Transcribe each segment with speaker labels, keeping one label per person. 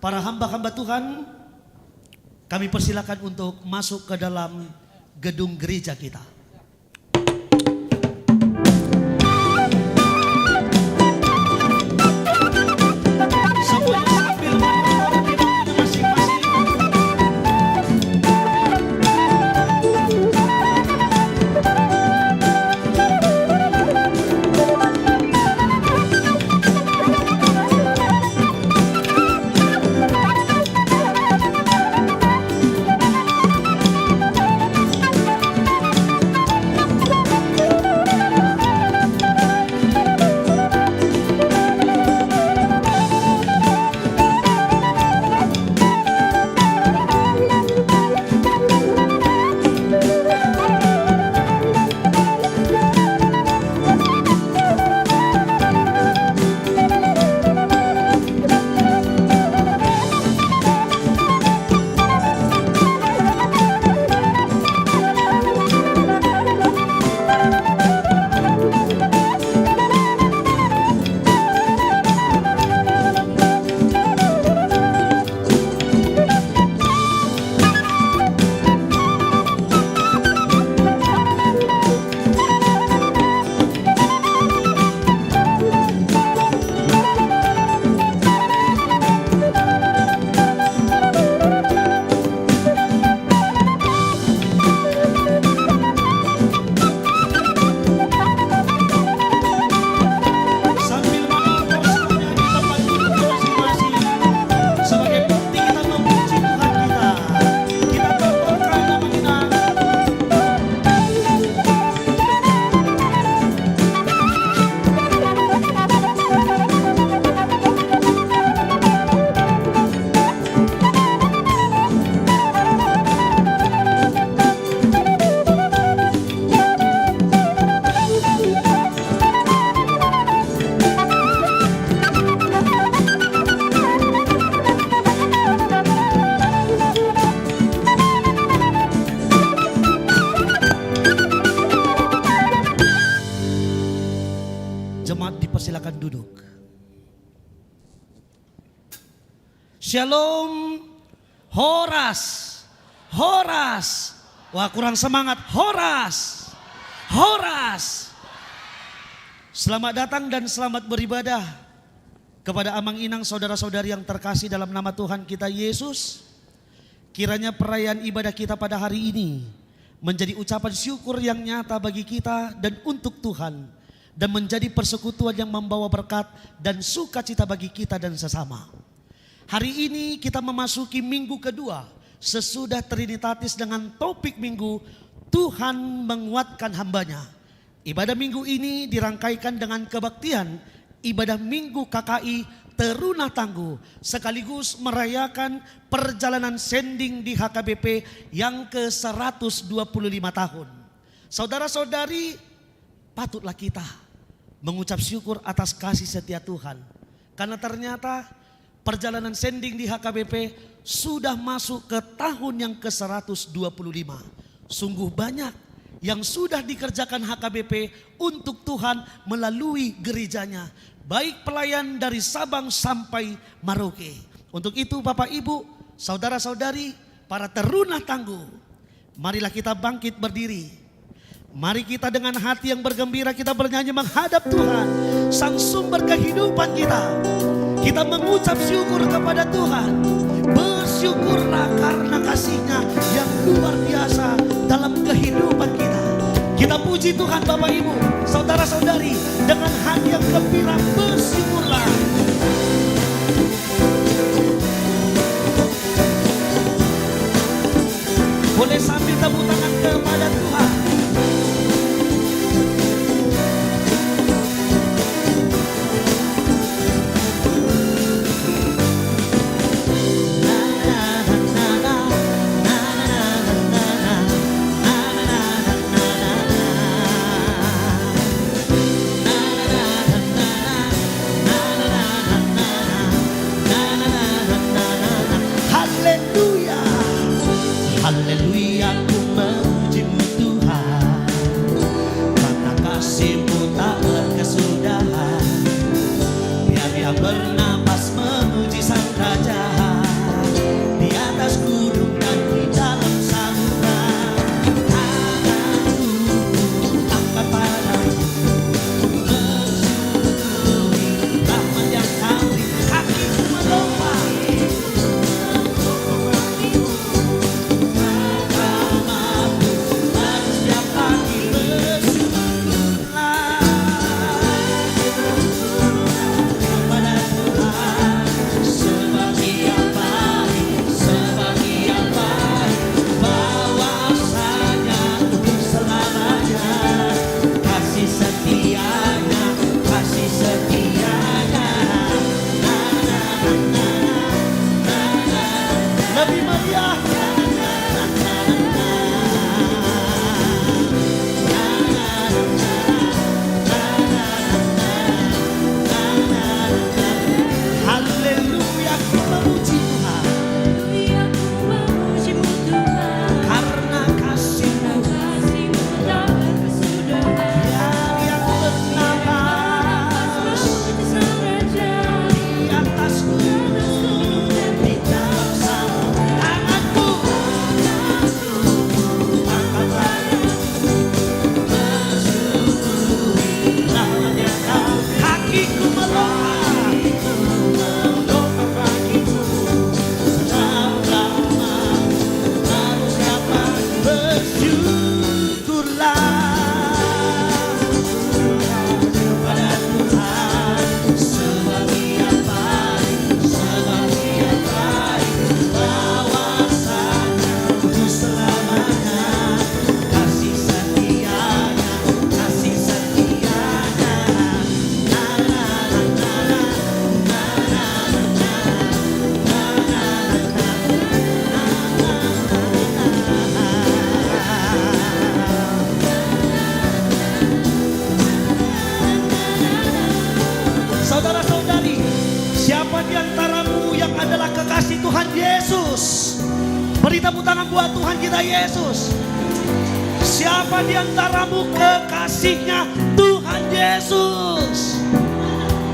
Speaker 1: Para hamba-hamba Tuhan, kami persilakan untuk masuk ke dalam gedung gereja kita. Jemaat dipersilakan duduk. Shalom, Horas, Horas. Wah, kurang semangat, Horas, Horas. Selamat datang dan selamat beribadah kepada Amang Inang, saudara-saudari yang terkasih dalam nama Tuhan kita Yesus. Kiranya perayaan ibadah kita pada hari ini menjadi ucapan syukur yang nyata bagi kita dan untuk Tuhan, dan menjadi persekutuan yang membawa berkat dan sukacita bagi kita dan sesama. Hari ini kita memasuki minggu kedua sesudah Trinitatis dengan topik minggu Tuhan menguatkan hambanya. Ibadah minggu ini dirangkaikan dengan kebaktian ibadah minggu KKI Teruna Tangguh, sekaligus merayakan perjalanan sending di HKBP yang ke-125 tahun. Saudara-saudari, patutlah kita mengucap syukur atas kasih setia Tuhan. Karena ternyata perjalanan sending di HKBP sudah masuk ke tahun yang ke-125. Sungguh banyak yang sudah dikerjakan HKBP untuk Tuhan melalui gerejanya. Baik pelayan dari Sabang sampai Merauke. Untuk itu Bapak Ibu, saudara-saudari, para teruna tangguh, marilah kita bangkit berdiri. Mari kita dengan hati yang bergembira kita bernyanyi menghadap Tuhan, sang sumber kehidupan kita. Kita mengucap syukur kepada Tuhan. Bersyukurlah karena kasih-Nya yang luar biasa dalam kehidupan kita. Kita puji Tuhan Bapak Ibu, saudara-saudari, dengan hati yang gembira bersyukurlah. Boleh sambil tepuk tangan kepada Tuhan.
Speaker 2: Haleluya, ku memuji-Mu
Speaker 1: tepuk tangan buat Tuhan kita Yesus. Siapa di antaramu kekasihnya Tuhan Yesus?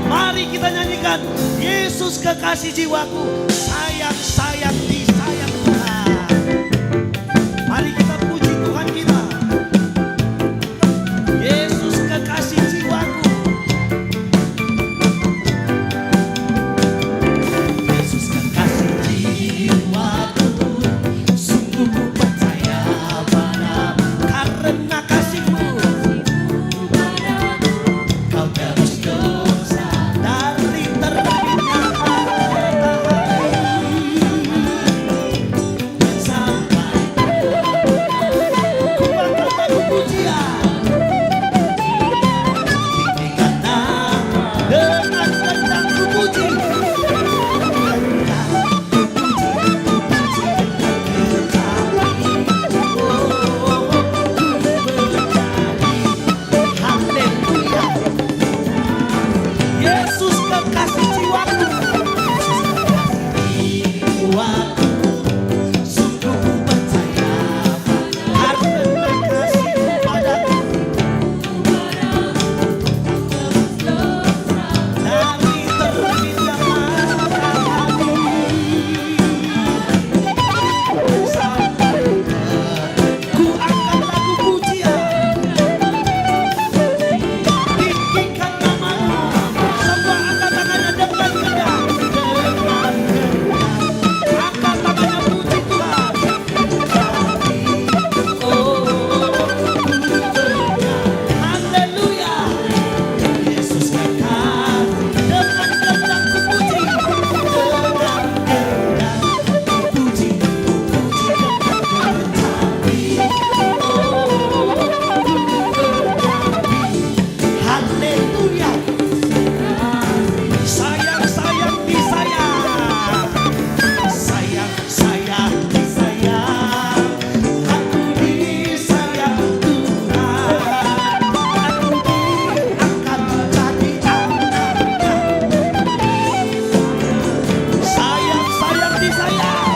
Speaker 1: Mari kita nyanyikan, Yesus kekasih jiwaku, sayang, sayang, disayang Tuhan. Mari kita puji Tuhan kita. Yesus kekasih jiwaku. Yesus kekasih jiwaku, sungguh ku percaya padamu. Karena kasih-Mu Kau tebus dosa dari terbitnya matahari sampai ku angkat lagu pujian. Tinggikanlah dengan kencang ku puji. Haleluya. Yesus kekasih jiwaku, jiwaku, sungguh ku percaya karena kasih-Mu padaku. Dari terbitnya matahari sampai ku angkat lagu pujian. Tinggikan nama-Mu, semua angkat tangannya dengan kencang. Dengan kencang, angkat tangannya puji Tuhan. Haleluya. Yesus kekal, dengan kencang ku puji. Dengan kencang ku puji, ku puji dengan kencang. Haleluya. Sayang, sayang, disayang. Sayang, sayang, disayang. Aku disayang Tuhan. Aku diangkat jadi anaknya. Sayang, sayang, disayang.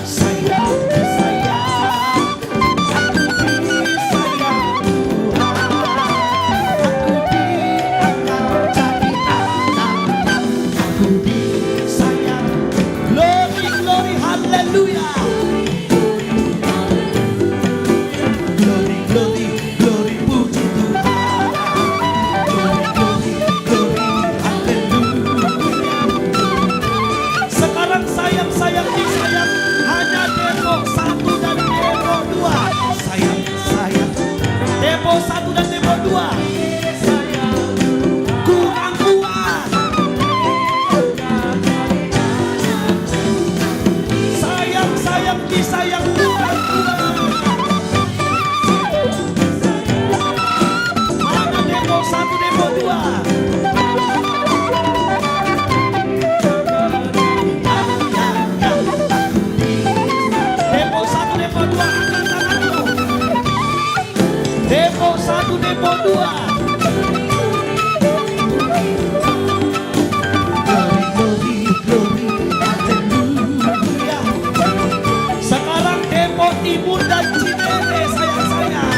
Speaker 1: Sayang, disayang. Aku disayang Tuhan. Aku diangkat jadi anaknya. Aku disayang. Glory, glory, haleluya. Glory, glory, glory, puji Tuhan. Glory, glory, glory, haleluya. Sekarang sayang, sayang, disayang. Hanya demo 1 dan demo 2. Sayang, sayang. Demo 1 dan demo 2. Kurang kuat. Sayang, sayang, disayang, kurang kuat. Mana demo 1, demo 2. Demo 1, demo 2, angkat tanganmu. Demo 1, demo 2. Glory, glory, glory, haleluya. Sekarang demo timur dan Cinere, sayang, sayang.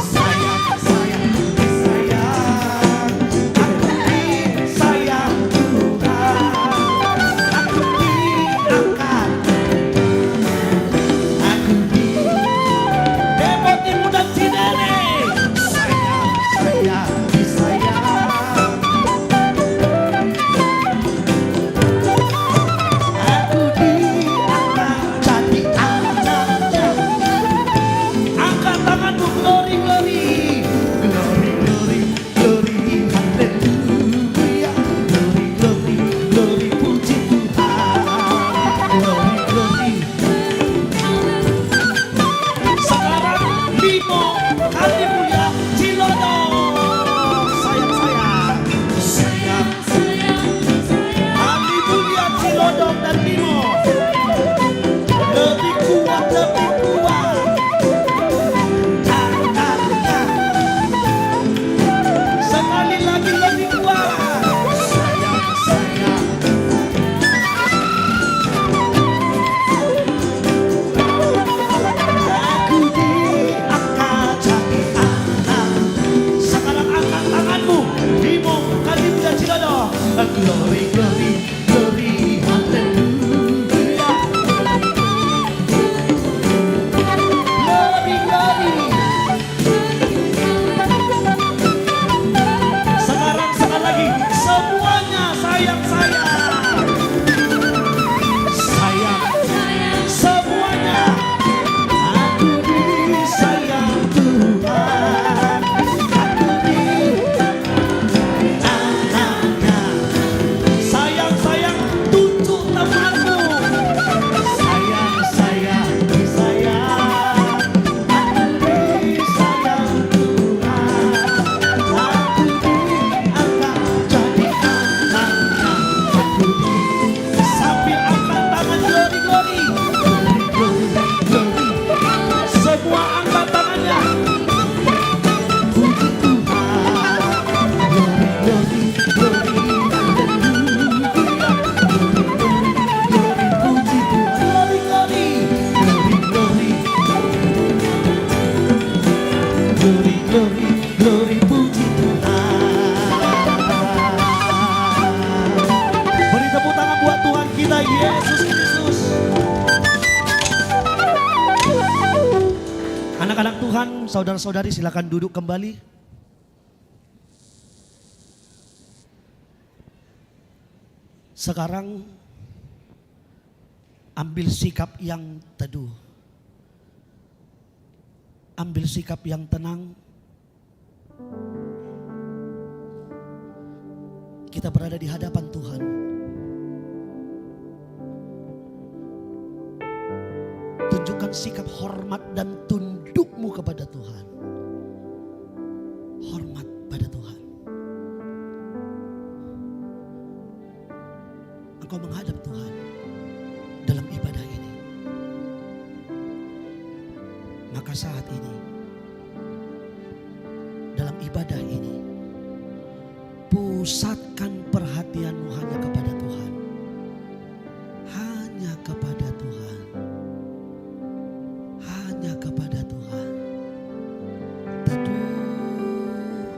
Speaker 1: Sayang, sayang, disayang. Aku disayang Tuhan. Aku diangkat. Aku di demo timur dan Cinere. Sayang, sayang, disayang. Aku diangkat jadi anaknya. Angkat tanganmu, glory, glory. Glory, glory, glory, haleluya. Glory, glory, glory, puji Tuhan. Glory, glory. Sekarang Bimo, haleluya, Cilodong. Sayang, sayang. Sayang, haleluya, Cilodong dan Bimo. Lebih kuat, lebih kuat. Angkatnya. Sekali lagi lebih kuat. Sayang, sayang. glory, glory, glory, puji Tuhan. Beri tepuk tangan buat Tuhan kita Yesus Kristus. Anak-anak Tuhan, saudara-saudari silakan duduk kembali. Sekarang ambil sikap yang teduh. Ambil sikap yang tenang. Kita berada di hadapan Tuhan. Tunjukkan sikap hormat dan tundukmu kepada Tuhan. Hormat pada Tuhan. Engkau menghadap Tuhan dalam ibadah ini. Maka saat ini, dalam ibadah ini, pusatkan perhatianmu hanya kepada Tuhan. Hanya kepada Tuhan. Hanya kepada Tuhan. Teduh,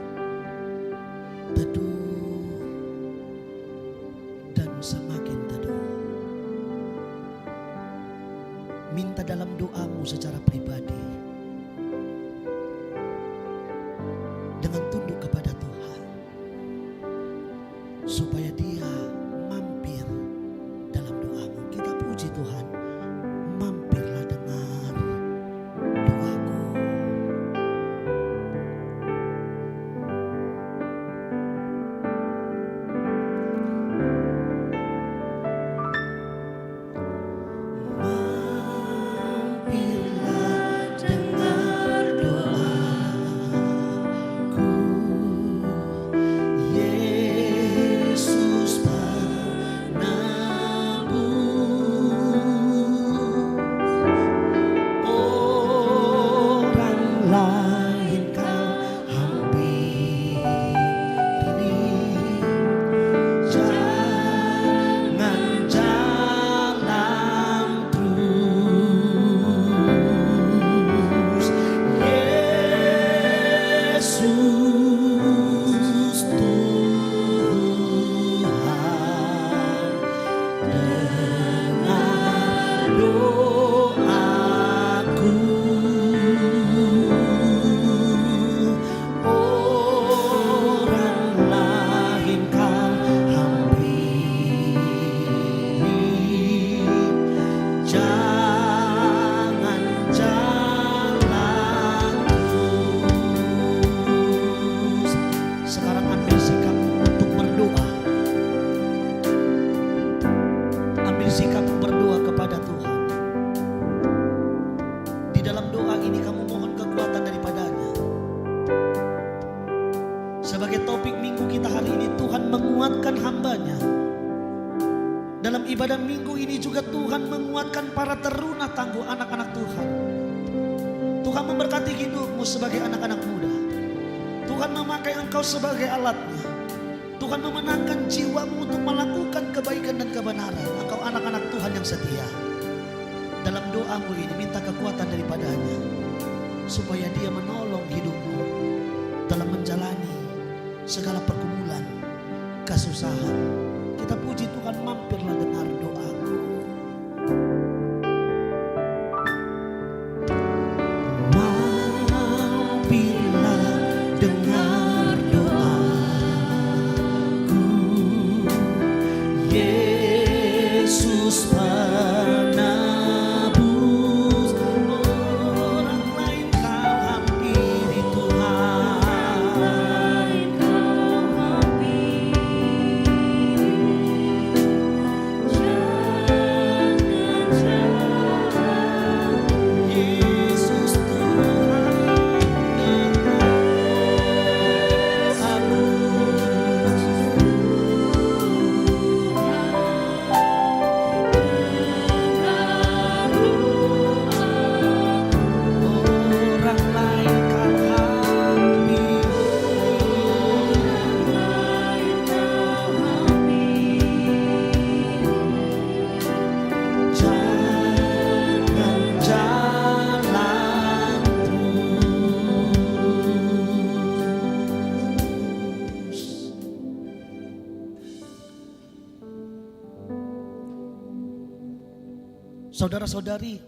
Speaker 1: teduh, dan semakin teduh. Minta dalam doamu secara pribadi. Dengan tunduk kepada Tuhan. Supaya Dia mampir dalam doamu. Kita puji Tuhan. Mampirlah dengar doaku. Mampirlah dengar doaku. Yesus penebus. Orang lain kau hampiri. Jangan jalan terus. Yesus Tuhan, dengar doaku. Orang lain kau hampiri. Jangan jalan terus. Sekarang ambil sikap untuk berdoa. Ambil sikap berdoa kepada Tuhan. Di dalam doa ini kamu mohon kekuatan daripadanya. Sebagai topik minggu kita hari ini, Tuhan menguatkan hambanya. Dalam ibadah minggu ini juga Tuhan menguatkan para teruna tangguh anak-anak Tuhan. Tuhan memberkati hidupmu sebagai anak-anak muda. Tuhan memakai engkau sebagai alatnya. Tuhan memenangkan jiwamu untuk melakukan kebaikan dan kebenaran. Engkau anak-anak Tuhan yang setia. Dalam doamu ini minta kekuatan daripadanya. Supaya Dia menolong hidupmu dalam menjalani segala pergumulan, kesusahan. Kita puji Tuhan, mampirlah dengar doaku. Mampirlah dengar doaku. Yesus penebus. Orang lain kau hampiri Tuhan. Saudara-saudari,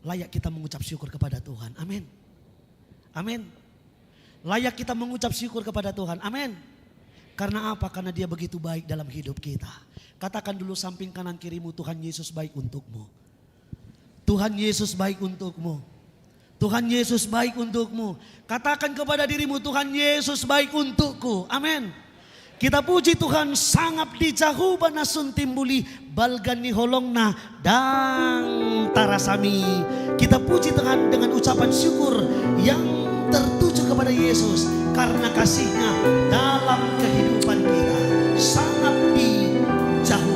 Speaker 1: layak kita mengucap syukur kepada Tuhan. Amin. Amin. Layak kita mengucap syukur kepada Tuhan. Amin. Karena apa? Karena Dia begitu baik dalam hidup kita. Katakan dulu samping kanan kirimu, Tuhan Yesus baik untukmu. Tuhan Yesus baik untukmu. Tuhan Yesus baik untukmu. Katakan kepada dirimu, Tuhan Yesus baik untukku. Amin. Kita puji Tuhan, sangap di jahu banasun timbuli balgan ni holongna dang tarasami. Kita puji Tuhan dengan ucapan syukur yang tertuju kepada Yesus karena kasih-Nya dalam kehidupan kita. Sangap di jahu.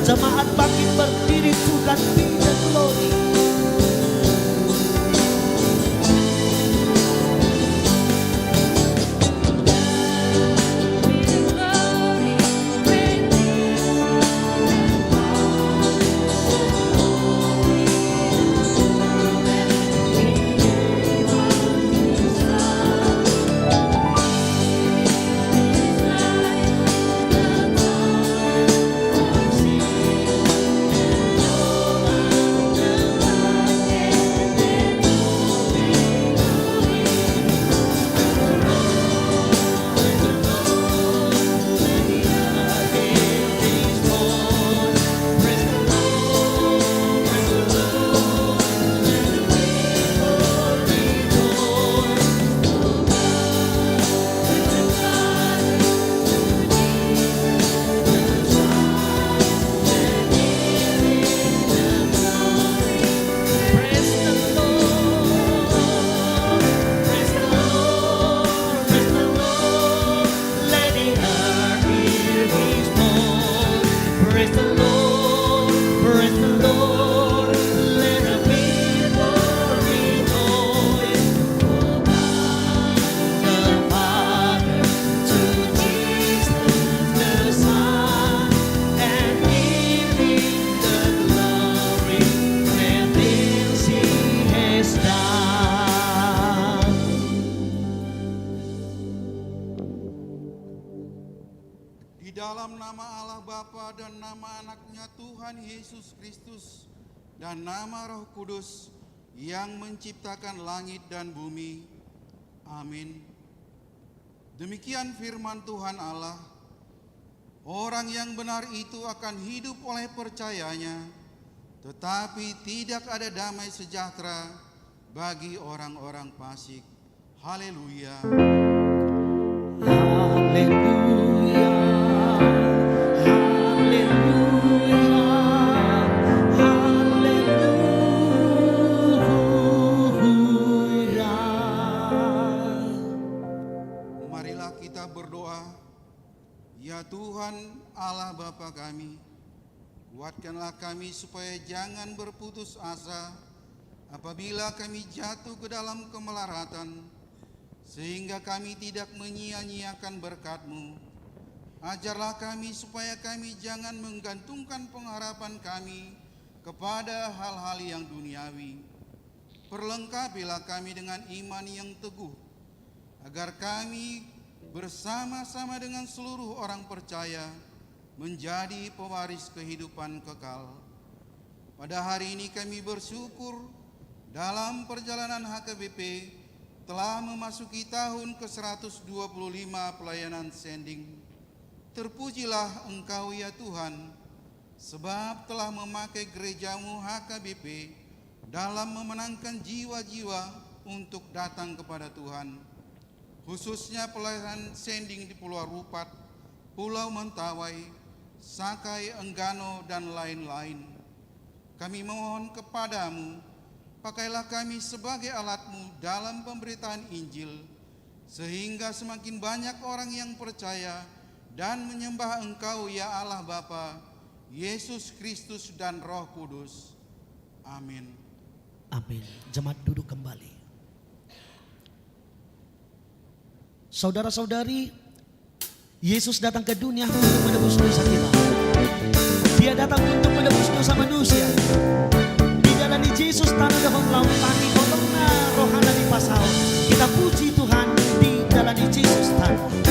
Speaker 1: Jemaat bangkit berdiri to God be the glory.
Speaker 2: Di dalam nama Allah Bapa dan nama anaknya Tuhan Yesus Kristus dan nama Roh Kudus yang menciptakan langit dan bumi. Amin. Demikian firman Tuhan Allah. Orang yang benar itu akan hidup oleh percayanya, tetapi tidak ada damai sejahtera bagi orang-orang fasik. Haleluya.
Speaker 1: Haleluya. Haleluya. Haleluya.
Speaker 2: Marilah kita berdoa. Ya Tuhan Allah Bapa kami, kuatkanlah kami supaya jangan berputus asa apabila kami jatuh ke dalam kemelaratan, sehingga kami tidak menyia-nyiakan berkat-Mu. Ajarlah kami supaya kami jangan menggantungkan pengharapan kami kepada hal-hal yang duniawi. Perlengkapilah kami dengan iman yang teguh, agar kami bersama-sama dengan seluruh orang percaya menjadi pewaris kehidupan kekal. Pada hari ini kami bersyukur dalam perjalanan HKBP telah memasuki tahun ke-125 pelayanan sending. Terpujilah Engkau ya Tuhan, sebab telah memakai gerejamu HKBP dalam memenangkan jiwa-jiwa untuk datang kepada Tuhan. Khususnya pelayanan sending di Pulau Rupat, Pulau Mentawai, Sakai, Enggano, dan lain-lain. Kami mohon kepadamu, pakailah kami sebagai alat-Mu dalam pemberitaan Injil, sehingga semakin banyak orang yang percaya dan menyembah Engkau ya Allah Bapa, Yesus Kristus dan Roh Kudus. Amin.
Speaker 1: Amin. Jemaat duduk kembali. Saudara-saudari, Yesus datang ke dunia untuk menebus dosa kita. Dia datang untuk menebus dosa manusia. Di dalam Yesus tanah dahong laut tani otongna rohana di pasau. Kita puji Tuhan di dalam Yesus tanah.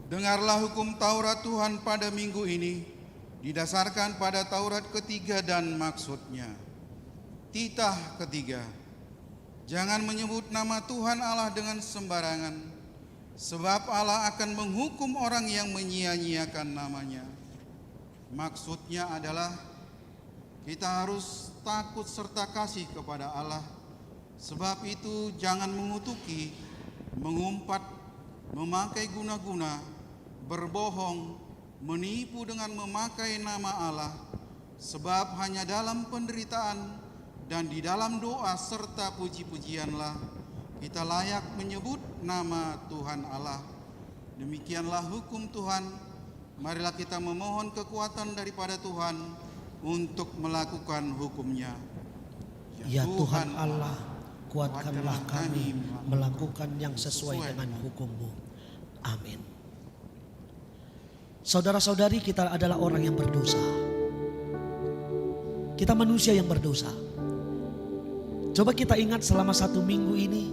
Speaker 2: Dengarlah hukum Taurat Tuhan pada minggu ini, didasarkan pada Taurat ketiga dan maksudnya. Titah ketiga, jangan menyebut nama Tuhan Allah dengan sembarangan, sebab Allah akan menghukum orang yang menyia-nyiakan namanya. Maksudnya adalah kita harus takut serta kasih kepada Allah. Sebab itu jangan mengutuki, mengumpat, memakai guna-guna, berbohong, menipu dengan memakai nama Allah. Sebab hanya dalam penderitaan dan di dalam doa serta puji-pujianlah kita layak menyebut nama Tuhan Allah. Demikianlah hukum Tuhan. Marilah kita memohon kekuatan daripada Tuhan untuk melakukan hukum-Nya.
Speaker 1: Ya Tuhan Allah, kuatkanlah kami melakukan yang sesuai dengan hukum-Mu. Amin. Saudara-saudari, kita adalah orang yang berdosa. Kita manusia yang berdosa. Coba kita ingat selama 1 minggu ini,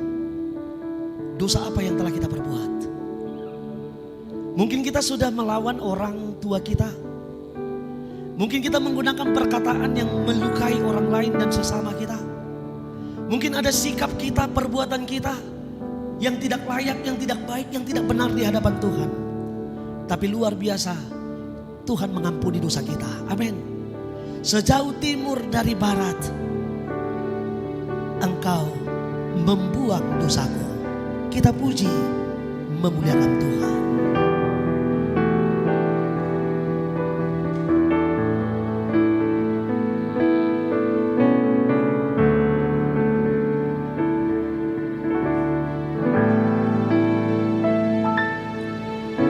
Speaker 1: dosa apa yang telah kita perbuat. Mungkin kita sudah melawan orang tua kita. Mungkin kita menggunakan perkataan yang melukai orang lain dan sesama kita. Mungkin ada sikap kita, perbuatan kita yang tidak layak, yang tidak baik, yang tidak benar di hadapan Tuhan. Tapi luar biasa, Tuhan mengampuni dosa kita. Amin. Sejauh timur dari barat, Engkau membuang dosaku. Kita puji, memuliakan Tuhan.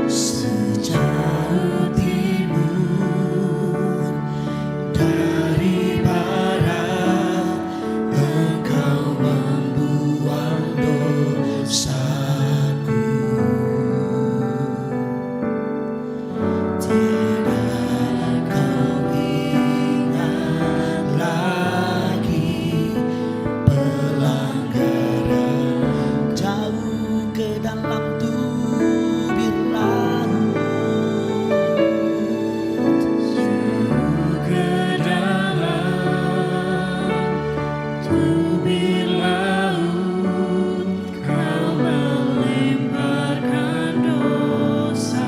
Speaker 1: Sejauh timur dari barat, Engkau membuang dosaku. Tiada kau ingat lagi pelanggaran, jauh ke dalam tubir laut.
Speaker 3: Ke dalam tubir laut, Kau melemparkan dosaku.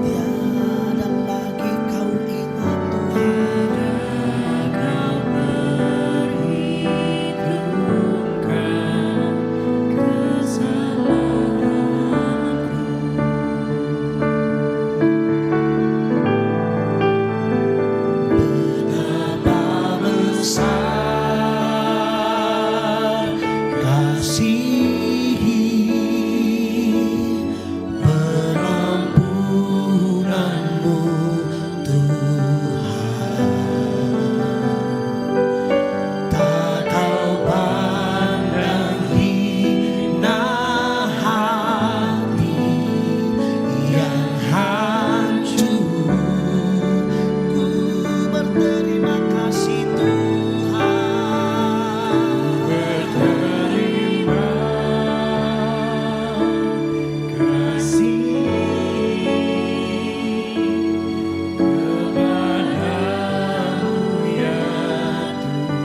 Speaker 1: Tiada lagi kau ingat Tuhan.
Speaker 3: Kau perhitungkan kesalahanku.
Speaker 1: Betapa besar kasih pengampunanmu Tuhan. Tak kau pandang hina hati yang hancur. Ku berterima kasih Tuhan.
Speaker 3: Berterima kasih kepadamu ya Tuhan.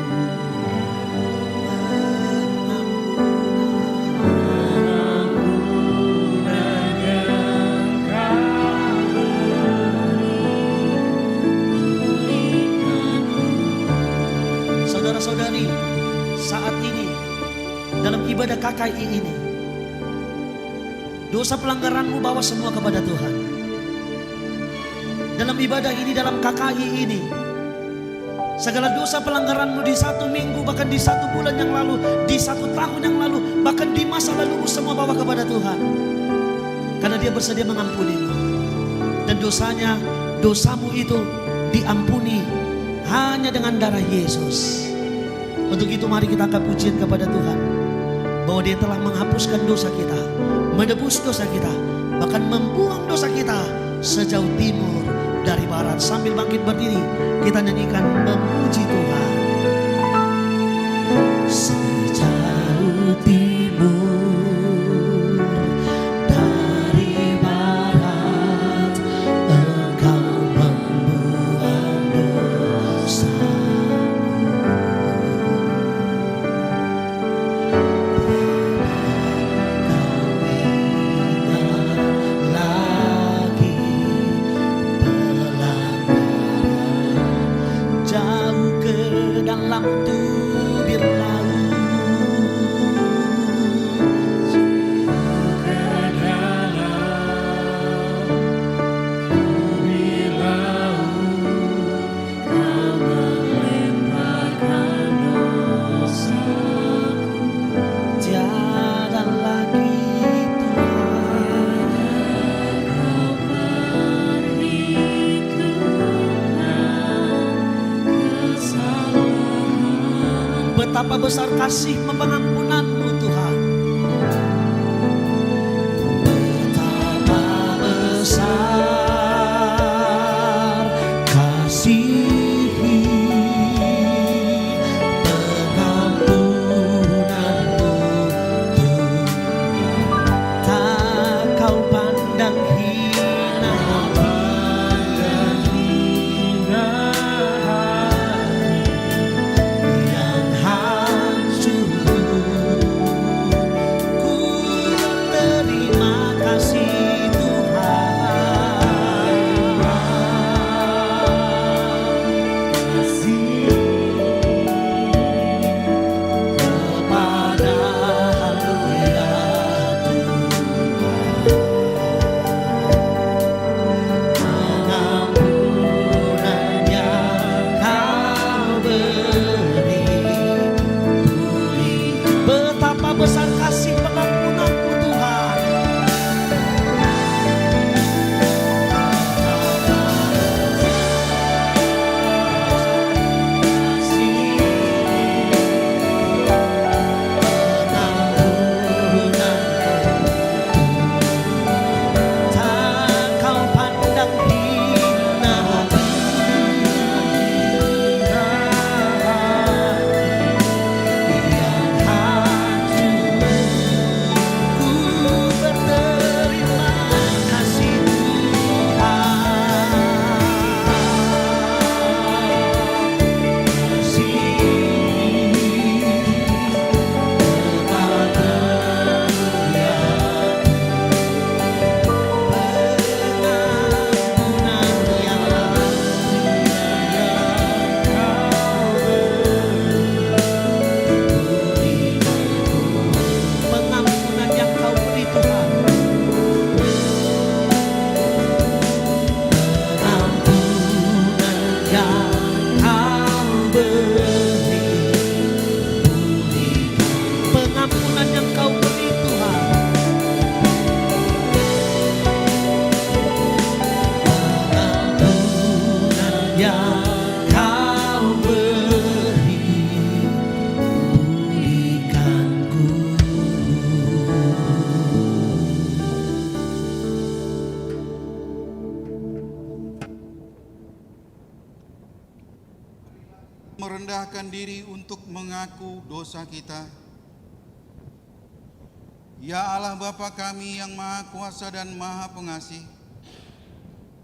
Speaker 1: Saudara-saudari, saat ini dalam ibadah KKI ini, dosa pelanggaranmu bawa semua kepada Tuhan. Dalam ibadah ini, dalam KKI ini, segala dosa pelanggaranmu di 1 minggu, bahkan di 1 bulan yang lalu, di 1 tahun yang lalu, bahkan di masa lalu, semua bawa kepada Tuhan. Karena Dia bersedia mengampunimu. Dan dosamu itu diampuni hanya dengan darah Yesus. Untuk itu mari kita angkat pujian kepada Tuhan, bahwa Dia telah menghapuskan dosa kita, menebus dosa kita, bahkan membuang dosa kita sejauh timur dari barat. Sambil bangkit berdiri, kita nyanyikan memuji Tuhan. Sejauh timur dari barat, Engkau membuang dosaku. Jauh ke dalam tubir laut.
Speaker 3: Ke dalam tubir laut, Kau melemparkan dosaku.
Speaker 1: Tiada lagi Tuhan.
Speaker 3: Kau perhitungkan kesalahan.
Speaker 1: Betapa besar kasih pengampunanmu Tuhan. Betapa besar kasih pengampunanmu Tuhan. Tak kau pandang hina hati
Speaker 2: menyerahkan diri untuk mengaku dosa kita. Ya Allah Bapa kami yang Maha Kuasa dan Maha Pengasih,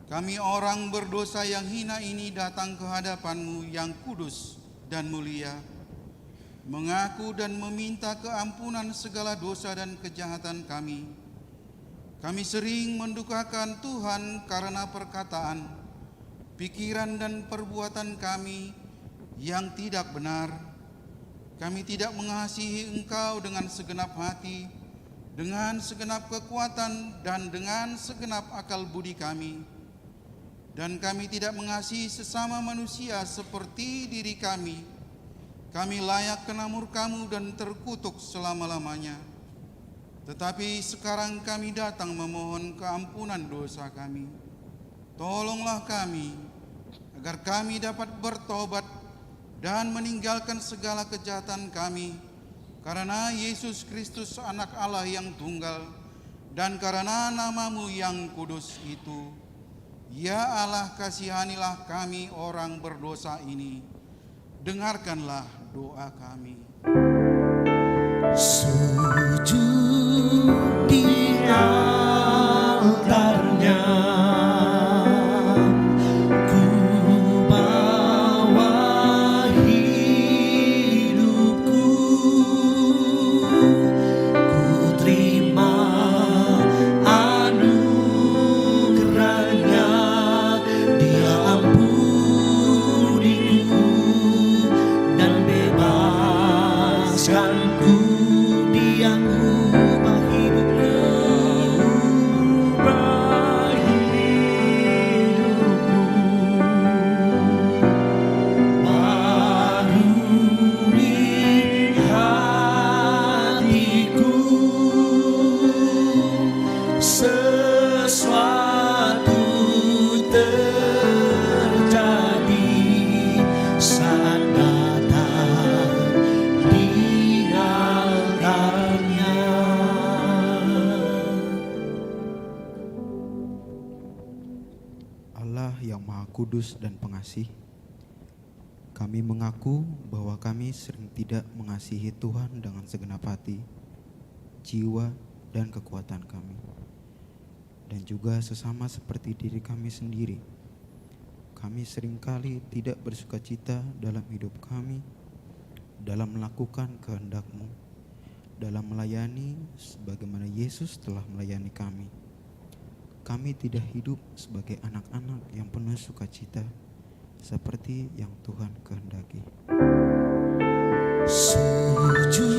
Speaker 2: kami orang berdosa yang hina ini datang ke hadapan-Mu yang kudus dan mulia, mengaku dan meminta keampunan segala dosa dan kejahatan kami. Kami sering mendukakan Tuhan karena perkataan, pikiran dan perbuatan kami yang tidak benar. Kami tidak mengasihi Engkau dengan segenap hati, dengan segenap kekuatan dan dengan segenap akal budi kami. Dan kami tidak mengasihi sesama manusia seperti diri kami. Kami layak kena murka-Mu dan terkutuk selama-lamanya. Tetapi sekarang kami datang memohon keampunan dosa kami. Tolonglah kami, agar kami dapat bertobat dan meninggalkan segala kejahatan kami, karena Yesus Kristus anak Allah yang tunggal, dan karena nama-Mu yang kudus itu. Ya Allah, kasihanilah kami orang berdosa ini. Dengarkanlah doa kami.
Speaker 1: Sujud di altarnya, ku bawa hidupku, ku terima anugerahnya, Dia ampuniku dan bebaskanku. Dia ubah hidupku, barui hatiku. Sesuatu terjadi saat datang di altarnya.
Speaker 4: Allah yang Maha Kudus dan Pengasih, kami mengaku bahwa kami sering tidak mengasihi Tuhan dengan segenap hati, jiwa, dan kekuatan kami, dan juga sesama seperti diri kami sendiri. Kami seringkali tidak bersukacita dalam hidup kami, dalam melakukan kehendak-Mu, dalam melayani sebagaimana Yesus telah melayani kami. Kami tidak hidup sebagai anak-anak yang penuh sukacita seperti yang Tuhan kehendaki.
Speaker 1: Sujud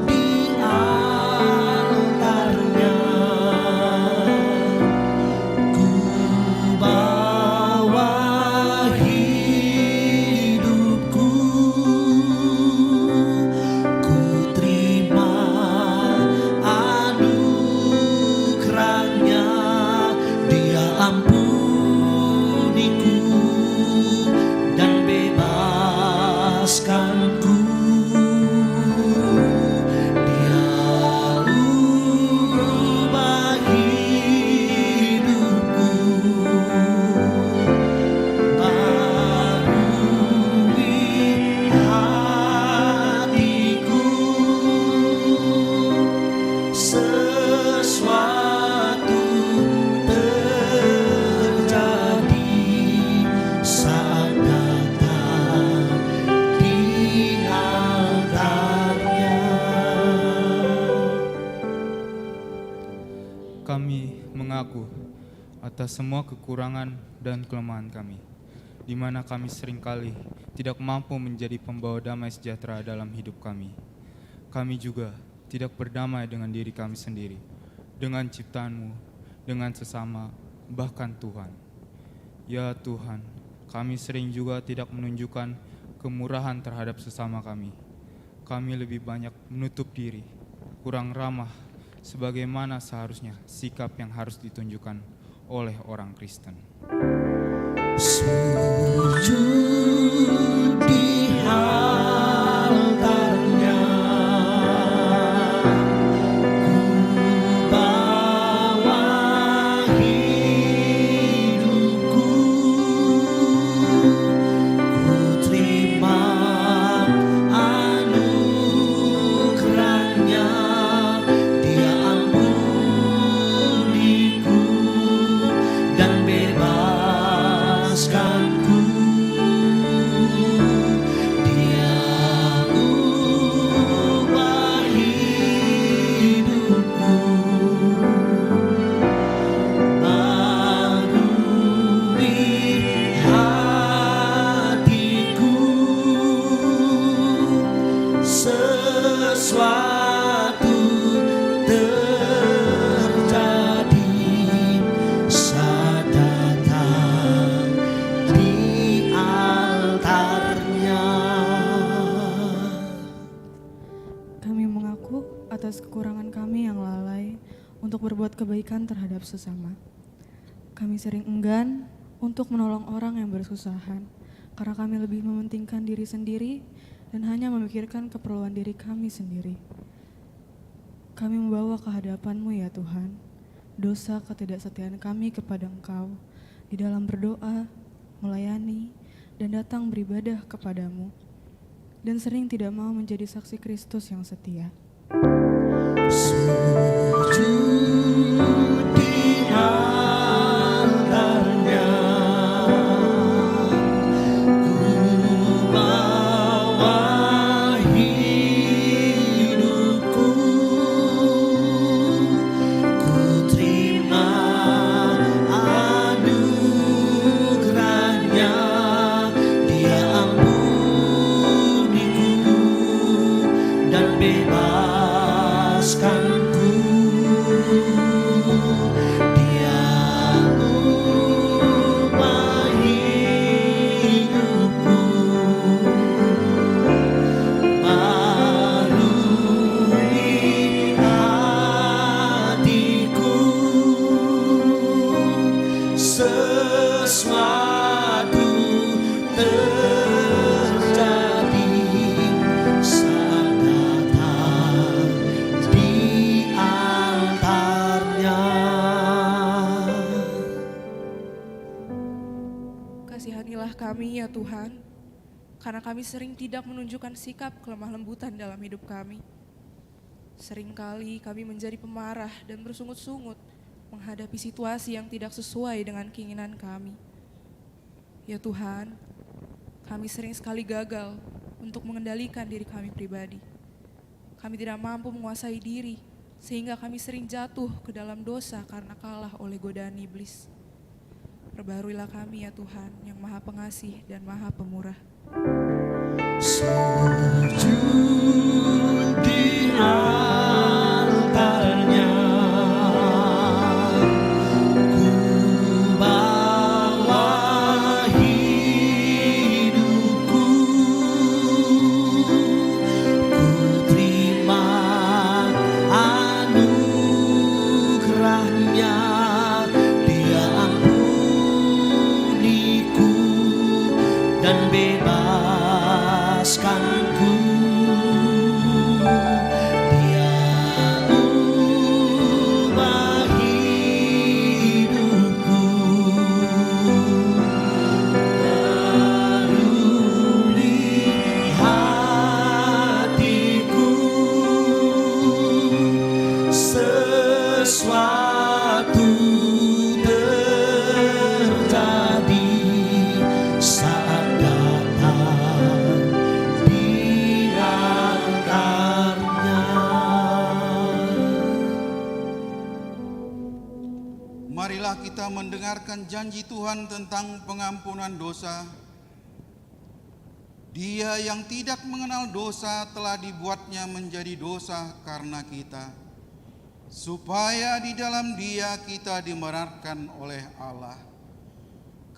Speaker 1: di altarnya, ku bawa hidupku, ku terima anugerahnya, Dia ampuniku dan bebaskanku. Dia ubah hidupku, barui hatiku. Sesuatu terjadi saat datang di altarnya.
Speaker 5: Kami mengaku atas semua kekurangan dan kelemahan kami, di mana kami seringkali tidak mampu menjadi pembawa damai sejahtera dalam hidup kami. Kami juga tidak berdamai dengan diri kami sendiri, dengan ciptaan-Mu, dengan sesama, bahkan Tuhan. Ya Tuhan, kami sering juga tidak menunjukkan kemurahan terhadap sesama kami. Kami lebih banyak menutup diri, kurang ramah, sebagaimana seharusnya sikap yang harus ditunjukkan oleh orang Kristen.
Speaker 1: Sujud di altarnya, ku bawa hidupku, ku terima
Speaker 6: Kami mengaku atas kekurangan kami yang lalai untuk berbuat kebaikan terhadap sesama. Kami sering enggan untuk menolong orang yang bersusahan karena kami lebih mementingkan diri sendiri dan hanya memikirkan keperluan diri kami sendiri. Kami membawa ke hadapan-Mu ya Tuhan, dosa ketidaksetiaan kami kepada Engkau di dalam berdoa, melayani, dan datang beribadah kepadamu, dan sering tidak mau menjadi saksi Kristus yang setia.
Speaker 1: Sujud di altarnya, ku bawa hidupku, ku terima anugerahnya, Dia ampuniku dan bebaskanku. Dia ubah hidupku, barui hatiku, sesuatu terjadi saat datang di altarnya.
Speaker 7: Kasihanilah kami ya Tuhan, karena kami sering tidak menunjukkan sikap kelemah lembutan dalam hidup kami. Seringkali kami menjadi pemarah dan bersungut-sungut menghadapi situasi yang tidak sesuai dengan keinginan kami. Ya Tuhan, kami sering sekali gagal untuk mengendalikan diri kami pribadi. Kami tidak mampu menguasai diri, sehingga kami sering jatuh ke dalam dosa karena kalah oleh godaan iblis. Perbaharuilah kami ya Tuhan, yang Maha Pengasih dan Maha Pemurah.
Speaker 1: Sujud di altarnya, ku bawa hidupku, ku terima anugerahnya, Dia ampuniku dan bebaskanku. Dia ubah hidupku, barui hatiku, sesuatu terjadi saat datang di altarnya.
Speaker 2: Marilah kita mendengarkan janji Tuhan tentang pengampunan dosa. Dia yang tidak mengenal dosa telah dibuatnya menjadi dosa karena kita, supaya di dalam Dia kita dibenarkan oleh Allah.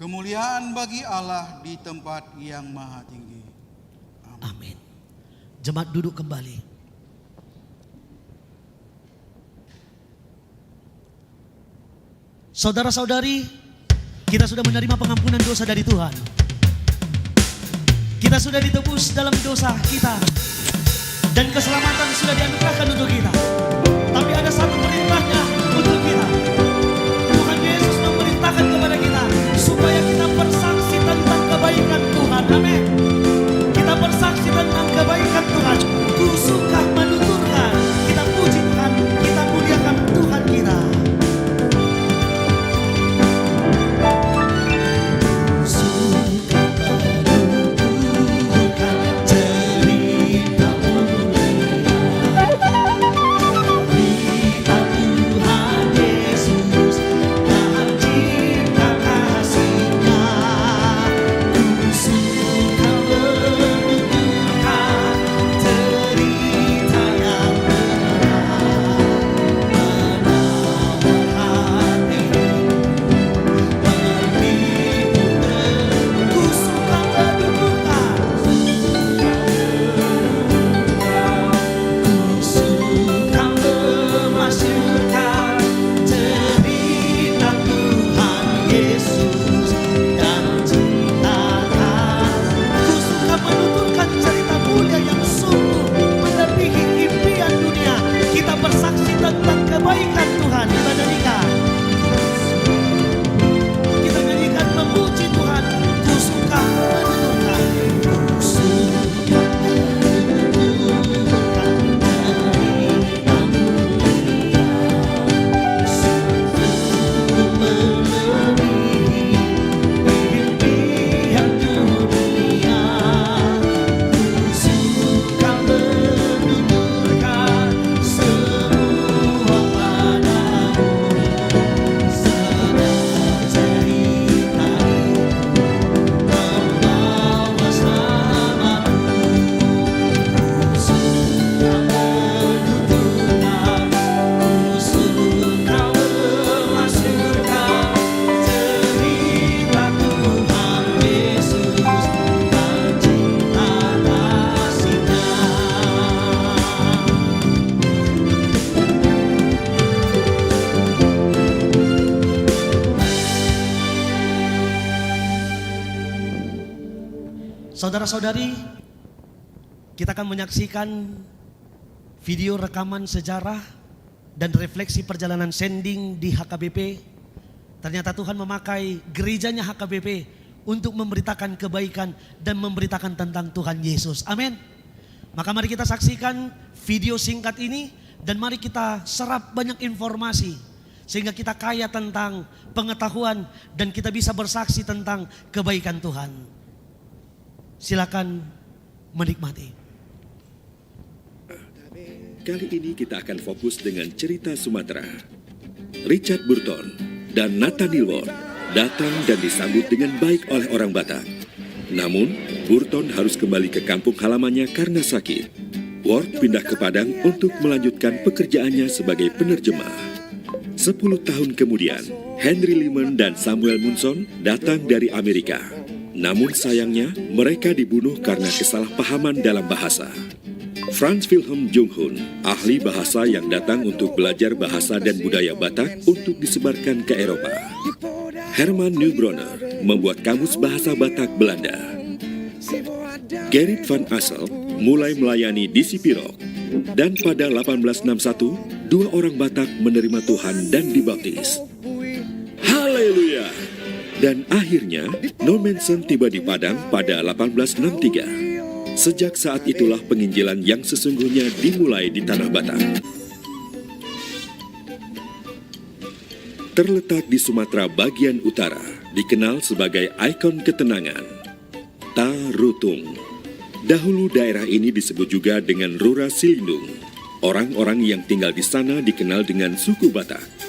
Speaker 2: Kemuliaan bagi Allah di tempat yang maha tinggi.
Speaker 1: Amin. Jemaat duduk kembali. Saudara-saudari, kita sudah menerima pengampunan dosa dari Tuhan. Kita sudah ditebus dalam dosa kita, dan keselamatan sudah dianugerahkan untuk kita. Tapi ada satu perintahnya untuk kita. Tuhan Yesus memerintahkan kepada kita supaya kita bersaksi tentang kebaikan Tuhan. Amin. Kita bersaksi tentang kebaikan Tuhan. Ku suka menuturkan, kita puji Tuhan, kita muliakan Tuhan kita. Suka menuturkan cerita mulia Saudara-saudari, kita akan menyaksikan video rekaman sejarah dan refleksi perjalanan sending di HKBP. Ternyata Tuhan memakai gerejanya HKBP untuk memberitakan kebaikan dan memberitakan tentang Tuhan Yesus. Amin. Maka mari kita saksikan video singkat ini dan mari kita serap banyak informasi sehingga kita kaya tentang pengetahuan dan kita bisa bersaksi tentang kebaikan Tuhan. Silakan menikmati.
Speaker 8: Kali ini kita akan fokus dengan cerita Sumatera. Richard Burton dan Nathaniel Ward datang dan disambut dengan baik oleh orang Batak. Namun, Burton harus kembali ke kampung halamannya karena sakit. Ward pindah ke Padang untuk melanjutkan pekerjaannya sebagai penerjemah. 10 tahun kemudian, Henry Lyman dan Samuel Munson datang dari Amerika. Namun sayangnya, mereka dibunuh karena kesalahpahaman dalam bahasa. Franz Wilhelm Junghun, ahli bahasa yang datang untuk belajar bahasa dan budaya Batak untuk disebarkan ke Eropa. Herman Neubronner membuat kamus bahasa Batak Belanda. Gerrit van Assel mulai melayani di Sipirok. Dan pada 1861, 2 orang Batak menerima Tuhan dan dibaptis. Haleluya! Dan akhirnya, Nommensen tiba di Padang pada 1863. Sejak saat itulah penginjilan yang sesungguhnya dimulai di Tanah Batak. Terletak di Sumatera bagian utara, dikenal sebagai ikon ketenangan, Tarutung. Dahulu daerah ini disebut juga dengan Rura Silindung. Orang-orang yang tinggal di sana dikenal dengan suku Batak.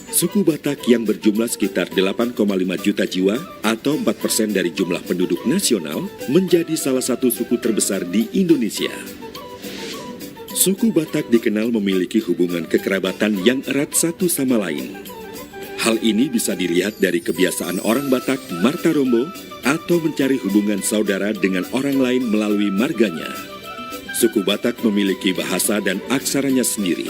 Speaker 8: Suku Batak yang berjumlah sekitar 8,5 juta jiwa atau 4% dari jumlah penduduk nasional menjadi salah satu suku terbesar di Indonesia. Suku Batak dikenal memiliki hubungan kekerabatan yang erat satu sama lain. Hal ini bisa dilihat dari kebiasaan orang Batak Marta Rombo atau mencari hubungan saudara dengan orang lain melalui marganya. Suku Batak memiliki bahasa dan aksaranya sendiri.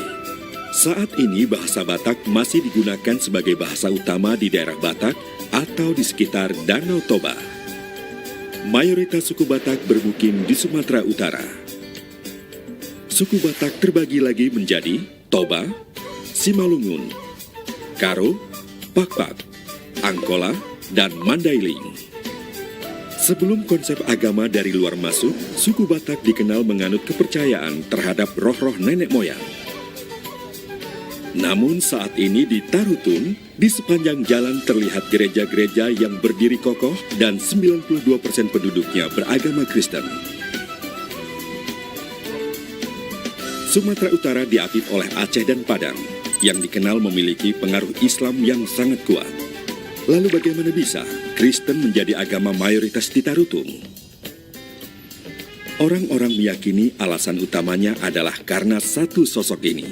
Speaker 8: Saat ini bahasa Batak masih digunakan sebagai bahasa utama di daerah Batak atau di sekitar Danau Toba. Mayoritas suku Batak bermukim di Sumatera Utara. Suku Batak terbagi lagi menjadi Toba, Simalungun, Karo, Pakpak, Angkola, dan Mandailing. Sebelum konsep agama dari luar masuk, suku Batak dikenal menganut kepercayaan terhadap roh-roh nenek moyang. Namun saat ini di Tarutung, di sepanjang jalan terlihat gereja-gereja yang berdiri kokoh dan 92% penduduknya beragama Kristen. Sumatera Utara diapit oleh Aceh dan Padang, yang dikenal memiliki pengaruh Islam yang sangat kuat. Lalu bagaimana bisa Kristen menjadi agama mayoritas di Tarutung? Orang-orang meyakini alasan utamanya adalah karena satu sosok ini.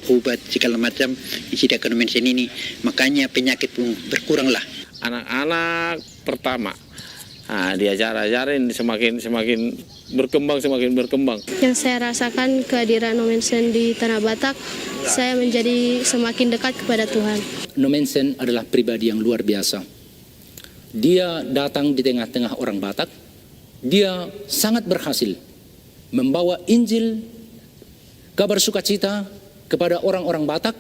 Speaker 9: Obat segala macam isi Nommensen ini, makanya penyakit pun berkuranglah.
Speaker 10: Anak-anak pertama diajar-ajarin semakin berkembang.
Speaker 11: Yang saya rasakan kehadiran Nommensen di Tanah Batak, saya menjadi semakin dekat kepada Tuhan.
Speaker 12: Nommensen adalah pribadi yang luar biasa. Dia datang di tengah-tengah orang Batak. Dia sangat berhasil membawa Injil, kabar sukacita kepada orang-orang Batak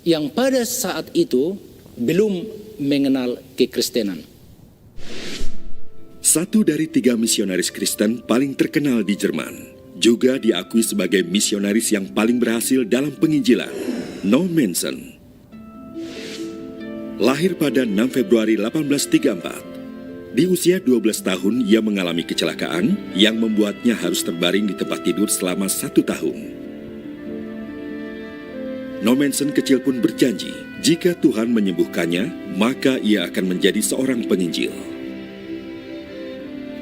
Speaker 12: yang pada saat itu belum mengenal kekristenan.
Speaker 8: Satu dari 3 misionaris Kristen paling terkenal di Jerman, juga diakui sebagai misionaris yang paling berhasil dalam penginjilan, Nommensen. Lahir pada 6 Februari 1834. Di usia 12 tahun, ia mengalami kecelakaan yang membuatnya harus terbaring di tempat tidur selama 1 tahun. Nommensen kecil pun berjanji, jika Tuhan menyembuhkannya, maka ia akan menjadi seorang penginjil.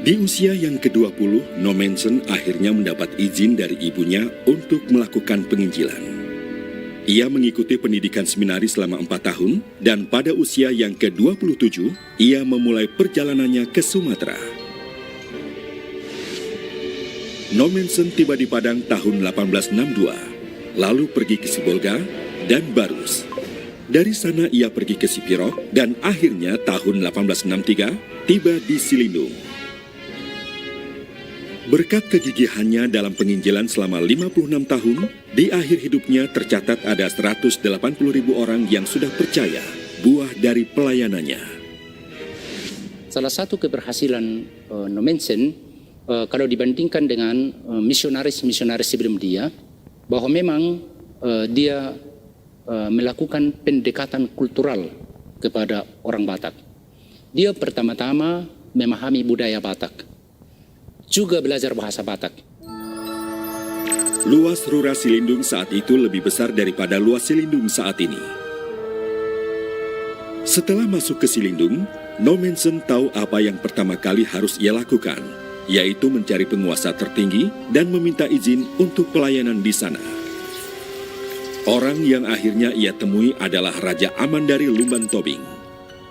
Speaker 8: Di usia yang ke-20, Nommensen akhirnya mendapat izin dari ibunya untuk melakukan penginjilan. Ia mengikuti pendidikan seminari selama 4 tahun, dan pada usia yang ke-27, ia memulai perjalanannya ke Sumatera. Nommensen tiba di Padang tahun 1862. Lalu pergi ke Sibolga dan Barus. Dari sana ia pergi ke Sipirok dan akhirnya tahun 1863 tiba di Silindung. Berkat kegigihannya dalam penginjilan selama 56 tahun, di akhir hidupnya tercatat ada 180.000 orang yang sudah percaya buah dari pelayanannya.
Speaker 12: Salah satu keberhasilan Nommensen kalau dibandingkan dengan misionaris-misionaris sebelum dia, bahwa memang dia melakukan pendekatan kultural kepada orang Batak. Dia pertama-tama memahami budaya Batak, juga belajar bahasa Batak.
Speaker 8: Luas Rura Silindung saat itu lebih besar daripada luas Silindung saat ini. Setelah masuk ke Silindung, Nommensen tahu apa yang pertama kali harus ia lakukan, yaitu mencari penguasa tertinggi dan meminta izin untuk pelayanan di sana. Orang yang akhirnya ia temui adalah Raja Amandari Lumban Tobing.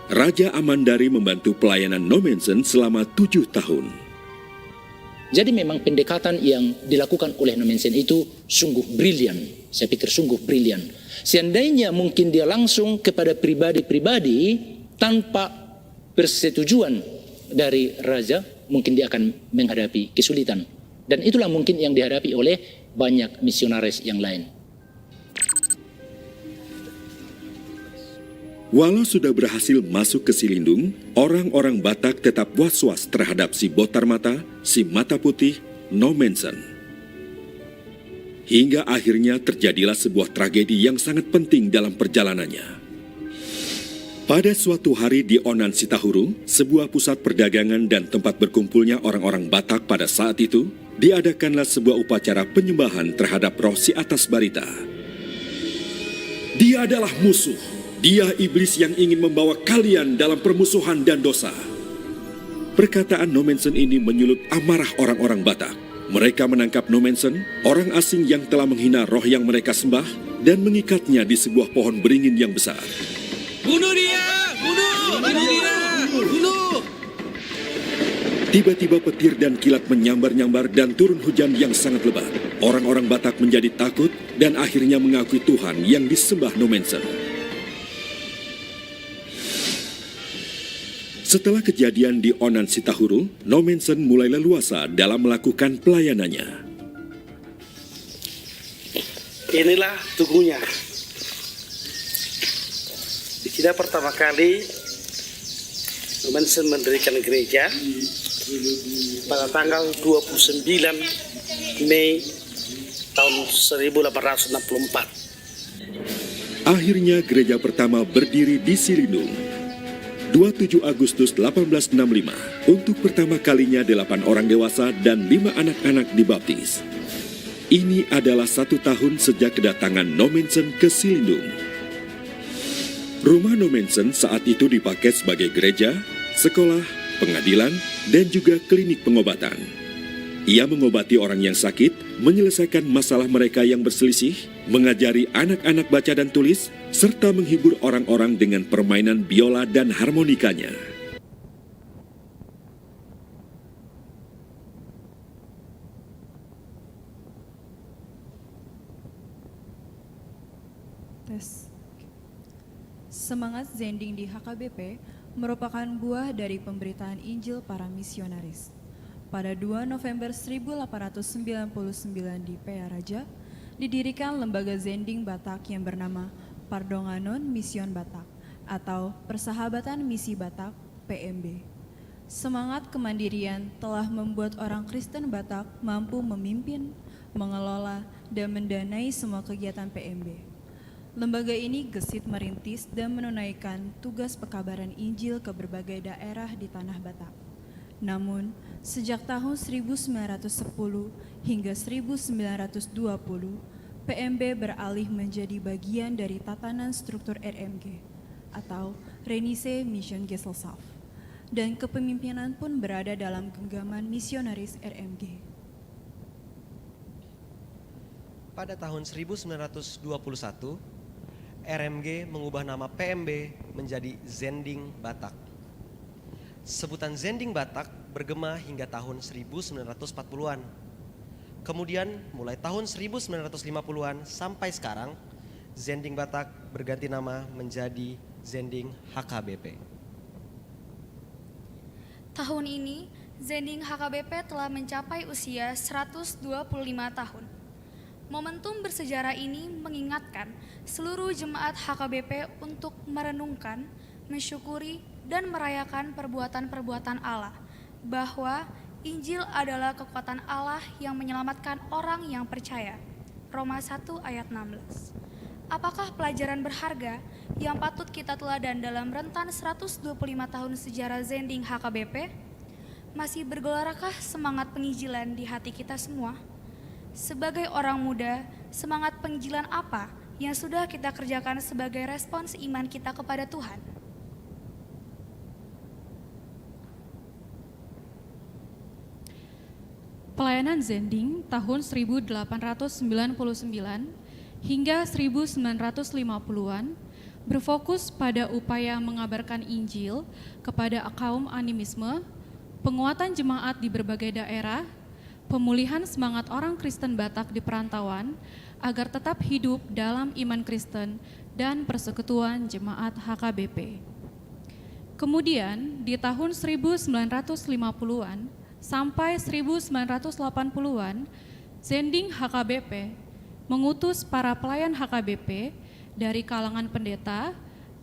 Speaker 8: Raja Amandari membantu pelayanan Nommensen selama 7 tahun.
Speaker 12: Jadi memang pendekatan yang dilakukan oleh Nommensen itu sungguh brilian. Saya pikir sungguh brilian. Seandainya mungkin dia langsung kepada pribadi-pribadi tanpa persetujuan dari raja, mungkin dia akan menghadapi kesulitan. Dan itulah mungkin yang dihadapi oleh banyak misionaris yang lain.
Speaker 8: Walau sudah berhasil masuk ke Silindung, orang-orang Batak tetap was-was terhadap si botar mata, si mata putih, Nommensen. Hingga akhirnya terjadilah sebuah tragedi yang sangat penting dalam perjalanannya. Pada suatu hari di Onan Sitahuru, sebuah pusat perdagangan dan tempat berkumpulnya orang-orang Batak pada saat itu, diadakanlah sebuah upacara penyembahan terhadap roh si atas barita. Dia adalah musuh. Dia iblis yang ingin membawa kalian dalam permusuhan dan dosa. Perkataan Nommensen ini menyulut amarah orang-orang Batak. Mereka menangkap Nommensen, orang asing yang telah menghina roh yang mereka sembah, dan mengikatnya di sebuah pohon beringin yang besar.
Speaker 1: Bunuh dia! Bunuh! Bunuh dia! Bunuh!
Speaker 8: Tiba-tiba petir dan kilat menyambar-nyambar dan turun hujan yang sangat lebat. Orang-orang Batak menjadi takut dan akhirnya mengakui Tuhan yang disembah Nommensen. Setelah kejadian di Onan Sitahuru, Nommensen mulai leluasa dalam melakukan pelayanannya.
Speaker 13: Inilah tugunya. Di kita pertama kali Nommensen mendirikan gereja pada tanggal 29 Mei tahun 1864.
Speaker 8: Akhirnya gereja pertama berdiri di Silindung. 27 Agustus 1865, untuk pertama kalinya 8 orang dewasa dan 5 anak-anak dibaptis. Ini adalah 1 tahun sejak kedatangan Nommensen ke Silindung. Rumah Nommensen saat itu dipakai sebagai gereja, sekolah, pengadilan, dan juga klinik pengobatan. Ia mengobati orang yang sakit, menyelesaikan masalah mereka yang berselisih, mengajari anak-anak baca dan tulis, serta menghibur orang-orang dengan permainan biola dan harmonikanya.
Speaker 6: Semangat Zending di HKBP merupakan buah dari pemberitaan Injil para misionaris. Pada 2 November 1899 di Pearaja, didirikan lembaga Zending Batak yang bernama Pardonganon Mission Batak atau Persahabatan Misi Batak PMB. Semangat kemandirian telah membuat orang Kristen Batak mampu memimpin, mengelola, dan mendanai semua kegiatan PMB. Lembaga ini gesit merintis dan menunaikan tugas pekabaran Injil ke berbagai daerah di tanah Batak. Namun, sejak tahun 1910 hingga 1920, PMB beralih menjadi bagian dari tatanan struktur RMG atau Renise Mission Gesellschaft, dan kepemimpinan pun berada dalam genggaman misionaris RMG.
Speaker 14: Pada tahun 1921, RMG mengubah nama PMB menjadi Zending Batak. Sebutan Zending Batak bergema hingga tahun 1940-an. Kemudian mulai tahun 1950-an sampai sekarang, Zending Batak berganti nama menjadi Zending HKBP.
Speaker 15: Tahun ini, Zending HKBP telah mencapai usia 125 tahun. Momentum bersejarah ini mengingatkan seluruh jemaat HKBP untuk merenungkan, mensyukuri, dan merayakan perbuatan-perbuatan Allah, bahwa Injil adalah kekuatan Allah yang menyelamatkan orang yang percaya. Roma 1 ayat 16. Apakah pelajaran berharga yang patut kita teladan dalam rentan 125 tahun sejarah Zending HKBP? Masih bergelarakah semangat penginjilan di hati kita semua? Sebagai orang muda, semangat penginjilan apa yang sudah kita kerjakan sebagai respons iman kita kepada Tuhan?
Speaker 16: Pelayanan Zending tahun 1899 hingga 1950-an berfokus pada upaya mengabarkan Injil kepada kaum animisme, penguatan jemaat di berbagai daerah, pemulihan semangat orang Kristen Batak di perantauan agar tetap hidup dalam iman Kristen dan persekutuan jemaat HKBP. Kemudian di tahun 1950-an sampai 1980-an, Zending HKBP mengutus para pelayan HKBP dari kalangan pendeta,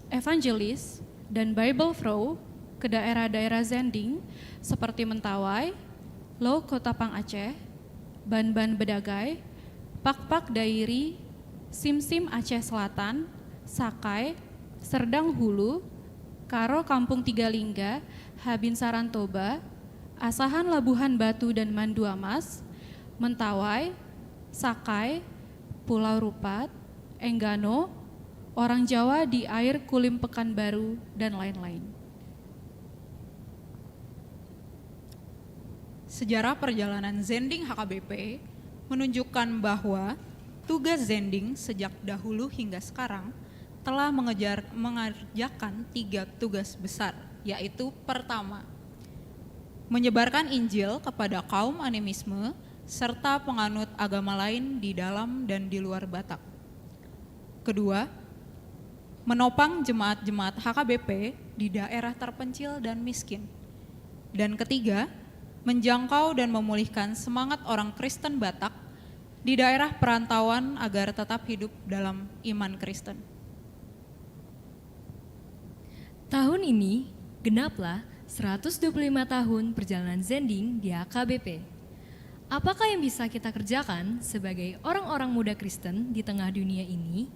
Speaker 16: evangelis, dan Bible Throw ke daerah-daerah Zending seperti Mentawai, Lo Kotapang Aceh, Ban-Ban Bedagai, Pak-Pak Dairi, Sim-Sim Aceh Selatan, Sakai, Serdang Hulu, Karo Kampung Tigalingga, Habin Sarantoba, Asahan Labuhan Batu dan Manduamas, Mentawai, Sakai, Pulau Rupat, Enggano, orang Jawa di Air Kulim Pekanbaru, dan lain-lain.
Speaker 17: Sejarah perjalanan Zending HKBP menunjukkan bahwa tugas Zending sejak dahulu hingga sekarang telah mengerjakan 3 tugas besar, yaitu pertama, menyebarkan Injil kepada kaum animisme serta penganut agama lain di dalam dan di luar Batak. Kedua, menopang jemaat-jemaat HKBP di daerah terpencil dan miskin. Dan ketiga, menjangkau dan memulihkan semangat orang Kristen Batak di daerah perantauan agar tetap hidup dalam iman Kristen.
Speaker 18: Tahun ini genaplah 125 tahun perjalanan Zending di HKBP. Apakah yang bisa kita kerjakan sebagai orang-orang muda Kristen di tengah dunia ini?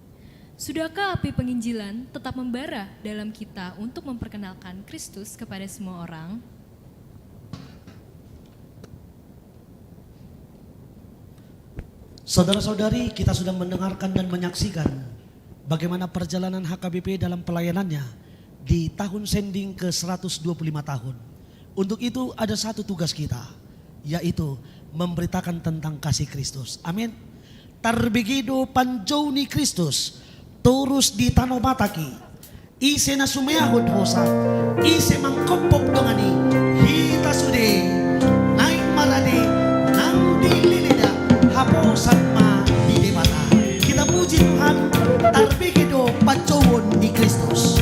Speaker 18: Sudahkah api penginjilan tetap membara dalam kita untuk memperkenalkan Kristus kepada semua orang?
Speaker 1: Saudara-saudari, kita sudah mendengarkan dan menyaksikan bagaimana perjalanan HKBP dalam pelayanannya di tahun Zending ke-125 tahun. Untuk itu ada satu tugas kita, yaitu memberitakan tentang kasih Kristus. Amin. Tarbigido panjoni Kristus, terus di Tanah Bataki, ise na sumehod hosa, ise mangkopop dongani, hita sude, naik marade, nang dililida, haposan ma di debata. Kita puji Tuhan, tarbigido panjoni Kristus.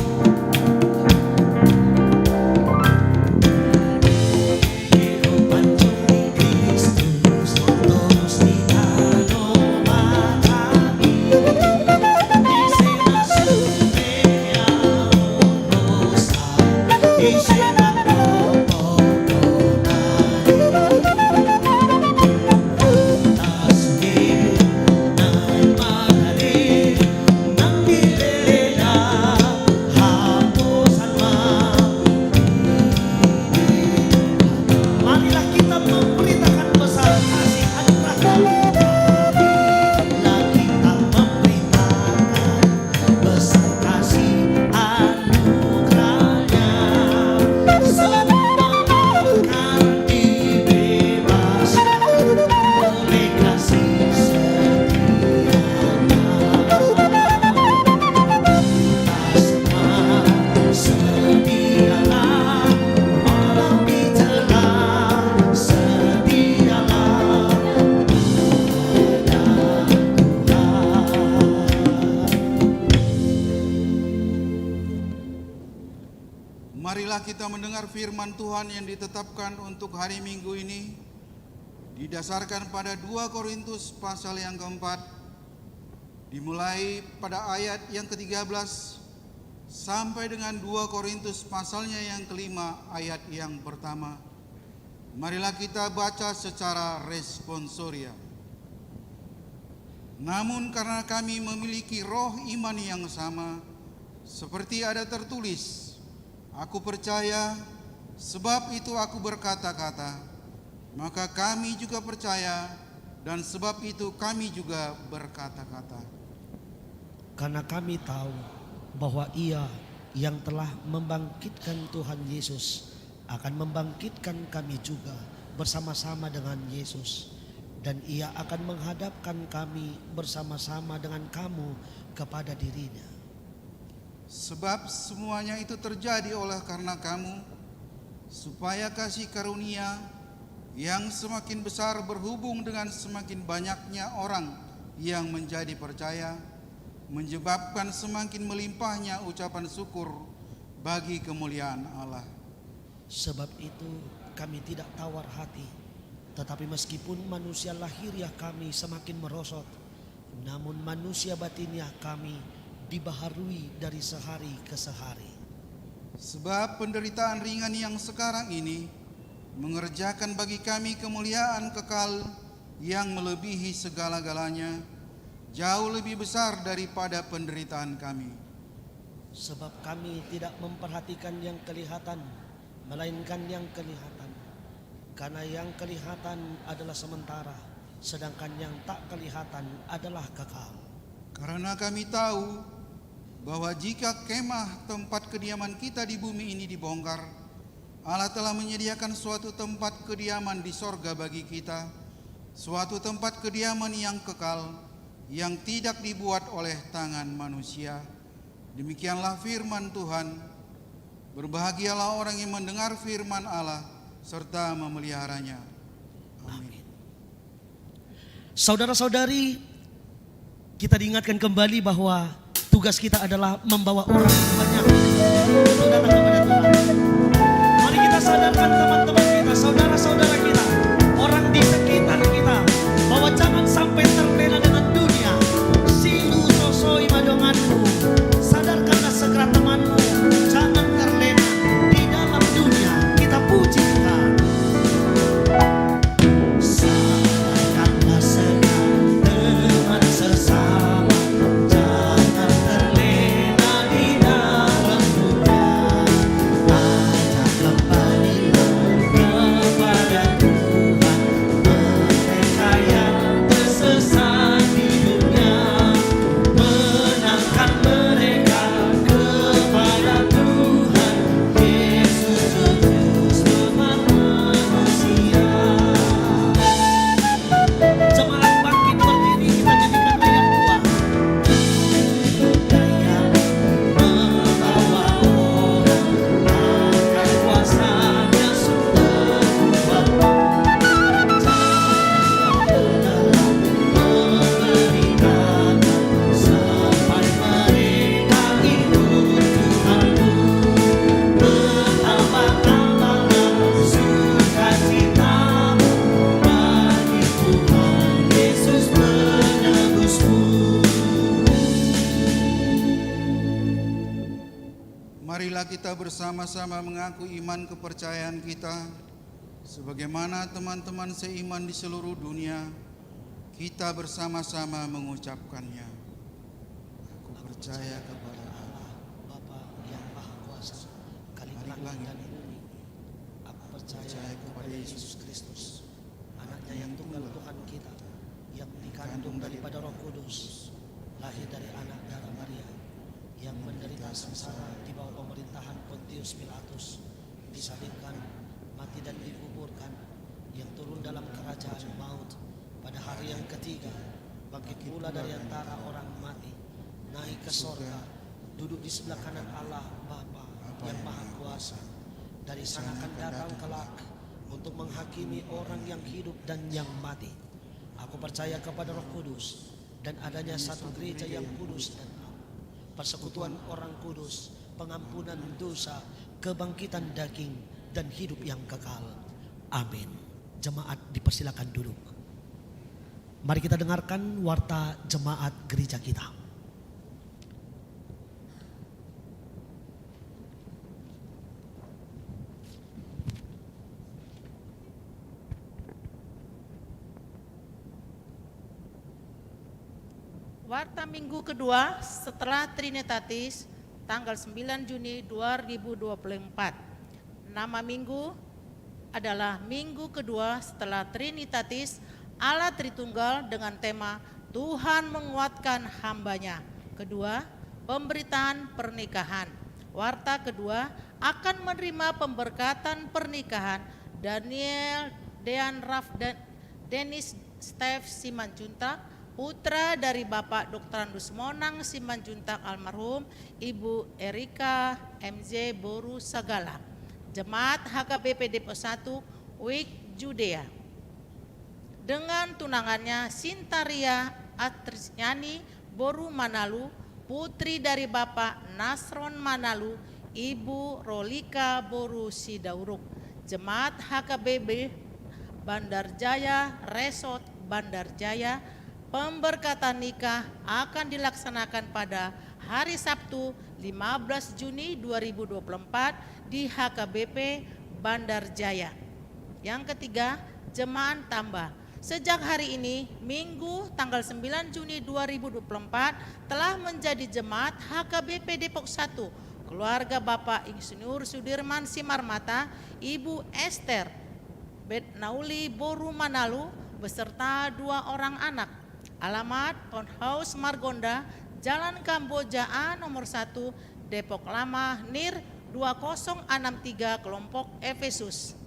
Speaker 2: Marilah kita mendengar firman Tuhan yang ditetapkan untuk hari Minggu ini, didasarkan pada 2 Korintus pasal yang keempat, dimulai pada ayat yang ke-13 sampai dengan 2 Korintus pasalnya yang kelima ayat yang pertama. Marilah kita baca secara responsoria. Namun karena kami memiliki roh iman yang sama, seperti ada tertulis, aku percaya, sebab itu aku berkata-kata, maka kami juga percaya, dan sebab itu kami juga berkata-kata.
Speaker 1: Karena kami tahu bahwa Ia yang telah membangkitkan Tuhan Yesus akan membangkitkan kami juga bersama-sama dengan Yesus, dan Ia akan menghadapkan kami bersama-sama dengan kamu kepada dirinya.
Speaker 2: Sebab semuanya itu terjadi oleh karena kamu, supaya kasih karunia yang semakin besar berhubung dengan semakin banyaknya orang yang menjadi percaya, menyebabkan semakin melimpahnya ucapan syukur bagi kemuliaan Allah.
Speaker 1: Sebab itu kami tidak tawar hati, tetapi meskipun manusia lahiriah kami semakin merosot, namun manusia batiniah kami dibaharui dari sehari ke sehari.
Speaker 2: Sebab penderitaan ringan yang sekarang ini mengerjakan bagi kami kemuliaan kekal yang melebihi segala-galanya, jauh lebih besar daripada penderitaan kami.
Speaker 1: Sebab kami tidak memperhatikan yang kelihatan, melainkan yang kelihatan. Karena yang kelihatan adalah sementara, sedangkan yang tak kelihatan adalah kekal.
Speaker 2: Karena kami tahu bahwa jika kemah tempat kediaman kita di bumi ini dibongkar, Allah telah menyediakan suatu tempat kediaman di sorga bagi kita, suatu tempat kediaman yang kekal, yang tidak dibuat oleh tangan manusia. Demikianlah firman Tuhan. Berbahagialah orang yang mendengar firman Allah serta memeliharanya. Amin.
Speaker 1: Saudara-saudari, kita diingatkan kembali bahwa tugas kita adalah membawa orang banyak untuk datang kepada Tuhan. Mari kita sadarkan teman-teman kita, saudara-saudara kita, orang di sekitar kita, bahwa jangan sampai terlena dengan dunia. Silu sosoi madonganku, sadarkanlah segera temanmu, jangan terlena di dalam dunia. Kita puji Tuhan. Sadarkanlah segera teman sesama, jangan terlena di dalam dunia. Ajak kembalilah kepada Tuhan mereka yang tersesat di dunia, menangkan mereka kepada Tuhan Yesus Kristus Tuhan manusia. Jemaat bangkit berdiri, kita nyanyikan ayat 2. Daya membawa orang akan kuasanya sungguh kuat. Memberikan sampai mereka ikut Tuhanmu, bertambah-tambahlah sukacitamu bagi Tuhan Yesus penebusmu.
Speaker 2: Marilah kita bersama-sama mengaku iman kepercayaan kita, sebagaimana teman-teman seiman di seluruh dunia, kita bersama-sama mengucapkannya. Aku percaya kepada Allah,
Speaker 1: Bapa yang Maha Kuasa, Khalik langit dan bumi. Aku percaya kepada Yesus Kristus, anaknya yang tunggal Tuhan kita, yang dikandung daripada Roh Kudus, lahir dari anak darah Maria, yang menderita sengsara di bawah pemerintahan Pontius Pilatus, disalibkan, mati dan dikuburkan, yang turun dalam kerajaan maut, pada hari yang ketiga bangkit pula dari antara orang mati, naik ke sorga, duduk di sebelah kanan Allah Bapa yang Maha Kuasa. Dari sana akan datang kelak untuk menghakimi orang yang hidup dan yang mati. Aku percaya kepada Roh Kudus dan adanya satu gereja yang kudus dan am, persekutuan orang kudus, pengampunan dosa, kebangkitan daging, dan hidup yang kekal. Amin. Jemaat dipersilakan duduk. Mari kita dengarkan warta jemaat gereja kita.
Speaker 19: Warta minggu kedua setelah Trinitatis tanggal 9 Juni 2024. Nama minggu adalah minggu kedua setelah Trinitatis Allah Tritunggal dengan tema Tuhan menguatkan hambanya. Kedua, pemberitaan pernikahan. Warta kedua akan menerima pemberkatan pernikahan Daniel Dean Raf dan Dennis Steph Simanjuntak, putra dari Bapak Dr. Andus Monang Simanjuntak almarhum, Ibu Erika MJ Boru Sagala. Jemaat HKBP Depok 1 Wik Judea. Dengan tunangannya Sintaria Atrisyani Boru Manalu, putri dari Bapak Nasron Manalu, Ibu Rolika Boru Sidauruk. Jemaat HKBP Bandar Jaya Resort Bandar Jaya, pemberkatan nikah akan dilaksanakan pada hari Sabtu 15 Juni 2024 di HKBP Bandar Jaya. Yang ketiga, jemaat tambah. Sejak hari ini, Minggu tanggal 9 Juni 2024 telah menjadi jemaat HKBP Depok 1. Keluarga Bapak Insinyur Sudirman Simarmata, Ibu Esther Betnauli Boru Manalu beserta 2 orang anak. Alamat Townhouse Margonda, Jalan Kamboja A nomor 1, Depok Lama, NIR 2063, kelompok Efesus.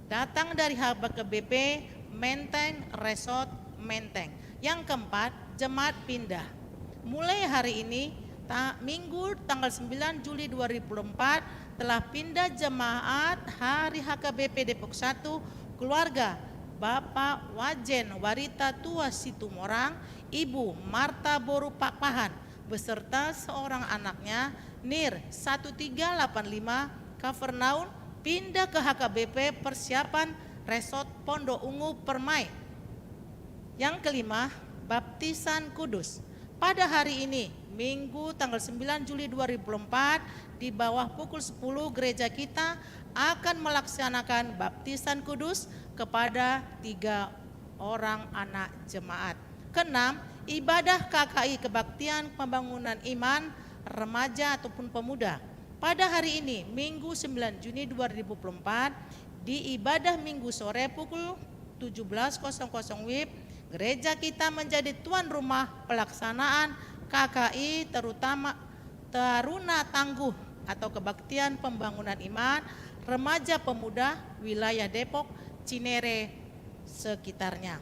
Speaker 19: Datang dari HKBP Menteng Resort Menteng. Yang keempat, jemaat pindah. Mulai hari ini, Minggu tanggal 9 Juli 2024 telah pindah jemaat hari HKBP Depok 1 keluarga Bapak Wajen Warita Tua Situmorang, Ibu Marta Boru Pakpahan beserta seorang anaknya NIR 1385 Kavernaun pindah ke HKBP Persiapan Resort Pondok Ungu Permai. Yang kelima, baptisan kudus. Pada hari ini, Minggu tanggal 9 Juli 2024 di bawah pukul 10 gereja kita akan melaksanakan baptisan kudus kepada 3 orang anak jemaat. Keenam, ibadah KKI kebaktian pembangunan iman remaja ataupun pemuda. Pada hari ini, Minggu 9 Juni 2024 di ibadah Minggu sore pukul 17.00 WIB, gereja kita menjadi tuan rumah pelaksanaan KKI terutama Taruna Tangguh atau kebaktian pembangunan iman remaja pemuda wilayah Depok, Cinere, sekitarnya.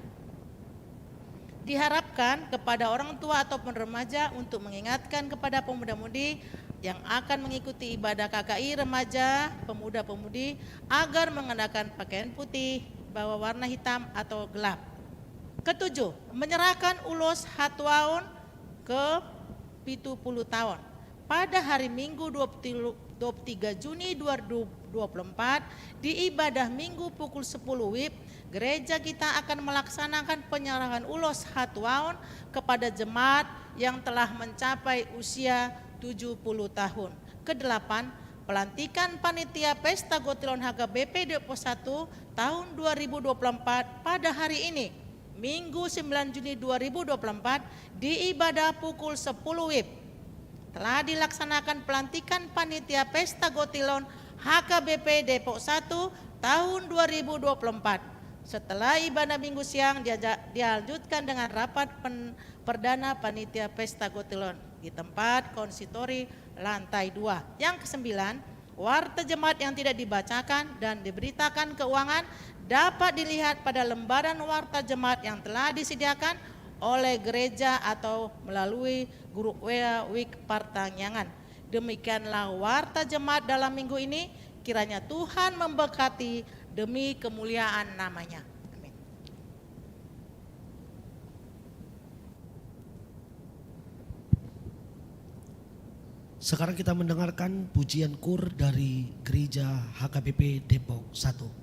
Speaker 19: Diharapkan kepada orang tua ataupun remaja untuk mengingatkan kepada pemuda-mudi yang akan mengikuti ibadah KKI remaja pemuda-pemudi agar mengenakan pakaian putih bawa warna hitam atau gelap. Ketujuh, menyerahkan ulos hatuaun ke 70 tahun. Pada hari Minggu 23 Juni 2024 di ibadah Minggu pukul 10 WIB, gereja kita akan melaksanakan penyerahan ulos hatuaun kepada jemaat yang telah mencapai usia 70 tahun. Kedelapan, pelantikan panitia Pesta Gotilon HKBP Depok 1 tahun 2024 pada hari ini, Minggu 9 Juni 2024 di ibadah pukul 10 WIB. Telah dilaksanakan pelantikan panitia Pesta Gotilon HKBP Depok 1 tahun 2024. Setelah ibadah Minggu siang dilanjutkan dengan rapat perdana panitia Pesta Gotilon di tempat konsitori lantai 2. Yang kesembilan, warta jemaat yang tidak dibacakan dan diberitakan keuangan dapat dilihat pada lembaran warta jemaat yang telah disediakan oleh gereja atau melalui grup WA Wik Partangyangan. Demikianlah warta jemaat dalam minggu ini, kiranya Tuhan memberkati demi kemuliaan namanya. Amin.
Speaker 1: Sekarang kita mendengarkan pujian kur dari Gereja HKBP Depok 1.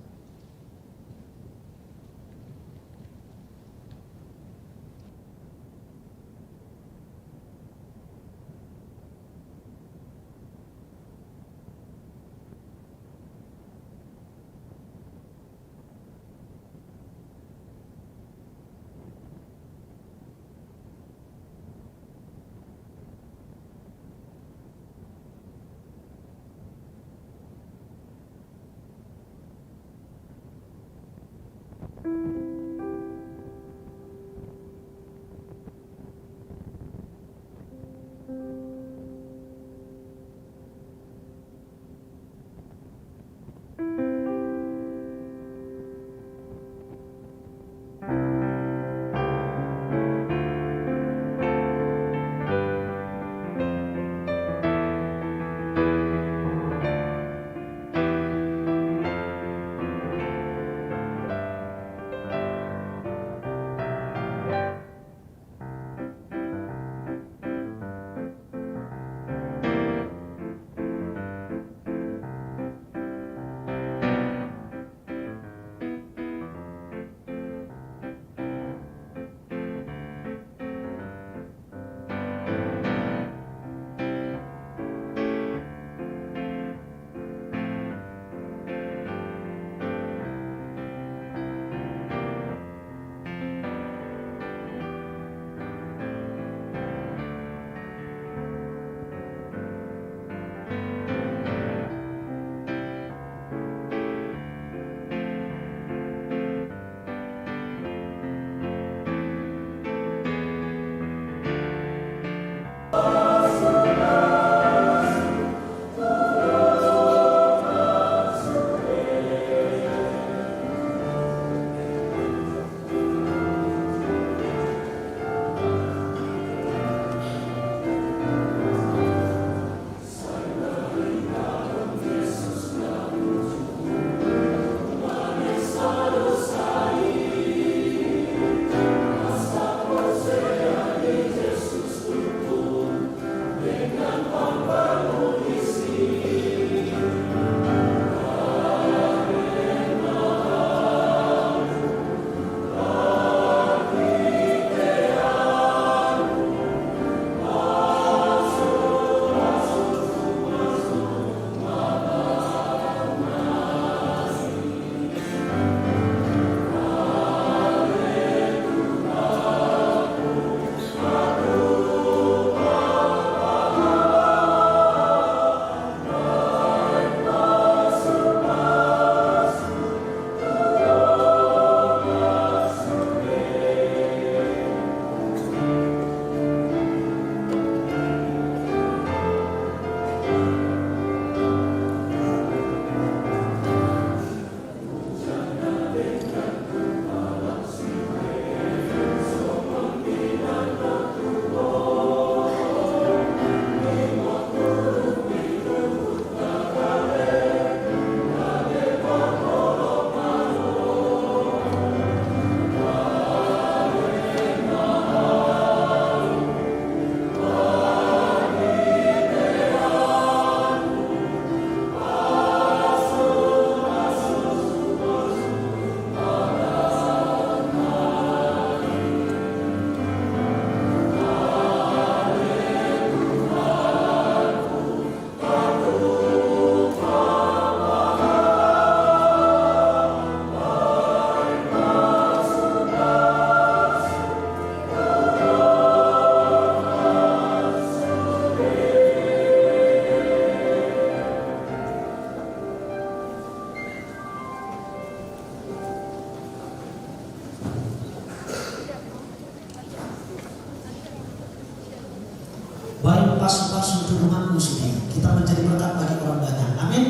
Speaker 1: Baik pasu-pasu tubuhanmu sudah. Kita menjadi berkat bagi orang banyak. Amin.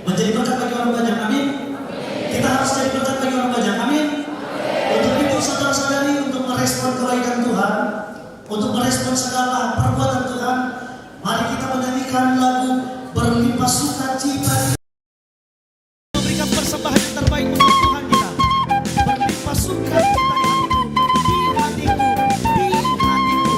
Speaker 1: Menjadi berkat bagi orang banyak. Amin. Kita harus jadi berkat bagi orang banyak. Amin. Untuk itu saudara-saudari, untuk merespon kebaikan Tuhan, untuk merespon segala perbuatan Tuhan, mari kita menyanyikan lagu Berlimpah Sukacita. Memberikan persembahan yang terbaik untuk Tuhan kita. Berlimpah sukacita di hatiku, di hatiku, di hatiku.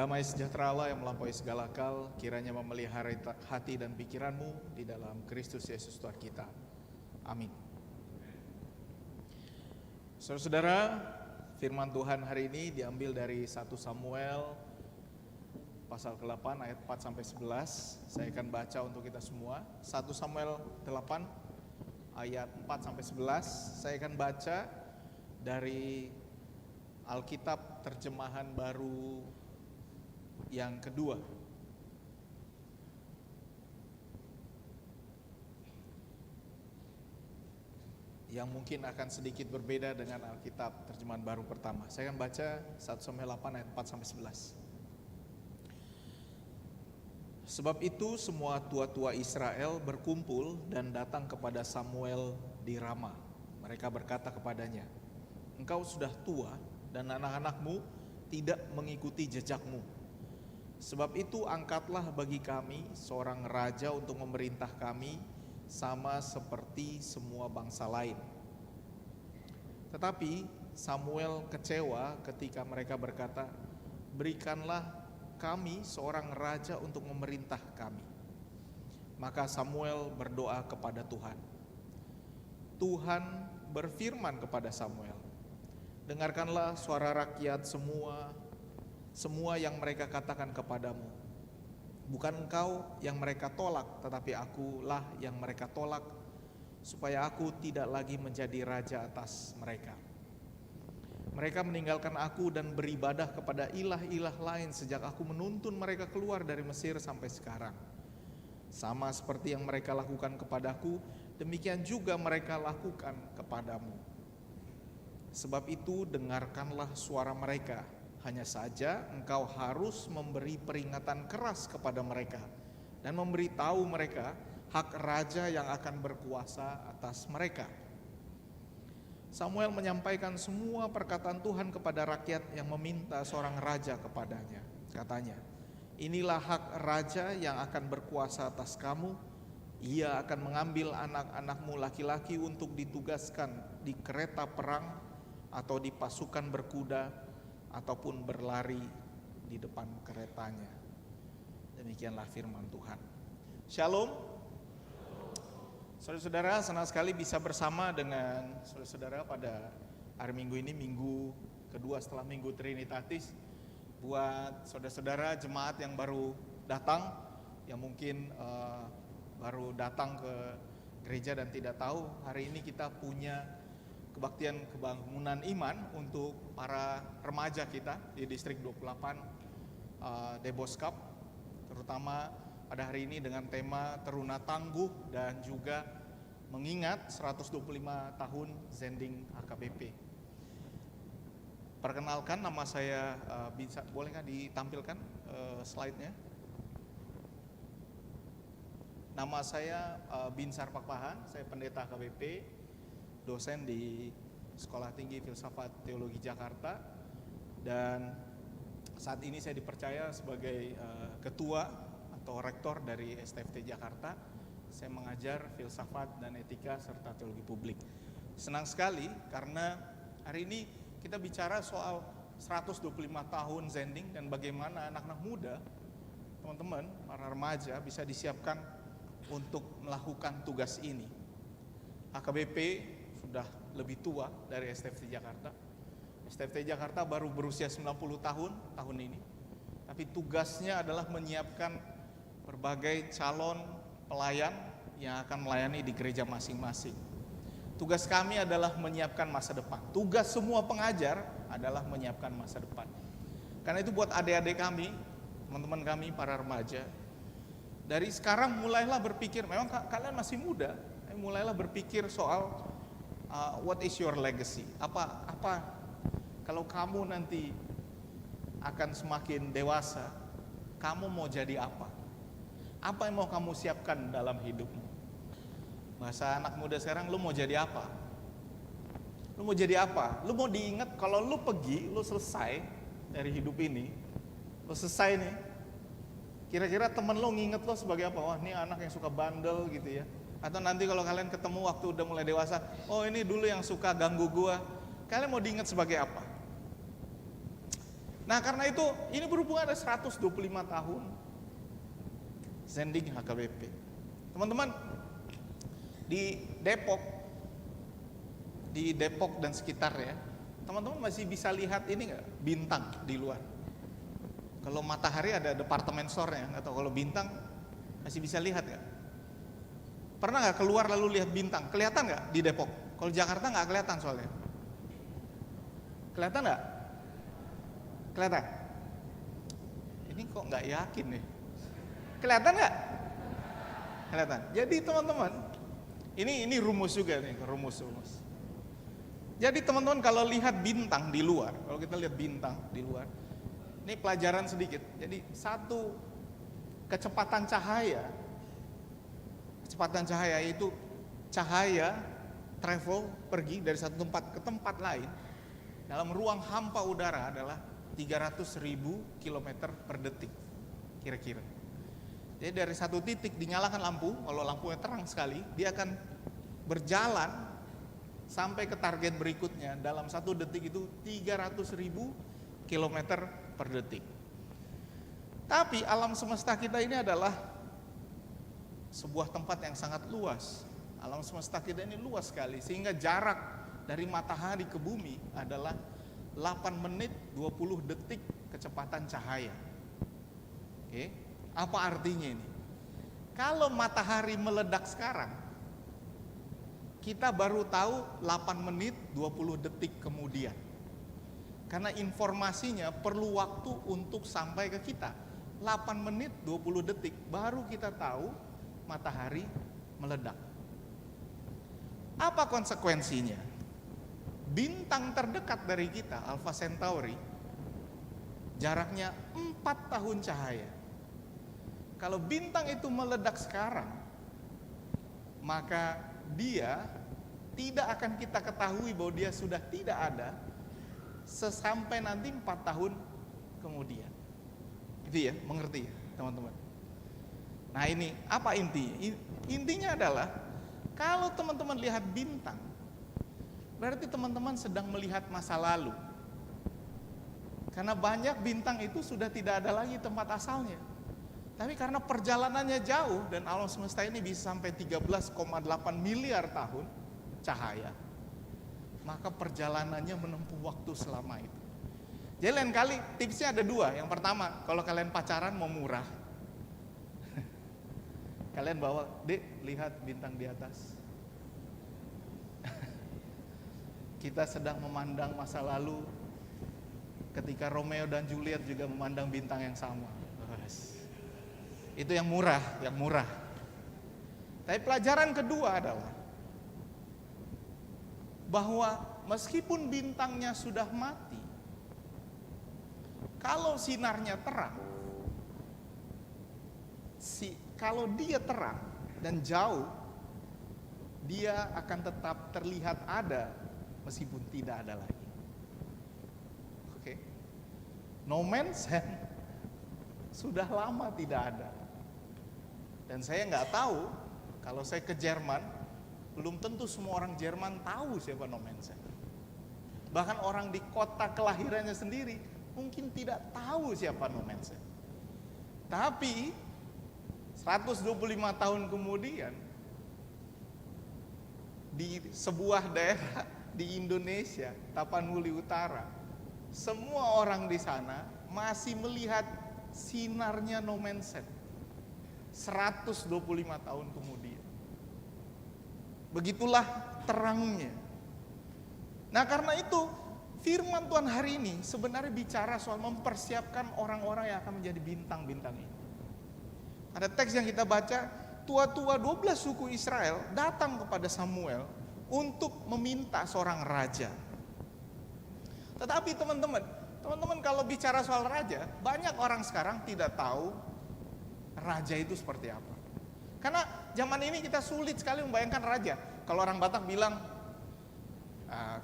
Speaker 20: Damai sejahtera Allah yang melampaui segala akal, kiranya memelihara hati dan pikiranmu di dalam Kristus Yesus Tuhan kita. Amin. Saudara-saudara, firman Tuhan hari ini diambil dari 1 Samuel pasal ke-8 ayat 4 sampai 11. Saya akan baca untuk kita semua. 1 Samuel 8 ayat 4 sampai 11. Saya akan baca dari Alkitab terjemahan baru yang kedua. Yang mungkin akan sedikit berbeda dengan Alkitab terjemahan baru pertama. Saya akan baca 1 Samuel 8 ayat 4 sampai 11. Sebab itu semua tua-tua Israel berkumpul dan datang kepada Samuel di Rama. Mereka berkata kepadanya, "Engkau sudah tua dan anak-anakmu tidak mengikuti jejakmu. Sebab itu angkatlah bagi kami seorang raja untuk memerintah kami sama seperti semua bangsa lain." Tetapi Samuel kecewa ketika mereka berkata, "Berikanlah kami seorang raja untuk memerintah kami." Maka Samuel berdoa kepada Tuhan. Tuhan berfirman kepada Samuel, "Dengarkanlah suara rakyat semua yang mereka katakan kepadamu. Bukan engkau yang mereka tolak, tetapi akulah yang mereka tolak, supaya aku tidak lagi menjadi raja atas mereka. Mereka meninggalkan aku dan beribadah kepada ilah-ilah lain sejak aku menuntun mereka keluar dari Mesir sampai sekarang. Sama seperti yang mereka lakukan kepadaku, demikian juga mereka lakukan kepadamu. Sebab itu dengarkanlah suara mereka. Hanya saja engkau harus memberi peringatan keras kepada mereka dan memberitahu mereka hak raja yang akan berkuasa atas mereka." Samuel menyampaikan semua perkataan Tuhan kepada rakyat yang meminta seorang raja kepadanya. Katanya, "Inilah hak raja yang akan berkuasa atas kamu. Ia akan mengambil anak-anakmu laki-laki untuk ditugaskan di kereta perang atau di pasukan berkuda ataupun berlari di depan keretanya." Demikianlah firman Tuhan. Shalom. Saudara-saudara, senang sekali bisa bersama dengan saudara-saudara pada hari Minggu ini, minggu kedua setelah Minggu Trinitatis. Buat saudara-saudara jemaat yang baru datang, yang mungkin baru datang ke gereja dan tidak tahu, hari ini kita punya kebaktian kebangunan iman untuk para remaja kita di distrik 28 Deboskap, terutama pada hari ini dengan tema Teruna Tangguh dan juga mengingat 125 tahun Zending HKBP. Perkenalkan, nama saya Binsar, bolehkah ditampilkan slide-nya? Nama saya Binsar Pakpahan, saya pendeta HKBP, dosen di Sekolah Tinggi Filsafat Teologi Jakarta, dan saat ini saya dipercaya sebagai ketua atau rektor dari STFT Jakarta. Saya mengajar filsafat dan etika serta teologi publik. Senang sekali karena hari ini kita bicara soal 125 tahun Zending dan bagaimana anak-anak muda, teman-teman, para remaja bisa disiapkan untuk melakukan tugas ini. HKBP sudah lebih tua dari STFT Jakarta. STFT Jakarta baru berusia 90 tahun ini. Tapi tugasnya adalah menyiapkan berbagai calon pelayan yang akan melayani di gereja masing-masing. Tugas kami adalah menyiapkan masa depan. Tugas semua pengajar adalah menyiapkan masa depan. Karena itu buat adik-adik kami, teman-teman kami, para remaja, dari sekarang mulailah berpikir, memang kalian masih muda, mulailah berpikir soal what is your legacy? Apa kalau kamu nanti akan semakin dewasa, kamu mau jadi apa? Apa yang mau kamu siapkan dalam hidupmu? Bahasa anak muda sekarang, lu mau jadi apa? Lu mau jadi apa? Lu mau diingat kalau lu pergi, lu selesai dari hidup ini, lu selesai nih. Kira-kira temen lu nginget lu sebagai apa? Wah, ini anak yang suka bandel gitu ya. Atau nanti kalau kalian ketemu waktu udah mulai dewasa, oh ini dulu yang suka ganggu gua. Kalian mau diingat sebagai apa? Nah karena itu ini berhubungan ada 125 tahun Zending HKBP. Teman-teman, di Depok dan sekitarnya, teman-teman masih bisa lihat ini nggak, bintang di luar. Kalau matahari ada departemen store-nya, atau kalau bintang masih bisa lihat nggak? Pernah nggak keluar lalu lihat bintang? Kelihatan nggak di Depok? Kalau Jakarta nggak kelihatan soalnya. Kelihatan nggak? Kelihatan? Ini kok nggak yakin nih? Kelihatan nggak? Kelihatan. Jadi teman-teman, ini rumus juga nih, rumus. Jadi teman-teman kalau lihat bintang di luar, kalau kita lihat bintang di luar, ini pelajaran sedikit. Jadi satu kecepatan cahaya itu cahaya travel pergi dari satu tempat ke tempat lain dalam ruang hampa udara adalah 300.000 km per detik kira-kira. Jadi dari satu titik dinyalakan lampu, kalau lampunya terang sekali, dia akan berjalan sampai ke target berikutnya dalam satu detik itu 300.000 km per detik. Tapi alam semesta kita ini adalah sebuah tempat yang sangat luas. Alam semesta kita ini luas sekali, sehingga jarak dari matahari ke bumi adalah 8 menit 20 detik kecepatan cahaya. Oke, apa artinya ini? Kalau matahari meledak sekarang, kita baru tahu 8 menit 20 detik kemudian. Karena informasinya perlu waktu untuk sampai ke kita. 8 menit 20 detik baru kita tahu matahari meledak. Apa konsekuensinya? Bintang terdekat dari kita, Alpha Centauri, jaraknya 4 tahun cahaya. Kalau bintang itu meledak sekarang, maka dia tidak akan kita ketahui bahwa dia sudah tidak ada sesampai nanti 4 tahun kemudian. Itu ya, mengerti ya teman-teman? Nah ini apa intinya? Intinya adalah kalau teman-teman lihat bintang, berarti teman-teman sedang melihat masa lalu. Karena banyak bintang itu sudah tidak ada lagi tempat asalnya. Tapi karena perjalanannya jauh dan alam semesta ini bisa sampai 13,8 miliar tahun cahaya, maka perjalanannya menempuh waktu selama itu. Jadi lain kali tipsnya ada 2. Yang pertama, kalau kalian pacaran mau murah, kalian bawa, "Dek, lihat bintang di atas." Kita sedang memandang masa lalu ketika Romeo dan Juliet juga memandang bintang yang sama. Itu yang murah, Tapi pelajaran kedua adalah bahwa meskipun bintangnya sudah mati, kalau sinarnya terang, kalau dia terang dan jauh, dia akan tetap terlihat ada meskipun tidak ada lagi. Oke. No Man's Land sudah lama tidak ada. Dan saya nggak tahu, kalau saya ke Jerman, belum tentu semua orang Jerman tahu siapa No Man's Land. Bahkan orang di kota kelahirannya sendiri mungkin tidak tahu siapa No Man's Land. Tapi 125 tahun kemudian, di sebuah daerah di Indonesia, Tapanuli Utara, semua orang di sana masih melihat sinarnya No Man's Land 125 tahun kemudian. Begitulah terangnya. Nah karena itu firman Tuhan hari ini sebenarnya bicara soal mempersiapkan orang-orang yang akan menjadi bintang-bintang ini. Ada teks yang kita baca, tua-tua 12 suku Israel datang kepada Samuel untuk meminta seorang raja. Tetapi teman-teman kalau bicara soal raja, banyak orang sekarang tidak tahu raja itu seperti apa. Karena zaman ini kita sulit sekali membayangkan raja. Kalau orang Batak bilang,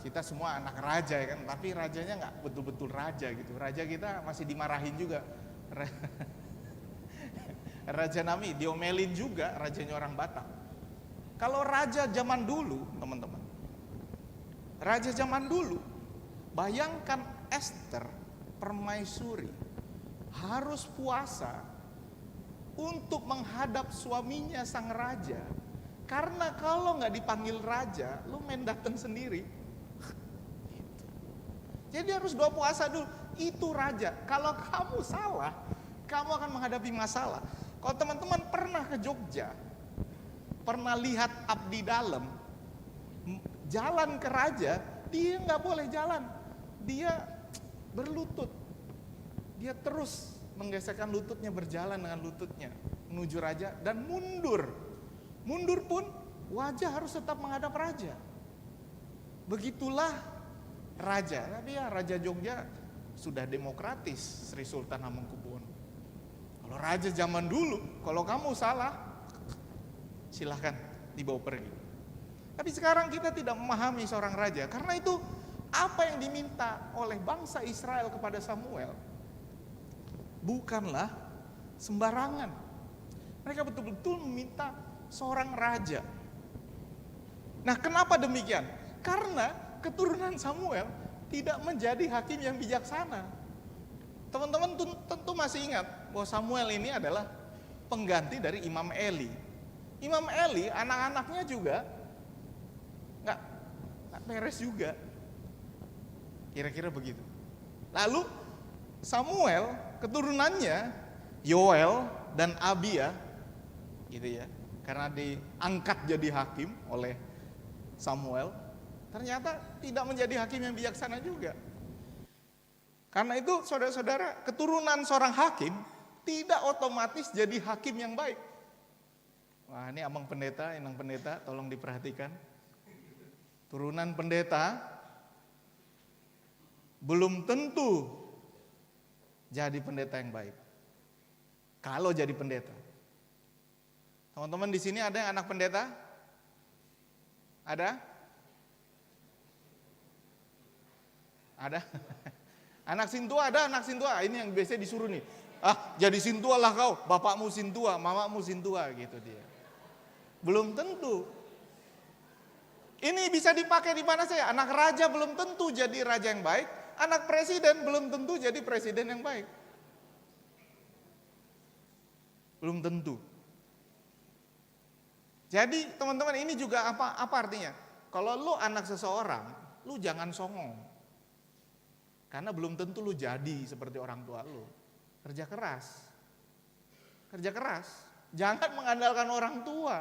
Speaker 20: kita semua anak raja ya kan, tapi rajanya nggak betul-betul raja gitu. Raja kita masih dimarahin juga. Raja Nami diomelin juga rajanya orang Batak. Kalau raja zaman dulu, teman-teman, raja zaman dulu, bayangkan Esther permaisuri harus puasa untuk menghadap suaminya sang raja. Karena kalau nggak dipanggil raja, lu main datang sendiri. Gitu. Jadi harus doa puasa dulu. Itu raja. Kalau kamu salah, kamu akan menghadapi masalah. Kalau teman-teman pernah ke Jogja, pernah lihat abdi dalam, jalan ke raja, dia nggak boleh jalan. Dia berlutut. Dia terus menggesekkan lututnya, berjalan dengan lututnya menuju raja dan mundur. Mundur pun wajah harus tetap menghadap raja. Begitulah raja. Tapi ya Raja Jogja sudah demokratis, Sri Sultan Hamengkubuwono. Kalau raja zaman dulu, kalau kamu salah, silahkan dibawa pergi. Tapi sekarang kita tidak memahami seorang raja. Karena itu apa yang diminta oleh bangsa Israel kepada Samuel bukanlah sembarangan. Mereka betul-betul meminta seorang raja. Nah, kenapa demikian? Karena keturunan Samuel tidak menjadi hakim yang bijaksana. Teman-teman tentu masih ingat bahwa Samuel ini adalah pengganti dari Imam Eli. Imam Eli, anak-anaknya juga nggak beres juga. Kira-kira begitu. Lalu Samuel, keturunannya Yoel dan Abia, gitu ya. Karena diangkat jadi hakim oleh Samuel, ternyata tidak menjadi hakim yang bijaksana juga. Karena itu saudara-saudara, keturunan seorang hakim tidak otomatis jadi hakim yang baik. Wah, ini abang pendeta, inang pendeta, tolong diperhatikan. Turunan pendeta belum tentu jadi pendeta yang baik. Kalau jadi pendeta. Teman-teman di sini ada yang anak pendeta? Ada? Ada? Anak sintua ada, anak sintua. Ini yang biasanya disuruh nih. Ah, jadi sintua lah kau, bapakmu sintua, mamamu sintua gitu dia. Belum tentu. Ini bisa dipakai di mana saja. Anak raja belum tentu jadi raja yang baik. Anak presiden belum tentu jadi presiden yang baik. Belum tentu. Jadi teman-teman ini juga apa artinya? Kalau lu anak seseorang, lu jangan songong. Karena belum tentu lu jadi seperti orang tua lu. Kerja keras. Kerja keras. Jangan mengandalkan orang tua.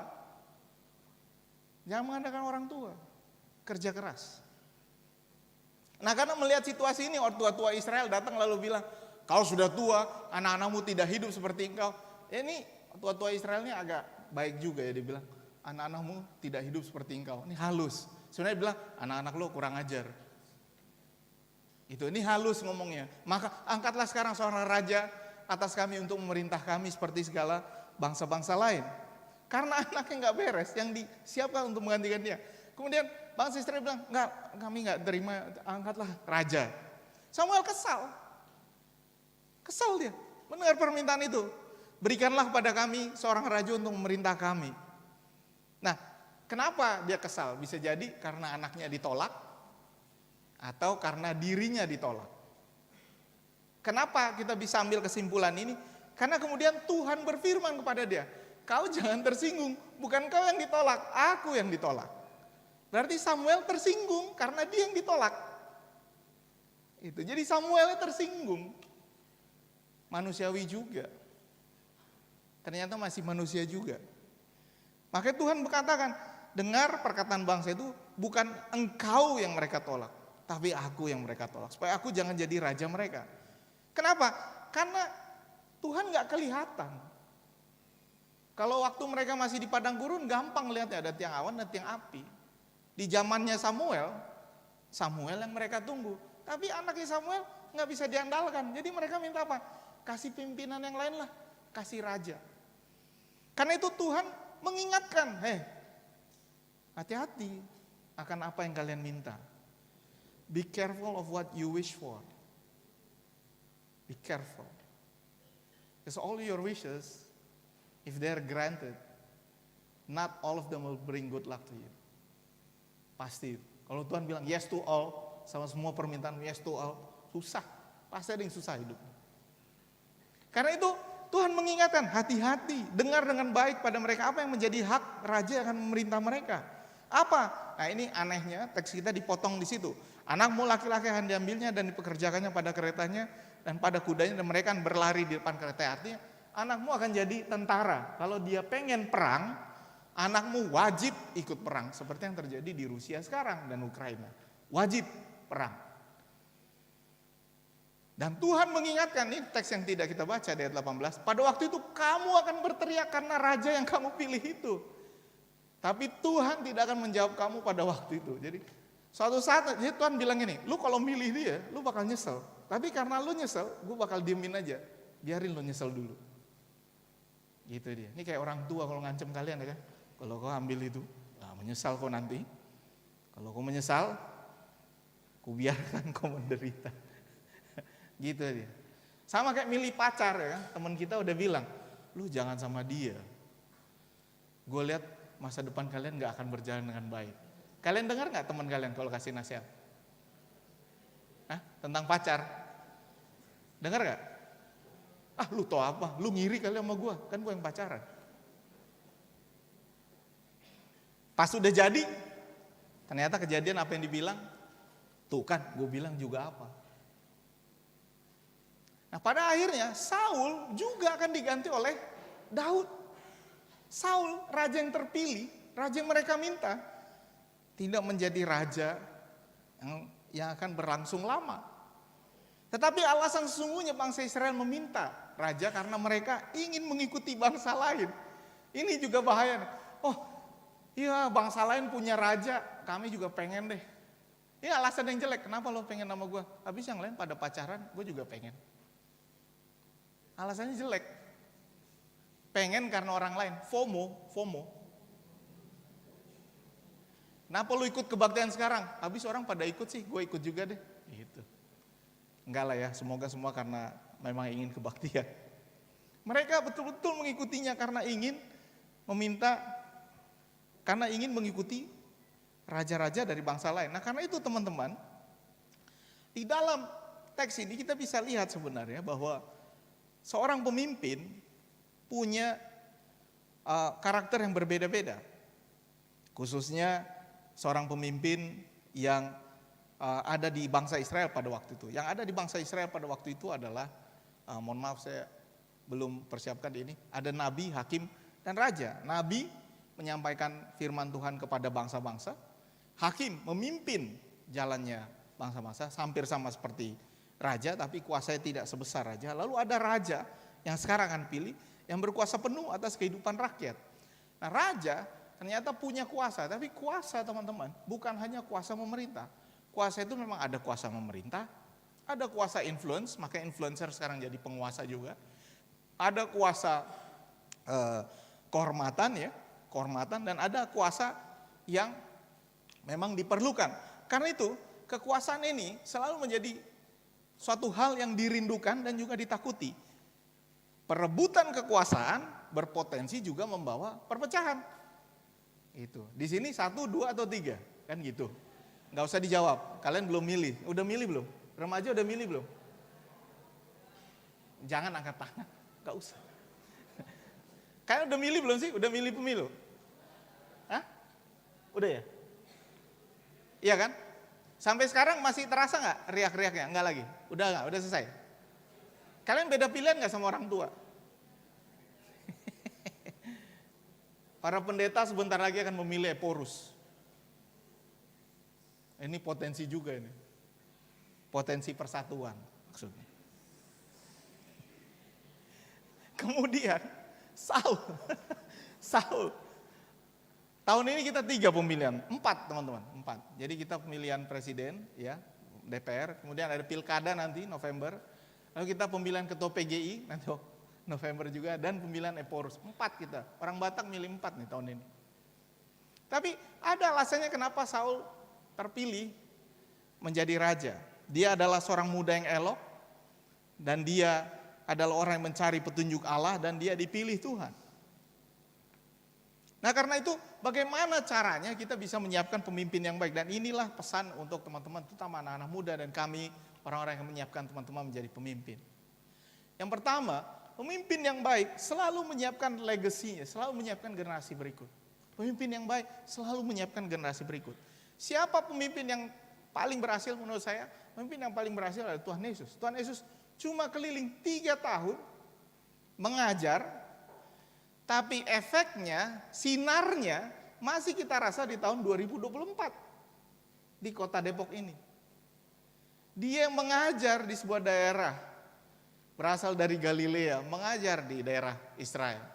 Speaker 20: Jangan mengandalkan orang tua. Kerja keras. Nah, karena melihat situasi ini, orang tua-tua Israel datang lalu bilang, kau sudah tua, anak-anakmu tidak hidup seperti engkau. Ini tua-tua Israel ini agak baik juga ya, dia bilang, anak-anakmu tidak hidup seperti engkau. Ini halus. Sebenarnya dia bilang, anak-anak lo kurang ajar. Ini halus ngomongnya. Maka angkatlah sekarang seorang raja atas kami untuk memerintah kami seperti segala bangsa-bangsa lain. Karena anaknya nggak beres, yang disiapkan untuk menggantikan dia. Kemudian bangsa Israel bilang, enggak, kami nggak terima, angkatlah raja. Samuel kesal. Kesal dia mendengar permintaan itu. Berikanlah pada kami seorang raja untuk memerintah kami. Nah, kenapa dia kesal? Bisa jadi karena anaknya ditolak atau karena dirinya ditolak. Kenapa kita bisa ambil kesimpulan ini? Karena kemudian Tuhan berfirman kepada dia, kau jangan tersinggung, bukan kau yang ditolak, aku yang ditolak. Berarti Samuel tersinggung karena dia yang ditolak. Jadi Samuel tersinggung. Manusiawi juga. Ternyata masih manusia juga. Makanya Tuhan berkatakan, dengar perkataan bangsa itu, bukan engkau yang mereka tolak, tapi aku yang mereka tolak. Supaya aku jangan jadi raja mereka. Kenapa? Karena Tuhan gak kelihatan. Kalau waktu mereka masih di padang gurun, gampang lihatnya, ada tiang awan dan tiang api. Di zamannya Samuel yang mereka tunggu. Tapi anaknya Samuel gak bisa diandalkan. Jadi mereka minta apa? Kasih pimpinan yang lain lah, kasih raja. Karena itu Tuhan mengingatkan, hati-hati akan apa yang kalian minta. Be careful of what you wish for. Be careful. Because all your wishes, if they're granted, not all of them will bring good luck to you. Pasti. Kalau Tuhan bilang yes to all, sama semua permintaan yes to all, susah. pasti ada yang susah hidup. Karena itu Tuhan mengingatkan, hati-hati, dengar dengan baik pada mereka apa yang menjadi hak raja yang akan memerintah mereka. Apa? Nah ini anehnya teks kita dipotong di situ. Anakmu laki-laki akan diambilnya dan dipekerjakannya pada keretanya dan pada kudanya dan mereka akan berlari di depan kereta. Artinya anakmu akan jadi tentara. Kalau dia pengen perang, anakmu wajib ikut perang. Seperti yang terjadi di Rusia sekarang dan Ukraina. Wajib perang. Dan Tuhan mengingatkan, ini teks yang tidak kita baca di ayat 18. Pada waktu itu kamu akan berteriak karena raja yang kamu pilih itu. Tapi Tuhan tidak akan menjawab kamu pada waktu itu. Jadi suatu saat jadi Tuhan bilang ini, lu kalau milih dia, lu bakal nyesel. Tapi karena lu nyesel, gue bakal diemin aja. Biarin lu nyesel dulu. Gitu dia. Ini kayak orang tua kalau ngancem kalian ya kan. Kalau kau ambil itu, nah menyesal kau nanti. Kalau kau menyesal, ku biarkan kau menderita. Gitu dia. Sama kayak milih pacar ya kan. Teman kita udah bilang, lu jangan sama dia. Gue lihat masa depan kalian gak akan berjalan dengan baik. Kalian dengar gak teman kalian kalau kasih nasihat? Hah? Tentang pacar? Dengar gak? Ah lu tau apa? Lu ngiri kali sama gue. Kan gue yang pacaran. Pas udah jadi, ternyata kejadian apa yang dibilang? Tuh kan gue bilang juga apa. Nah pada akhirnya Saul juga akan diganti oleh Daud. Saul, raja yang terpilih, raja yang mereka minta, tidak menjadi raja yang akan berlangsung lama. Tetapi alasan sesungguhnya bangsa Israel meminta raja karena mereka ingin mengikuti bangsa lain. Ini juga bahaya. Oh iya bangsa lain punya raja, kami juga pengen deh. Ini alasan yang jelek, kenapa lo pengen sama gue? Habis yang lain pada pacaran, gue juga pengen. Alasannya jelek. Pengen karena orang lain, FOMO. Kenapa lu ikut kebaktian sekarang? Habis orang pada ikut sih, gue ikut juga deh. Gitu. Enggak lah ya, semoga semua karena memang ingin kebaktian. Mereka betul-betul mengikutinya karena ingin mengikuti raja-raja dari bangsa lain. Nah karena itu teman-teman, di dalam teks ini kita bisa lihat sebenarnya bahwa seorang pemimpin punya karakter yang berbeda-beda. Khususnya seorang pemimpin yang ada di bangsa Israel pada waktu itu. Yang ada di bangsa Israel pada waktu itu adalah, mohon maaf saya belum persiapkan ini, ada nabi, hakim, dan raja. Nabi menyampaikan firman Tuhan kepada bangsa-bangsa. Hakim memimpin jalannya bangsa-bangsa, hampir sama seperti raja, tapi kuasanya tidak sebesar raja. Lalu ada raja yang sekarang akan pilih, yang berkuasa penuh atas kehidupan rakyat. Nah raja ternyata punya kuasa, tapi kuasa teman-teman bukan hanya kuasa memerintah. Kuasa itu memang ada kuasa memerintah, ada kuasa influence, maka influencer sekarang jadi penguasa juga. Ada kuasa kehormatan dan ada kuasa yang memang diperlukan. Karena itu kekuasaan ini selalu menjadi suatu hal yang dirindukan dan juga ditakuti. Perebutan kekuasaan berpotensi juga membawa perpecahan. Itu. Di sini 1, 2 atau 3 kan gitu. Nggak usah dijawab. Kalian belum milih. Udah milih belum? Remaja udah milih belum? Jangan angkat tangan. Nggak usah. Kalian udah milih belum sih? Udah milih pemilu? Hah? Udah ya? Iya kan? Sampai sekarang masih terasa nggak riak-riaknya? Nggak lagi? Udah nggak? Udah selesai? Kalian beda pilihan nggak sama orang tua? Para pendeta sebentar lagi akan memilih Eporus. Ini potensi juga ini. Potensi persatuan maksudnya. Kemudian Saul. Tahun ini kita 3 pemilihan, 4 teman-teman, 4. Jadi kita pemilihan presiden, ya, DPR, kemudian ada pilkada nanti November, lalu kita pemilihan ketua PGI nanti November juga, dan pemilihan Eporus, 4 kita. Orang Batak milih 4 nih tahun ini. Tapi ada alasannya kenapa Saul terpilih menjadi raja. Dia adalah seorang muda yang elok, dan dia adalah orang yang mencari petunjuk Allah, dan dia dipilih Tuhan. Nah karena itu bagaimana caranya kita bisa menyiapkan pemimpin yang baik. Dan inilah pesan untuk teman-teman, terutama anak-anak muda dan kami orang-orang yang menyiapkan teman-teman menjadi pemimpin. Yang pertama, pemimpin yang baik selalu menyiapkan legasinya, selalu menyiapkan generasi berikut. Pemimpin yang baik selalu menyiapkan generasi berikut. Siapa pemimpin yang paling berhasil menurut saya? Pemimpin yang paling berhasil adalah Tuhan Yesus. Tuhan Yesus cuma keliling 3 tahun mengajar, tapi efeknya, sinarnya masih kita rasa di tahun 2024 di kota Depok ini. Dia mengajar di sebuah daerah, berasal dari Galilea, mengajar di daerah Israel.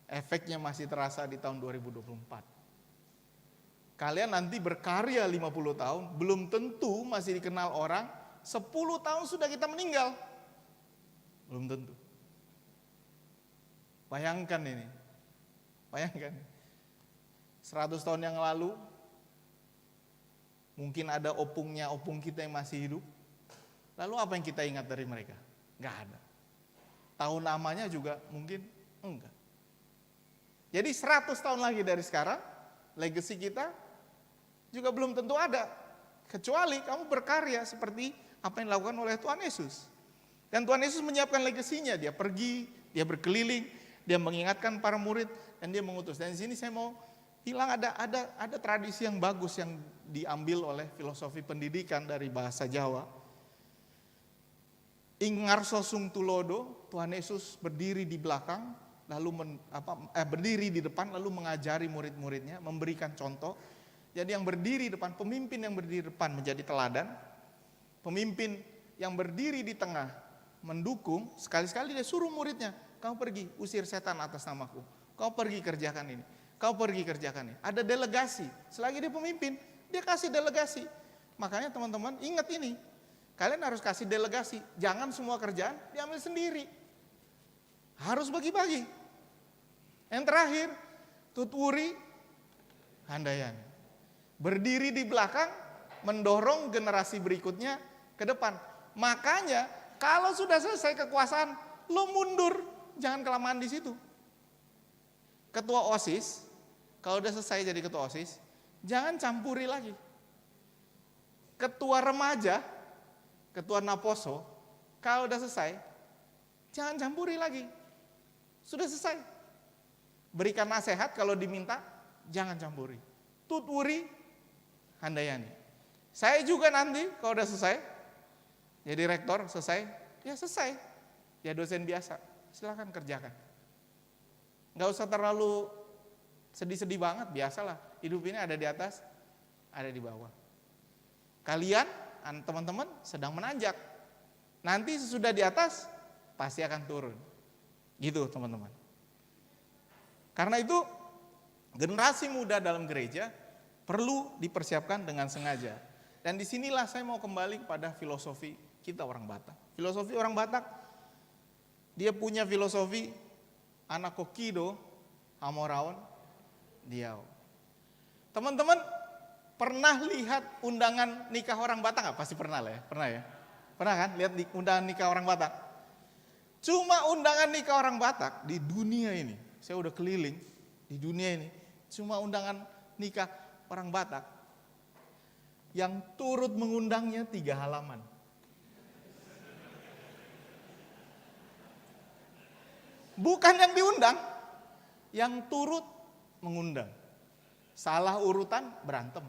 Speaker 20: Efeknya masih terasa di tahun 2024. Kalian nanti berkarya 50 tahun, belum tentu masih dikenal orang, 10 tahun sudah kita meninggal. Belum tentu. Bayangkan ini, bayangkan. 100 tahun yang lalu, mungkin ada opung kita yang masih hidup. Lalu apa yang kita ingat dari mereka? Nggak ada. Tahun namanya juga mungkin enggak. Jadi 100 tahun lagi dari sekarang, legacy kita juga belum tentu ada. Kecuali kamu berkarya seperti apa yang dilakukan oleh Tuhan Yesus. Dan Tuhan Yesus menyiapkan legasinya, dia pergi, dia berkeliling, dia mengingatkan para murid, dan dia mengutus. Dan di sini saya mau bilang ada tradisi yang bagus yang diambil oleh filosofi pendidikan dari bahasa Jawa. Ingarso sung tulodo, Tuhan Yesus berdiri di belakang, lalu berdiri di depan, lalu mengajari murid-muridnya, memberikan contoh. Jadi yang berdiri di depan, pemimpin yang berdiri di depan menjadi teladan, pemimpin yang berdiri di tengah mendukung, sekali-sekali dia suruh muridnya, kamu pergi usir setan atas namaku, kau pergi kerjakan ini, kau pergi kerjakan ini. Ada delegasi, selagi dia pemimpin, dia kasih delegasi. Makanya teman-teman ingat ini, kalian harus kasih delegasi, jangan semua kerjaan diambil sendiri. Harus bagi-bagi. Yang terakhir, tuturi handayani. Berdiri di belakang, mendorong generasi berikutnya ke depan. Makanya kalau sudah selesai kekuasaan, lo mundur, jangan kelamaan di situ. Ketua OSIS, kalau udah selesai jadi ketua OSIS, jangan campuri lagi. Ketua remaja, ketua Naposo, kalau udah selesai, jangan campuri lagi. Sudah selesai. Berikan nasihat kalau diminta, jangan campuri. Tuturi handayani. Saya juga nanti kalau udah selesai, jadi rektor selesai, ya selesai. Ya dosen biasa, silakan kerjakan. Nggak usah terlalu sedih-sedih banget, biasalah. Hidup ini ada di atas, ada di bawah. Kalian, teman-teman sedang menanjak. Nanti sesudah di atas, pasti akan turun. Gitu teman-teman. Karena itu generasi muda dalam gereja perlu dipersiapkan dengan sengaja. Dan disinilah saya mau kembali kepada filosofi kita orang Batak. Filosofi orang Batak, dia punya filosofi anak kokido, hamoraon, diau. Teman-teman pernah lihat undangan nikah orang Batak nggak? Pasti pernah lah ya, pernah ya. Pernah kan lihat undangan nikah orang Batak? Cuma undangan nikah orang Batak di dunia ini, saya udah keliling di dunia ini, cuma undangan nikah orang Batak yang turut mengundangnya 3 halaman. Bukan yang diundang, yang turut mengundang. Salah urutan, berantem.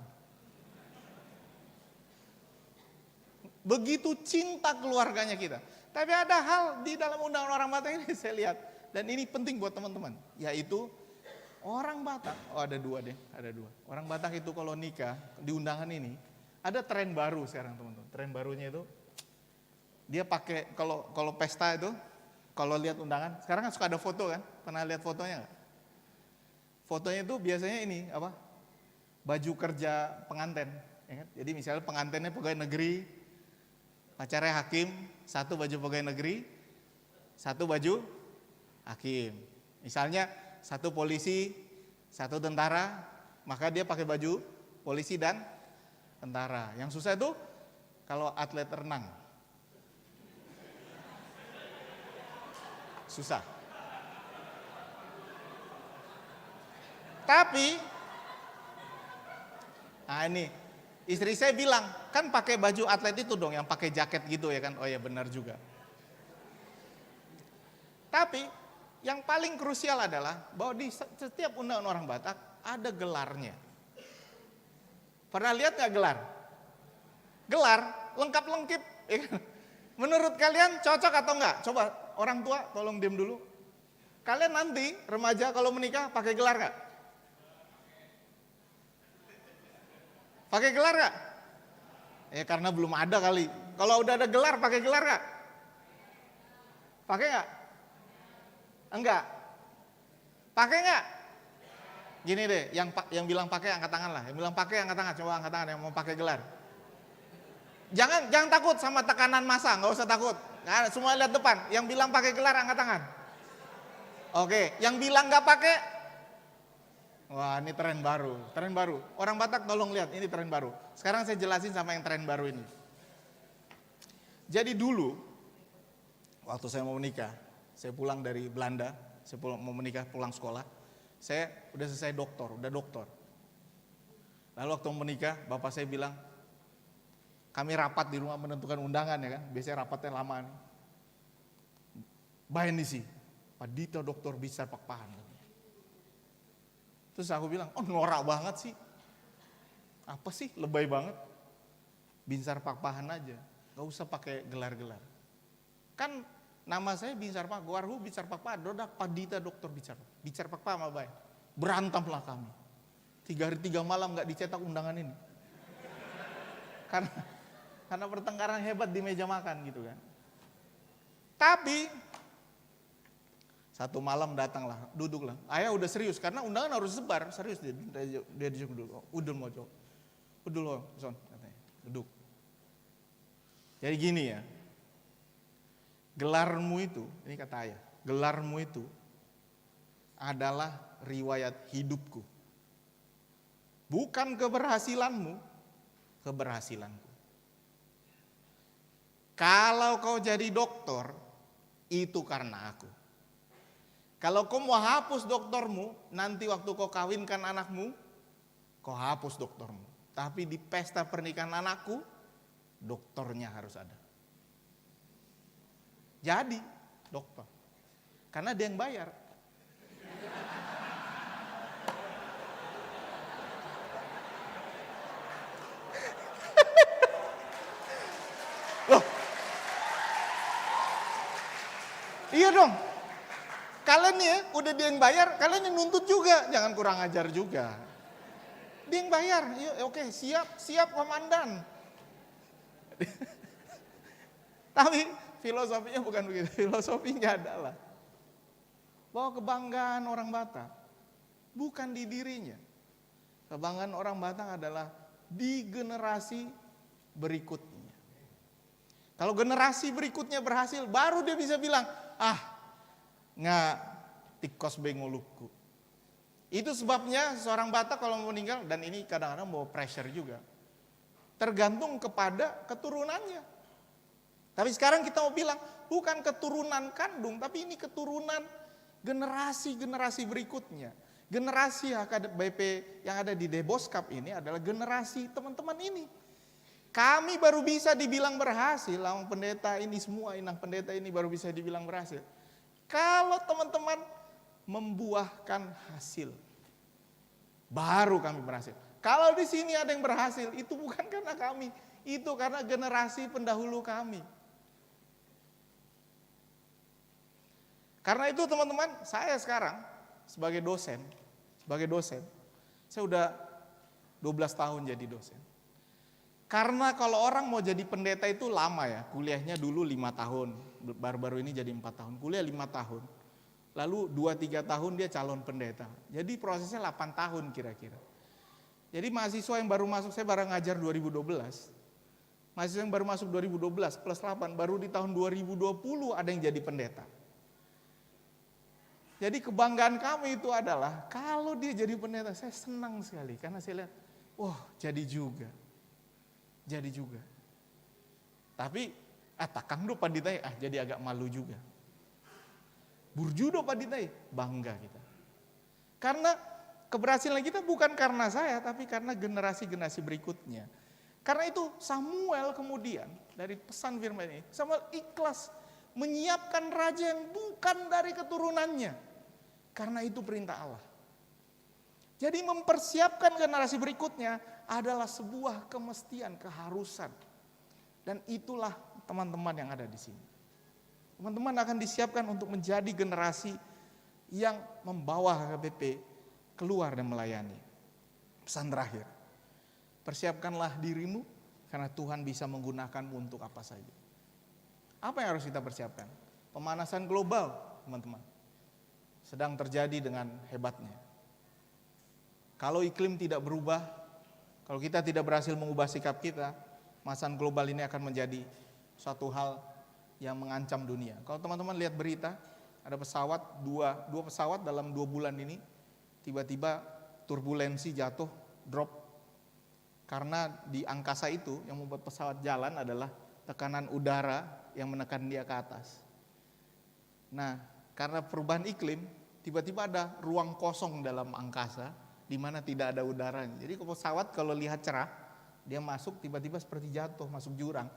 Speaker 20: Begitu cinta keluarganya kita. Tapi ada hal di dalam undangan orang Batak ini saya lihat. Dan ini penting buat teman-teman. Yaitu orang Batak, ada 2 deh, ada 2. Orang Batak itu kalau nikah, di undangan ini, ada tren baru sekarang teman-teman. Tren barunya itu, dia pakai, kalau pesta itu, kalau lihat undangan, sekarang kan suka ada foto kan? Pernah lihat fotonya nggak? Fotonya itu biasanya ini, baju kerja pengantin. Ya kan? Jadi misalnya pengantinnya pegawai negeri, pacarnya hakim, 1 baju pegawai negeri, 1 baju hakim. Misalnya 1 polisi, 1 tentara, maka dia pakai baju polisi dan tentara. Yang susah itu kalau atlet renang. Susah. Tapi, nah ini Istri saya bilang, kan pakai baju atlet itu dong, yang pakai jaket gitu ya kan. Oh ya benar juga. Tapi yang paling krusial adalah bahwa di setiap undangan orang Batak ada gelarnya. Pernah lihat nggak gelar? Gelar lengkap-lengkip. Ya kan? Menurut kalian cocok atau enggak? Coba orang tua tolong diam dulu. Kalian nanti remaja kalau menikah pakai gelar nggak? Pakai gelar nggak? Ya karena belum ada kali. Kalau udah ada gelar, pakai gelar nggak? Pakai nggak? Enggak. Pakai nggak? Gini deh, yang bilang pakai angkat tangan lah. Yang bilang pakai angkat tangan, coba angkat tangan yang mau pakai gelar. Jangan takut sama tekanan massa, nggak usah takut. Nah, semua lihat depan. Yang bilang pakai gelar angkat tangan. Oke, yang bilang nggak pakai, wah ini tren baru, tren baru. Orang Batak tolong lihat, ini tren baru. Sekarang saya jelasin sama yang tren baru ini. Jadi dulu, waktu saya mau menikah, saya pulang dari Belanda, saya mau menikah pulang sekolah, saya udah selesai udah doktor. Lalu waktu mau menikah, bapak saya bilang, kami rapat di rumah menentukan undangan ya kan, biasanya rapatnya lama nih. Bayan isi, Pak Dito Doktor Binsar Pakpahan. Terus aku bilang, oh norak banget sih. Apa sih, lebay banget. Binsar Pakpahan aja, gak usah pakai gelar-gelar. Kan nama saya Binsar Pak, Warhu Binsar Pakpahan, Dodak Pak Dito Doktor Binsar Pakpahan, Mbak. Berantamlah kami. 3 hari 3 malam gak dicetak undangan ini. Karena pertengkaran hebat di meja makan gitu kan. Tapi satu malam datanglah, duduklah. Ayah udah serius karena undangan harus sebar, serius dia duduk dulu. Udul mau jawab. Udul son katanya. Duduk. Jadi gini ya. Gelarmu itu, ini kata ayah, gelarmu itu adalah riwayat hidupku. Bukan keberhasilanmu, keberhasilanku. Kalau kau jadi dokter, itu karena aku. Kalau kau mau hapus doktermu, nanti waktu kau kawinkan anakmu, kau hapus doktermu. Tapi di pesta pernikahan anakku, dokternya harus ada. Jadi dokter. Karena dia yang bayar. Loh. Iya dong. Kalian nih ya, udah dia yang bayar, kalian yang nuntut juga. Jangan kurang ajar juga. Dia yang bayar. Iya, oke, siap komandan. Tapi filosofinya bukan begitu. Filosofinya adalah bahwa kebanggaan orang Batak bukan di dirinya. Kebanggaan orang Batak adalah di generasi berikutnya. Kalau generasi berikutnya berhasil, baru dia bisa bilang, nggak tikos bengoluku. Itu sebabnya seorang Batak kalau mau meninggal, dan ini kadang-kadang bawa pressure juga, tergantung kepada keturunannya. Tapi sekarang kita mau bilang, bukan keturunan kandung, tapi ini keturunan generasi-generasi berikutnya. Generasi HKBP yang ada di Deboskap ini adalah generasi teman-teman ini. Kami baru bisa dibilang berhasil, Lawang Pendeta ini semua, Inang Pendeta ini baru bisa dibilang berhasil. Kalau teman-teman membuahkan hasil, baru kami berhasil. Kalau di sini ada yang berhasil, itu bukan karena kami, itu karena generasi pendahulu kami. Karena itu teman-teman, saya sekarang sebagai dosen, saya udah 12 tahun jadi dosen. Karena kalau orang mau jadi pendeta itu lama ya, kuliahnya dulu 5 tahun, baru-baru ini jadi 4 tahun, kuliah 5 tahun. Lalu 2-3 tahun dia calon pendeta. Jadi prosesnya 8 tahun kira-kira. Jadi mahasiswa yang baru masuk, saya baru ngajar 2012. Mahasiswa yang baru masuk 2012 plus 8, baru di tahun 2020 ada yang jadi pendeta. Jadi kebanggaan kami itu adalah kalau dia jadi pendeta, saya senang sekali karena saya lihat, wah jadi juga. Tapi takang do paditai, jadi agak malu juga. Burjudo paditai, bangga kita. Karena keberhasilan kita bukan karena saya, tapi karena generasi-generasi berikutnya. Karena itu Samuel kemudian dari pesan firman ini, Samuel ikhlas menyiapkan raja yang bukan dari keturunannya. Karena itu perintah Allah. Jadi mempersiapkan generasi berikutnya adalah sebuah kemestian, keharusan. Dan itulah teman-teman yang ada di sini. Teman-teman akan disiapkan untuk menjadi generasi yang membawa HKBP keluar dan melayani. Pesan terakhir, persiapkanlah dirimu karena Tuhan bisa menggunakanmu untuk apa saja. Apa yang harus kita persiapkan? Pemanasan global, teman-teman, sedang terjadi dengan hebatnya. Kalau iklim tidak berubah, kalau kita tidak berhasil mengubah sikap kita, pemanasan global ini akan menjadi suatu hal yang mengancam dunia. Kalau teman-teman lihat berita, ada pesawat, dua pesawat dalam 2 bulan ini, tiba-tiba turbulensi jatuh, drop. Karena di angkasa itu yang membuat pesawat jalan adalah tekanan udara yang menekan dia ke atas. Nah, karena perubahan iklim, tiba-tiba ada ruang kosong dalam angkasa di mana tidak ada udaranya. Jadi pesawat kalau lihat cerah, dia masuk tiba-tiba seperti jatuh, masuk jurang.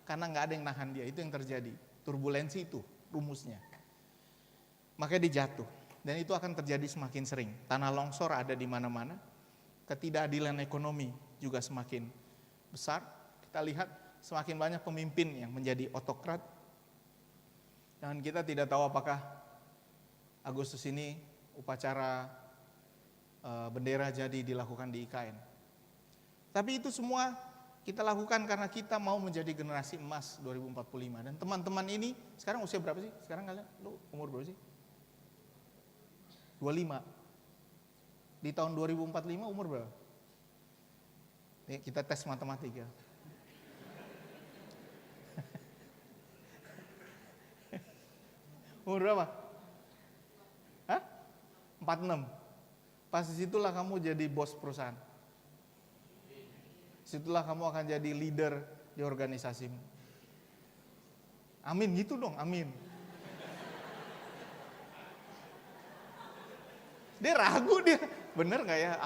Speaker 20: Karena nggak ada yang nahan dia, itu yang terjadi. Turbulensi itu rumusnya. Makanya dia jatuh. Dan itu akan terjadi semakin sering. Tanah longsor ada di mana-mana. Ketidakadilan ekonomi juga semakin besar. Kita lihat semakin banyak pemimpin yang menjadi otokrat. Dan kita tidak tahu apakah Agustus ini upacara bendera jadi dilakukan di IKN. Tapi itu semua kita lakukan karena kita mau menjadi generasi emas 2045. Dan teman-teman ini sekarang usia berapa sih? Sekarang kalian, lu umur berapa sih? 25. Di tahun 2045 umur berapa? Nih, kita tes matematika. Umur berapa? Hah? 46. Pas disitulah kamu jadi bos perusahaan. Situlah kamu akan jadi leader di organisasimu. Amin gitu dong, amin. Dia ragu dia, bener gak ya?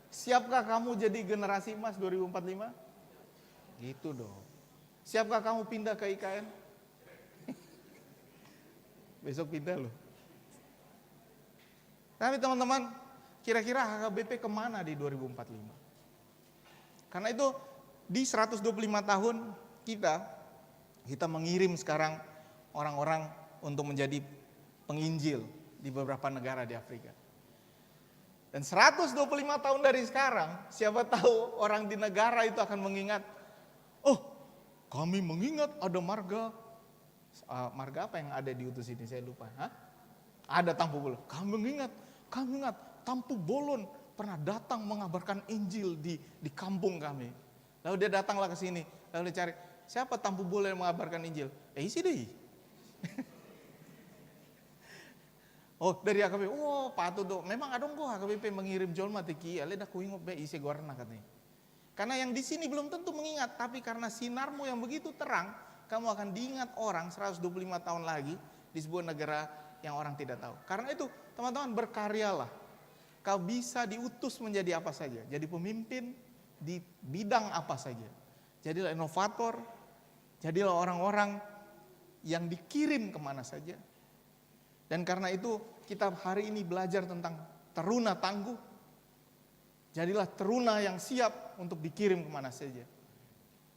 Speaker 20: Siapkah kamu jadi generasi emas 2045? Gitu dong. Siapkah kamu pindah ke IKN? Besok pindah loh. Tapi teman-teman, kira-kira HKBP kemana di 2045? Karena itu di 125 tahun kita mengirim sekarang orang-orang untuk menjadi penginjil di beberapa negara di Afrika. Dan 125 tahun dari sekarang, siapa tahu orang di negara itu akan mengingat, oh kami mengingat ada marga apa yang ada di utus ini, saya lupa. Hah? Ada Tampu Bolon. Kami ingat Tampu Bolon pernah datang mengabarkan Injil di kampung kami. Lalu dia datanglah ke sini, lalu dia cari, siapa Tampu Bolon yang mengabarkan Injil? Isi deh. Oh dari HKBP, oh patut dong. Memang ada kok HKBP mengirim jolma teki, ale dah kuingop be isi gorna katanya. Karena yang di sini belum tentu mengingat, tapi karena sinarmu yang begitu terang, kamu akan diingat orang 125 tahun lagi di sebuah negara yang orang tidak tahu. Karena itu teman-teman berkaryalah. Kau bisa diutus menjadi apa saja. Jadi pemimpin di bidang apa saja. Jadilah inovator. Jadilah orang-orang yang dikirim kemana saja. Dan karena itu kita hari ini belajar tentang teruna tangguh. Jadilah teruna yang siap untuk dikirim kemana saja.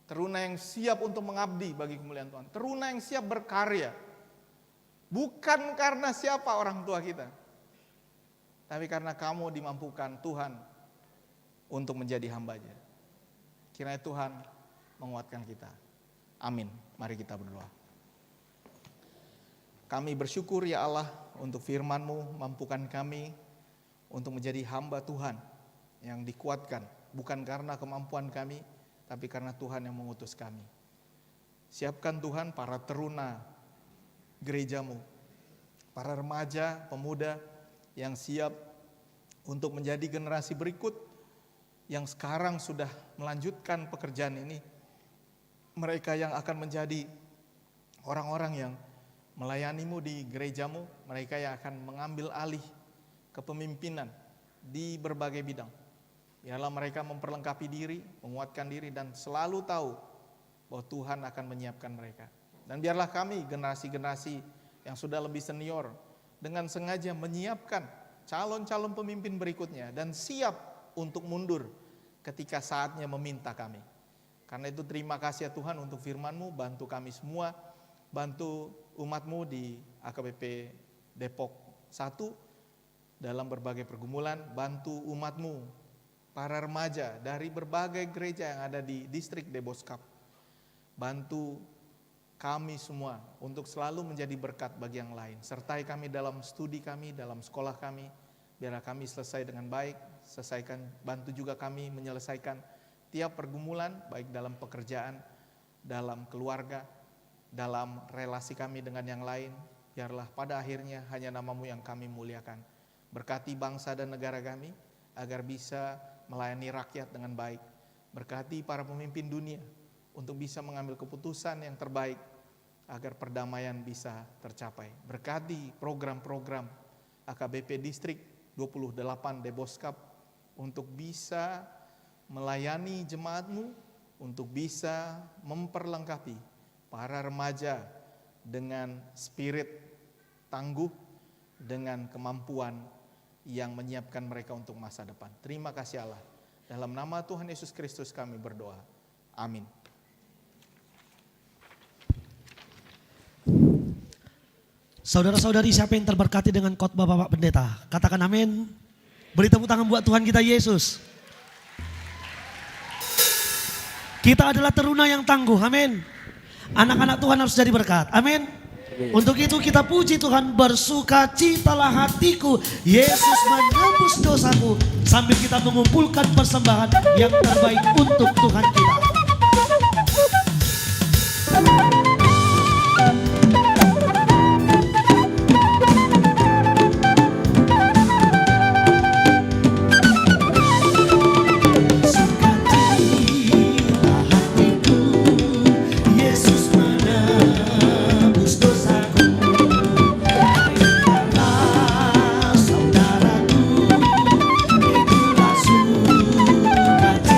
Speaker 20: Teruna yang siap untuk mengabdi bagi kemuliaan Tuhan. Teruna yang siap berkarya. Bukan karena siapa orang tua kita. Tapi karena kamu dimampukan Tuhan untuk menjadi hamba-Nya. Kiranya Tuhan menguatkan kita. Amin. Mari kita berdoa. Kami bersyukur ya Allah untuk firman-Mu, mampukan kami untuk menjadi hamba Tuhan yang dikuatkan. Bukan karena kemampuan kami, tapi karena Tuhan yang mengutus kami. Siapkan Tuhan para teruna gereja-Mu, para remaja, pemuda yang siap untuk menjadi generasi berikut yang sekarang sudah melanjutkan pekerjaan ini. Mereka yang akan menjadi orang-orang yang melayani-Mu di gereja-Mu, mereka yang akan mengambil alih kepemimpinan di berbagai bidang. Biarlah mereka memperlengkapi diri, menguatkan diri, dan selalu tahu bahwa Tuhan akan menyiapkan mereka. Dan biarlah kami, generasi-generasi yang sudah lebih senior, dengan sengaja menyiapkan calon-calon pemimpin berikutnya dan siap untuk mundur ketika saatnya meminta kami. Karena itu terima kasih ya Tuhan untuk firman-Mu, bantu kami semua, bantu umat-Mu di AKBP Depok 1 dalam berbagai pergumulan, bantu umat-Mu, para remaja dari berbagai gereja yang ada di distrik Deboskap. Bantu kami semua untuk selalu menjadi berkat bagi yang lain. Sertai kami dalam studi kami, dalam sekolah kami, biarlah kami selesai dengan baik. Bantu juga kami menyelesaikan tiap pergumulan, baik dalam pekerjaan, dalam keluarga, dalam relasi kami dengan yang lain. Biarlah pada akhirnya hanya nama-Mu yang kami muliakan. Berkati bangsa dan negara kami, agar bisa melayani rakyat dengan baik. Berkati para pemimpin dunia, untuk bisa mengambil keputusan yang terbaik, agar perdamaian bisa tercapai. Berkati program-program AKBP Distrik 28 Deboskap untuk bisa melayani jemaat-Mu, untuk bisa memperlengkapi para remaja dengan spirit tangguh, dengan kemampuan yang menyiapkan mereka untuk masa depan. Terima kasih Allah. Dalam nama Tuhan Yesus Kristus kami berdoa. Amin.
Speaker 1: Saudara-saudari, siapa yang terberkati dengan khotbah Bapak Pendeta? Katakan amin. Beri tepuk tangan buat Tuhan kita Yesus. Kita adalah teruna yang tangguh, amin. Anak-anak Tuhan harus jadi berkat, amin. Untuk itu kita puji Tuhan, bersukacitalah hatiku, Yesus menebus dosaku. Sambil kita mengumpulkan persembahan yang terbaik untuk Tuhan kita.
Speaker 3: Saudaraku, itulah sukacitaku.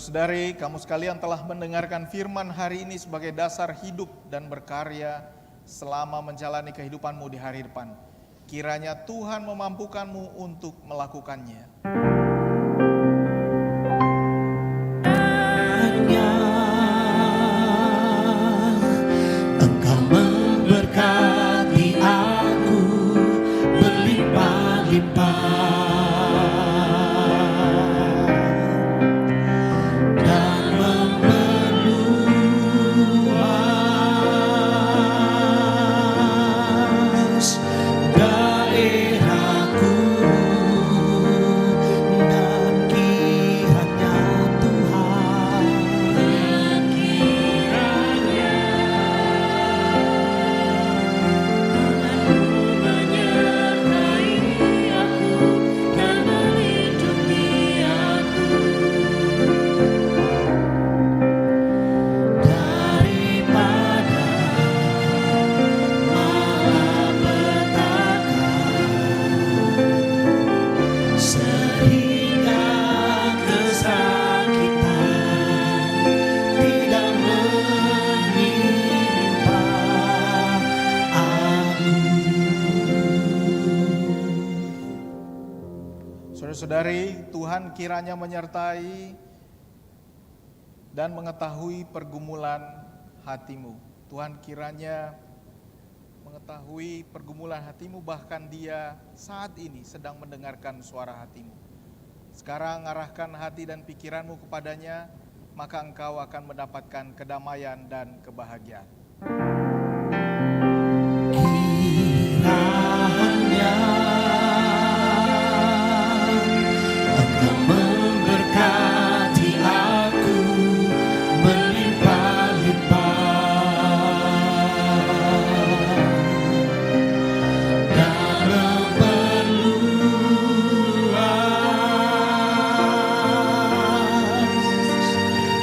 Speaker 20: Saudara-saudari, kamu sekalian telah mendengarkan firman hari ini sebagai dasar hidup dan berkarya selama menjalani kehidupanmu di hari depan. Kiranya Tuhan memampukanmu untuk melakukannya.
Speaker 3: Engkau memberkati aku berlimpah-limpah dan memeluas daerahku, dan kiranya Tuhan, dan kiranya menyertai aku dan melindungi aku daripada malapetaka, sehingga kesakitan tidak menimpa aku.
Speaker 20: Saudara-saudari, Tuhan kiranya menyertai dan mengetahui pergumulan hatimu. Tuhan kiranya mengetahui pergumulan hatimu, bahkan Dia saat ini sedang mendengarkan suara hatimu. Sekarang arahkan hati dan pikiranmu kepadanya, maka engkau akan mendapatkan kedamaian dan kebahagiaan.
Speaker 3: Engkau memberkati aku berlimpah-limpah dan memeluas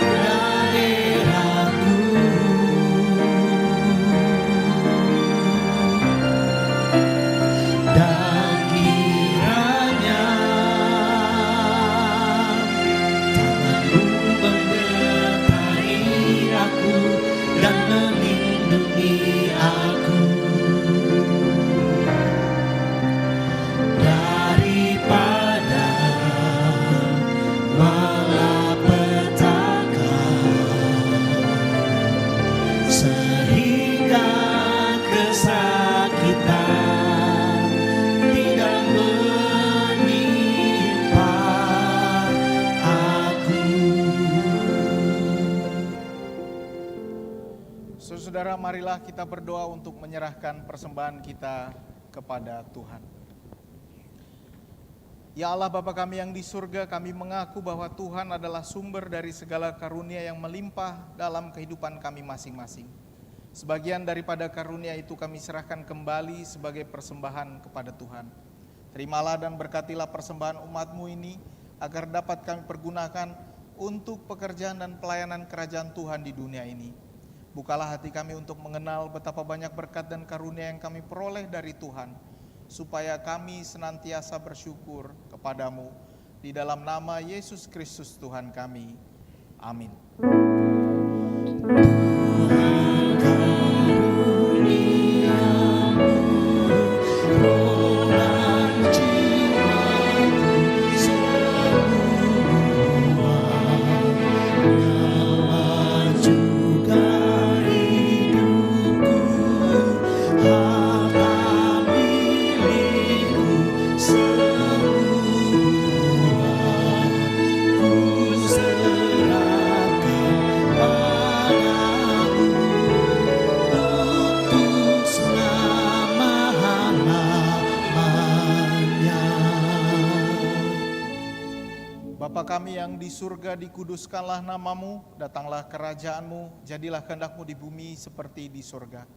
Speaker 3: daerahku, dan kiranya tanganmu menyertai aku dan melindungi aku daripada malapetaka, sehingga kesakitan tidak menimpa aku.
Speaker 20: Saudara, marilah kita berdoa untuk menyerahkan persembahan kita kepada Tuhan. Ya Allah Bapa kami yang di surga, kami mengaku bahwa Tuhan adalah sumber dari segala karunia yang melimpah dalam kehidupan kami masing-masing. Sebagian daripada karunia itu kami serahkan kembali sebagai persembahan kepada Tuhan. Terimalah dan berkatilah persembahan umat-Mu ini, agar dapat kami pergunakan untuk pekerjaan dan pelayanan kerajaan Tuhan di dunia ini. Bukalah hati kami untuk mengenal betapa banyak berkat dan karunia yang kami peroleh dari Tuhan, supaya kami senantiasa bersyukur kepadamu. Di dalam nama Yesus Kristus Tuhan kami. Amin. Bapa kami yang di surga, dikuduskanlah namamu, datanglah kerajaanmu, jadilah kehendakmu di bumi seperti di surga.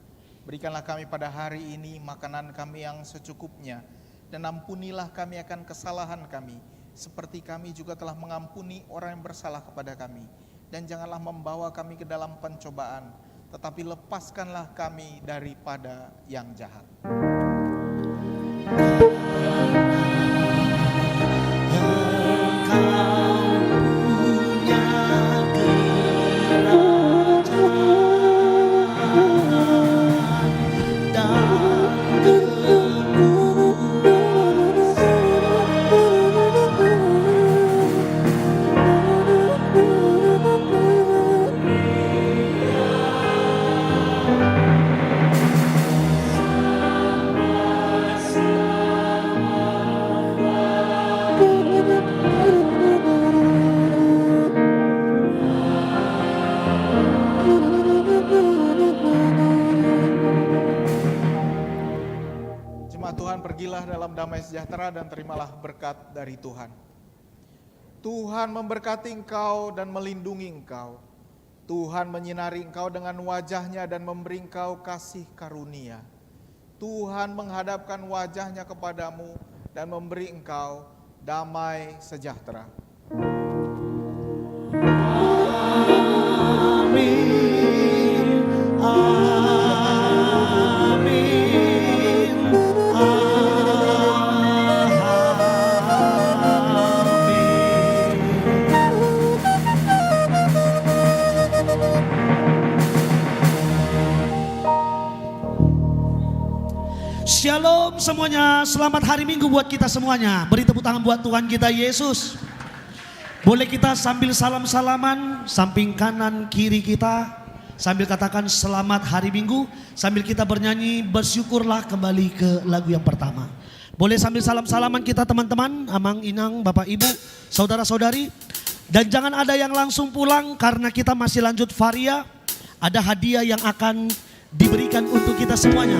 Speaker 20: Berikanlah kami pada hari ini makanan kami yang secukupnya, dan ampunilah kami akan kesalahan kami, seperti kami juga telah mengampuni orang yang bersalah kepada kami. Dan janganlah membawa kami ke dalam pencobaan, tetapi lepaskanlah kami daripada yang jahat.
Speaker 3: Engkau punya
Speaker 20: damai sejahtera dan terimalah berkat dari Tuhan. Tuhan memberkati engkau dan melindungi engkau. Tuhan menyinari engkau dengan wajahnya dan memberi engkau kasih karunia. Tuhan menghadapkan wajahnya kepadamu dan memberi engkau damai sejahtera.
Speaker 3: Amin. Amin.
Speaker 1: Shalom semuanya, selamat hari Minggu buat kita semuanya. Beri tepuk tangan buat Tuhan kita Yesus. Boleh kita sambil salam-salaman, samping kanan kiri kita, sambil katakan selamat hari Minggu, sambil kita bernyanyi bersyukurlah kembali ke lagu yang pertama. Boleh sambil salam-salaman kita teman-teman, amang, inang, bapak, ibu, saudara-saudari. Dan jangan ada yang langsung pulang karena kita masih lanjut varia. Ada hadiah yang akan diberikan untuk kita semuanya.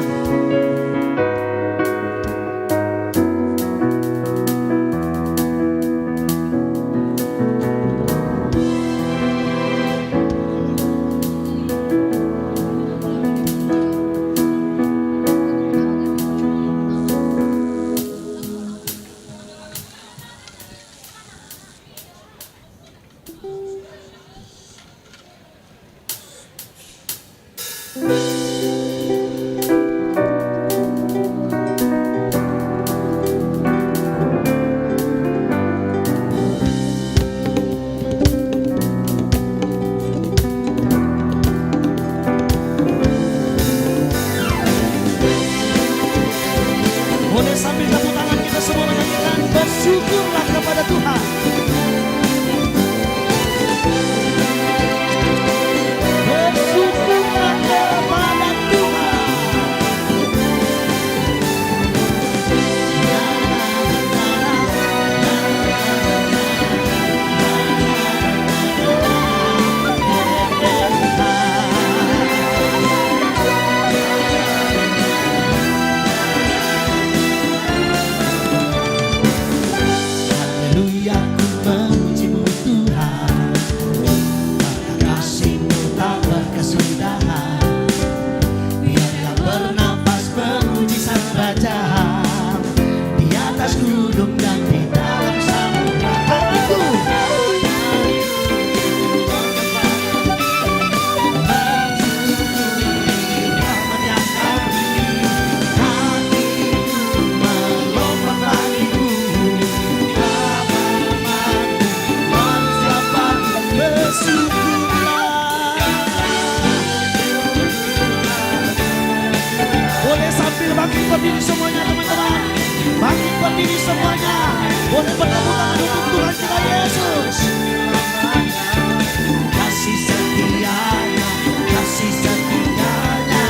Speaker 1: Boleh sambil tepuk tangan kita semua menyanyikan bersyukurlah kepada Tuhan. Bersyukurlah kepada Tuhan.
Speaker 3: Haleluya, ku memujimu Tuhan, karena kasih-Mu tak berkesudahan. Biarlah bernafas memuji Sang Raja di atas gunung dan di dalam samudra. Hatiku
Speaker 1: Boleh sambil bangkit berdiri semuanya teman-teman. Bangkit berdiri semuanya. Boleh bertepuk tangan untuk Tuhan kita Yesus.
Speaker 3: kasih setianya, kasih setianya.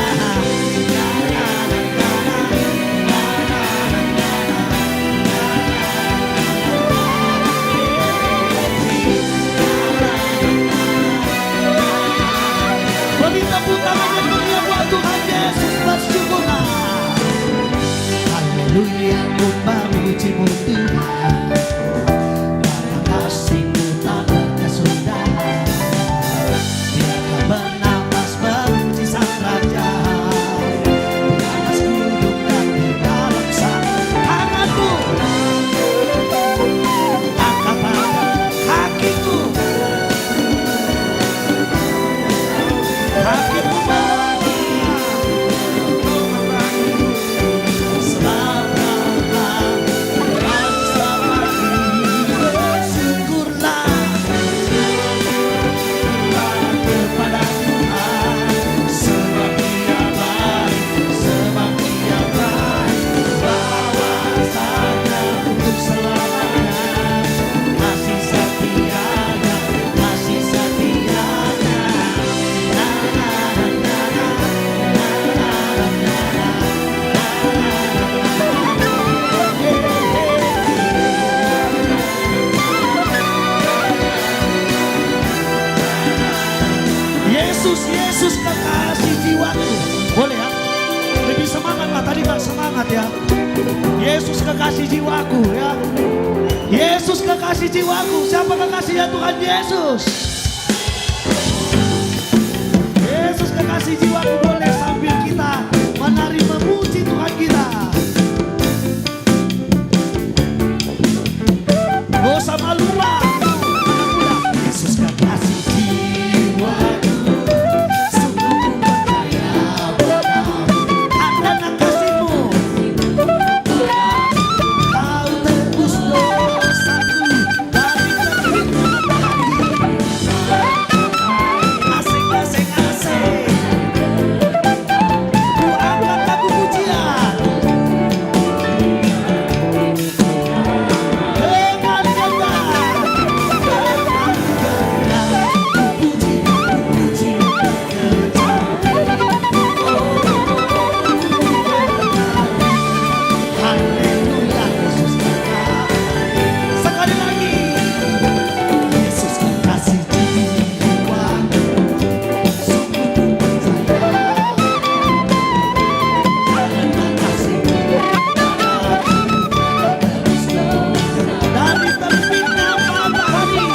Speaker 1: Beri tepuk tangan yang meriah buat Tuhan Yesus. Bersyukurlah.
Speaker 3: Haleluya, ku memujimu Tuhan, karena kasih-Mu tak berkesudahan. Biarlah bernafas memuji Sang Raja di atas gunung dan di dalam samudra.
Speaker 1: Tanganmu,
Speaker 3: Angkat tangan,
Speaker 1: kakiku, kakimu
Speaker 3: selamat
Speaker 1: kekasih jiwaku ya. Yesus kekasih jiwaku. Siapa kekasihnya Tuhan Yesus? Yesus kekasih jiwaku, boleh sambil kita menari memuji Tuhan kita. Oh sama lupa. Yesus kekasih jiwaku, sungguh ku percaya padamu. Karena kasih-Mu, Kau tebus dosaku dari terbit matahari. Asik, asik, asik. Ku angkat lagu pujian. Dengan gentar, dengan gentar, ku puji haleluya, Yesus kekasih. Sekali lagi, Yesus kekasih jiwaku, sungguh ku percaya. Karena kasih-Mu dari terbitnya matahari.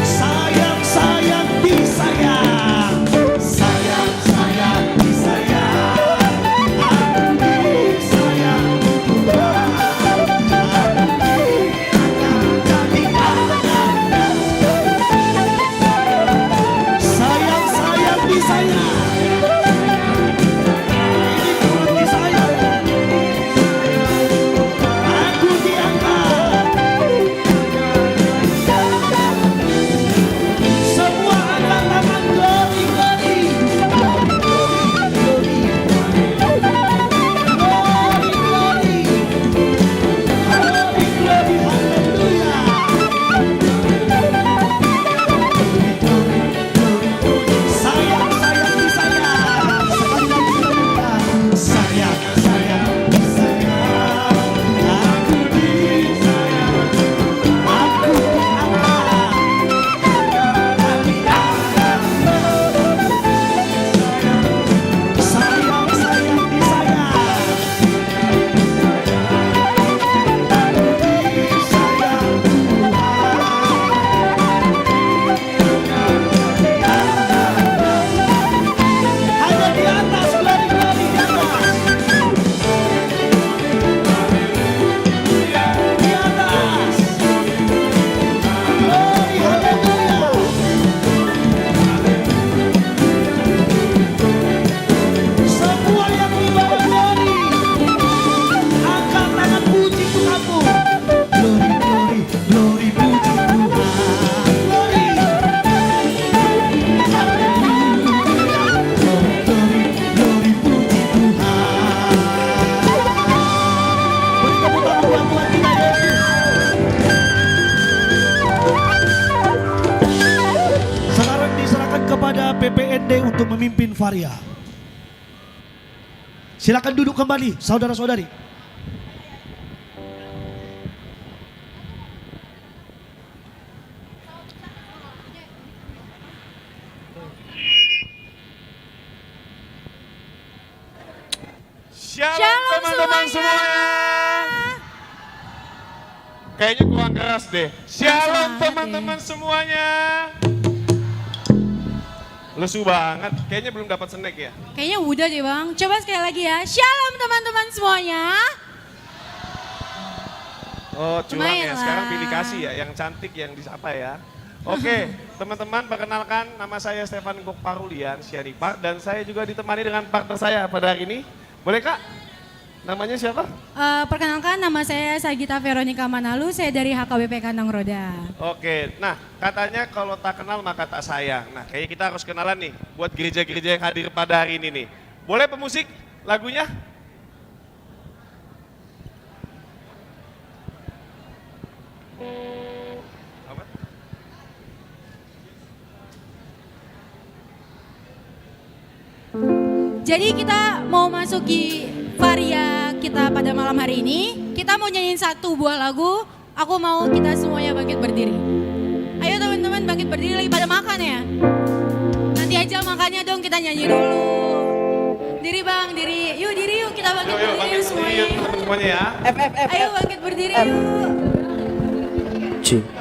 Speaker 1: Sayang, sayang, disayang. Sayang, sayang, disayang. Aku disayang Tuhan. Aku diangkat jadi anak-Nya. Sayang, sayang, disayang. Ini Tuhan disayang. Aku diangkat. Semua angkat tangan, glory, glory. Glory, glory. Glory, glory, haleluya. Sayang, sayang, disayang. Sekali lagi kita. Sayang, sayang, disayang. Aku disayang. Aku diangkat. Sayang, sayang, disayang. Aku disayang Tuhan. Hanya di atas, glory, glory, di atas. Di atas. Glory, haleluya. Semua yang dibawa glory, angkat tangan puji Tuhanmu. Glory, glory, glory, puji Tuhan. Glory, haleluya. Glory, glory, glory, puji Tuhan. Beri tepuk tangan buat Tuhan kita Yesus. Sekarang diserahkan kepada PPND untuk memimpin Varia. Silakan duduk kembali, saudara-saudari.
Speaker 21: Shalom teman-teman semuanya. Kayaknya kurang keras deh. Shalom teman-teman semuanya. Lesu banget. Kayaknya belum dapat snack ya.
Speaker 22: Kayaknya udah deh Bang. Coba sekali lagi ya. Shalom teman-teman semuanya.
Speaker 21: Oh curang
Speaker 22: Lumayan
Speaker 21: ya.
Speaker 22: lah.
Speaker 21: Sekarang pilih kasih ya. Yang cantik yang disapa ya. Oke, teman-teman perkenalkan nama saya Stefan Gokparulian Sianipar dan saya juga ditemani dengan partner saya pada hari ini. Boleh Kak? Namanya siapa?
Speaker 22: Perkenalkan, nama saya Sagita Veronica Manalu, saya dari HKBP Kandang Roda.
Speaker 21: Oke, nah katanya kalau tak kenal maka tak sayang. Nah kayaknya kita harus kenalan nih buat gereja-gereja yang hadir pada hari ini nih. Boleh pemusik lagunya? Apa?
Speaker 22: Jadi kita mau masuki varia kita pada malam hari ini. Kita mau nyanyiin satu buah lagu. Aku mau kita semuanya bangkit berdiri. Ayo teman-teman bangkit berdiri, lagi pada makan ya. Nanti aja makannya dong, kita nyanyi dulu. Diri bang, diri. Yuk diri yuk, kita bangkit berdiri yuk semuanya.
Speaker 21: Semuanya ya.
Speaker 22: Ayo bangkit berdiri yuk.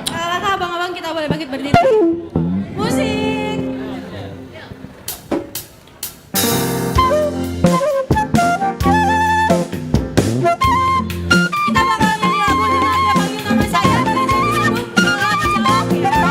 Speaker 22: Kakak, abang-abang kita boleh bangkit berdiri. Musik. Kita bakal nyanyi lagu dengan dia panggil nama saya. Gereja disebut Malam Jawab ya. Kita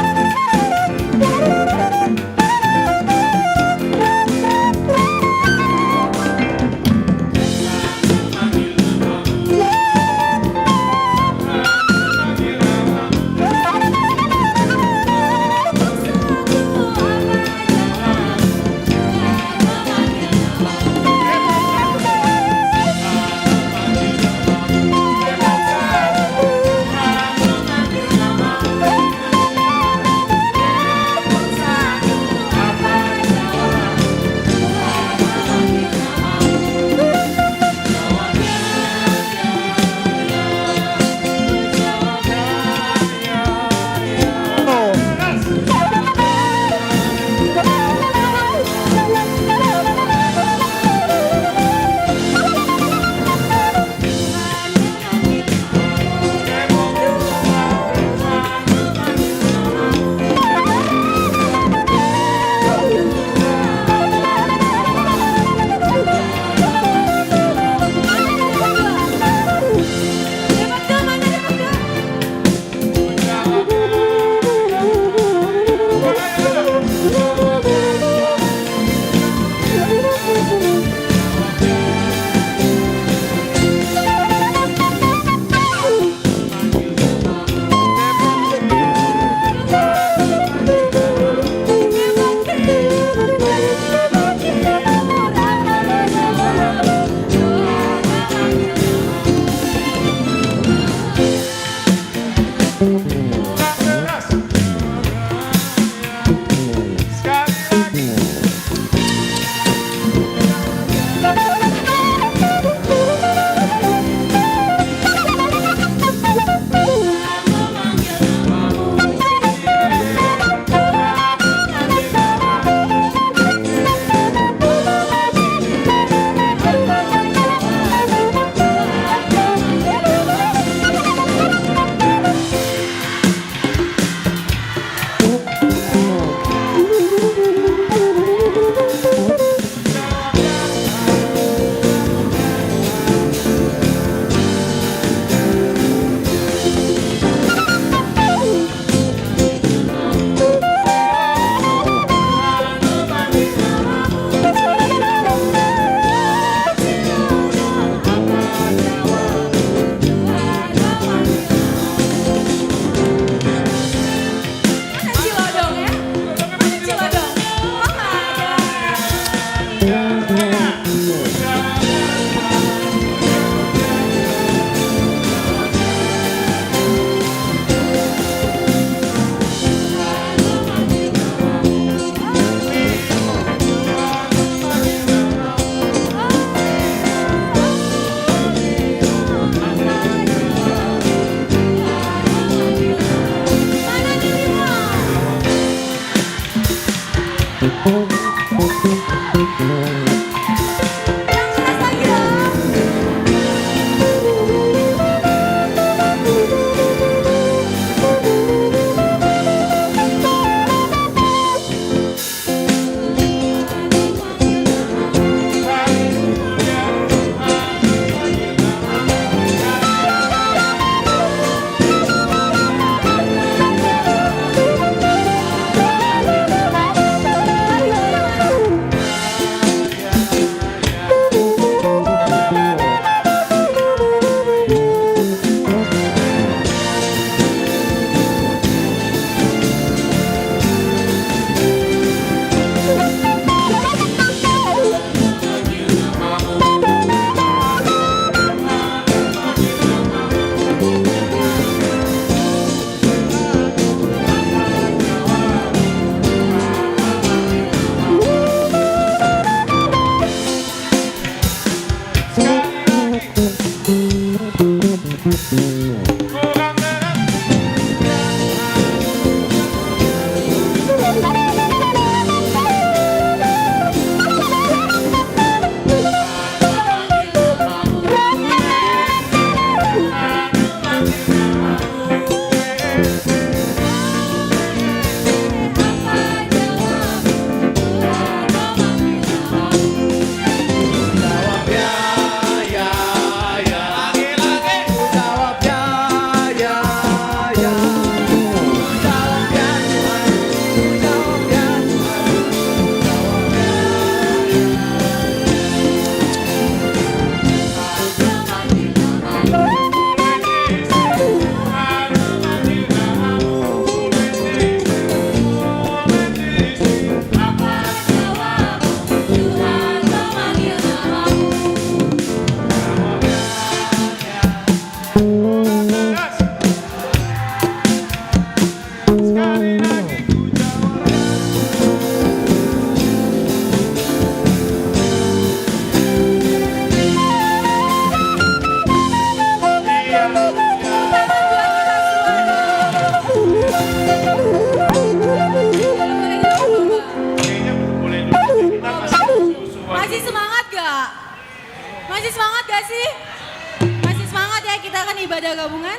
Speaker 22: ada gabungan.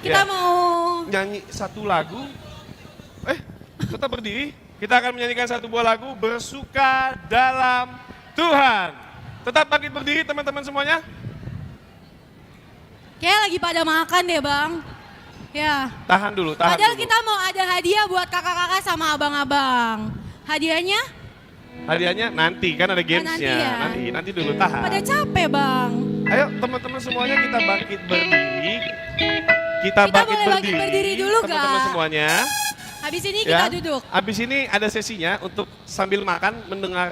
Speaker 22: Kita
Speaker 21: Ya.
Speaker 22: mau
Speaker 21: Nyanyi satu lagu. Tetap berdiri. Kita akan menyanyikan satu buah lagu, Bersuka Dalam Tuhan. Tetap bangkit berdiri teman-teman semuanya.
Speaker 22: kayak lagi pada makan deh Bang. Ya.
Speaker 21: Tahan dulu, tahan
Speaker 22: Padahal
Speaker 21: dulu.
Speaker 22: kita mau ada hadiah buat kakak-kakak sama abang-abang. Hadiahnya
Speaker 21: Hadiahnya nanti, kan ada gamesnya.
Speaker 22: ya.
Speaker 21: Nanti dulu, tahan.
Speaker 22: pada capek Bang.
Speaker 21: Ayo teman-teman semuanya kita bangkit berdiri. Kita bangkit
Speaker 22: boleh bangkit berdiri dulu,
Speaker 21: teman-teman
Speaker 22: Kak?
Speaker 21: semuanya.
Speaker 22: Habis ini kita
Speaker 21: Ya.
Speaker 22: duduk.
Speaker 21: Habis ini ada sesinya untuk sambil makan mendengar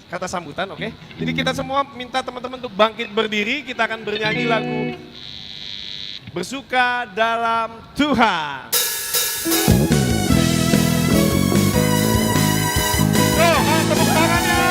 Speaker 21: kata sambutan, oke? Jadi kita semua minta teman-teman untuk bangkit berdiri, kita akan bernyanyi lagu Bersuka Dalam Tuhan. Oh, tepuk tangannya.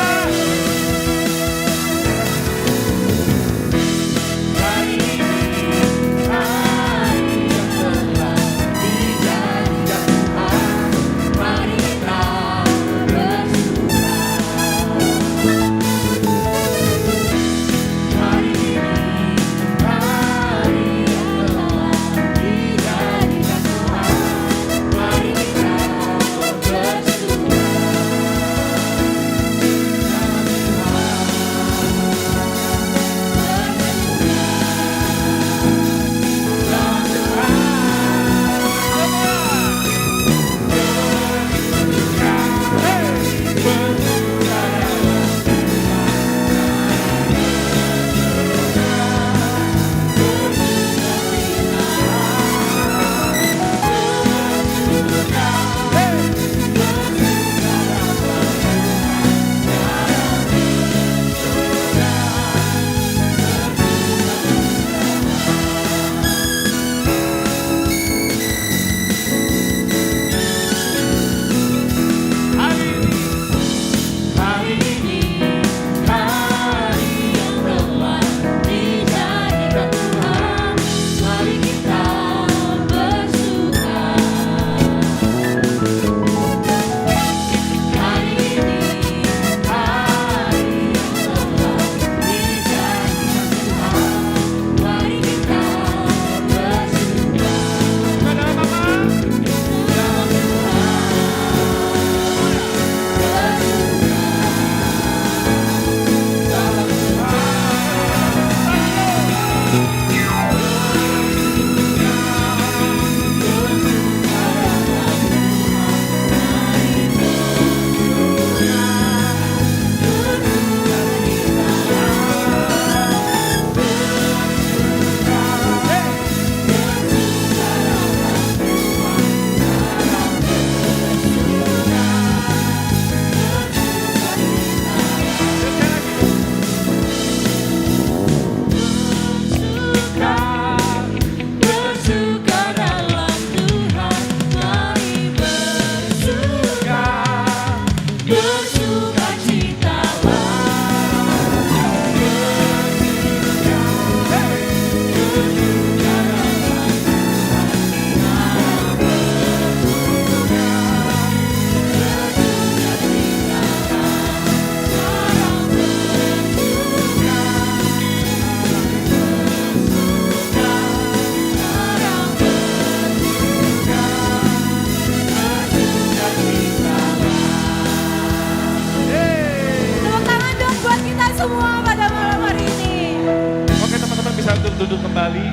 Speaker 21: duduk kembali.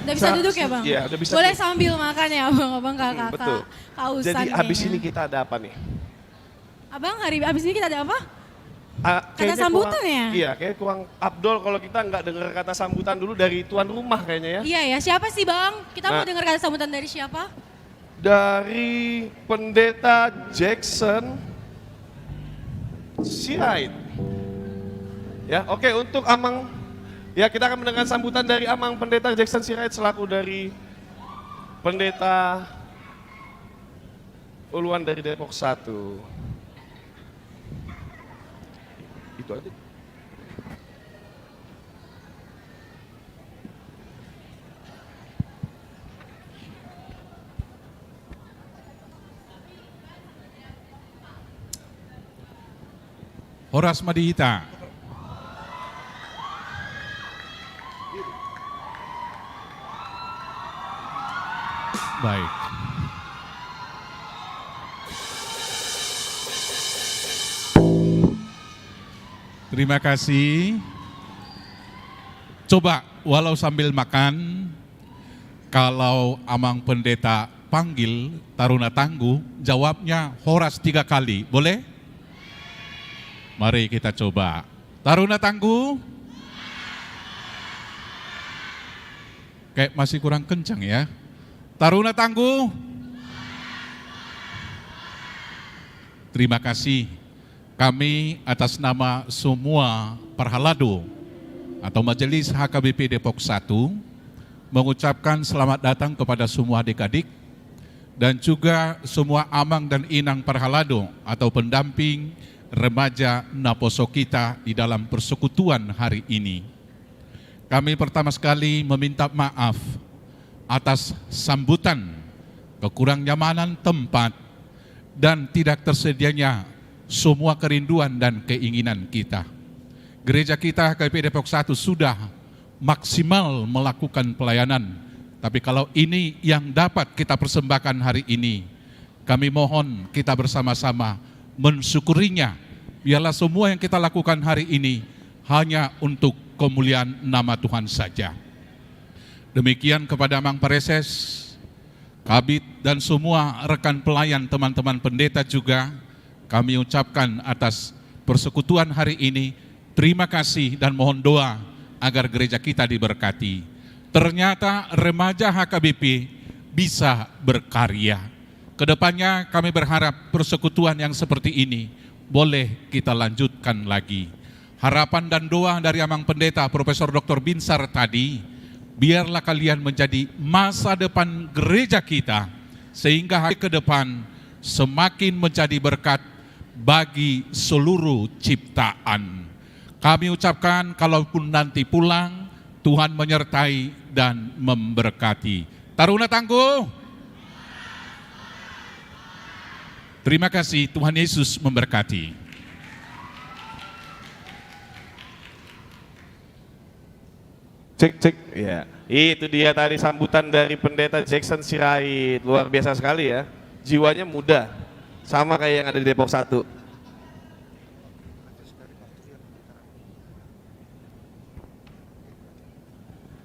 Speaker 22: Udah bisa duduk ya Bang?
Speaker 21: Iya, udah bisa.
Speaker 22: Boleh sambil makan ya abang-abang kakak
Speaker 21: Betul.
Speaker 22: kausan
Speaker 21: Jadi habis
Speaker 22: kayaknya.
Speaker 21: ini kita ada apa nih?
Speaker 22: Abang habis ini kita ada apa? Kata
Speaker 21: Kayaknya
Speaker 22: sambutan
Speaker 21: kurang,
Speaker 22: ya?
Speaker 21: Iya, kayak kurang Abdul kalau kita nggak dengar kata sambutan dulu dari tuan rumah kayaknya ya.
Speaker 22: Iya ya, siapa sih Bang? Kita mau
Speaker 21: Nah.
Speaker 22: dengar kata sambutan dari siapa?
Speaker 21: Dari Pendeta Jackson Sirait. Ya, oke, untuk Amang, ya kita akan mendengar sambutan dari Amang Pendeta Jackson Sirait selaku dari Pendeta Uluan dari Depok 1. Itu aja.
Speaker 4: Horas Madihita. Baik. Terima kasih. Coba walau sambil makan, kalau Amang Pendeta panggil Taruna Tangguh, jawabnya Horas 3 kali, boleh? Mari kita coba. Taruna Tangguh. Kayak masih kurang kencang ya. Taruna Tangguh. Terima kasih. Kami atas nama semua Perhalado atau Majelis HKBP Depok 1 mengucapkan selamat datang kepada semua adik-adik dan juga semua Amang dan Inang Perhalado atau pendamping remaja Naposo kita di dalam persekutuan hari ini. Kami pertama sekali meminta maaf atas sambutan, kekurang nyamanan tempat, dan tidak tersedianya semua kerinduan dan keinginan kita. Gereja kita HKBP Depok 1 sudah maksimal melakukan pelayanan, tapi kalau ini yang dapat kita persembahkan hari ini, kami mohon kita bersama-sama mensyukurinya. Biarlah semua yang kita lakukan hari ini hanya untuk kemuliaan nama Tuhan saja. Demikian kepada Amang Pareses, Kabid, dan semua rekan pelayan, teman-teman pendeta juga, kami ucapkan atas persekutuan hari ini, terima kasih dan mohon doa agar gereja kita diberkati. Ternyata remaja HKBP bisa berkarya. Kedepannya kami berharap persekutuan yang seperti ini boleh kita lanjutkan lagi. Harapan dan doa dari Amang Pendeta Profesor Dr. Binsar tadi, biarlah kalian menjadi masa depan gereja kita, sehingga hari ke depan semakin menjadi berkat bagi seluruh ciptaan. Kami ucapkan kalaupun nanti pulang, Tuhan menyertai dan memberkati. Taruna Tangguh, terima kasih, Tuhan Yesus memberkati.
Speaker 21: Cek, ya. Itu dia tadi sambutan dari Pendeta Jackson Sirait, luar biasa sekali ya. Jiwanya muda, sama kayak yang ada di Depok 1.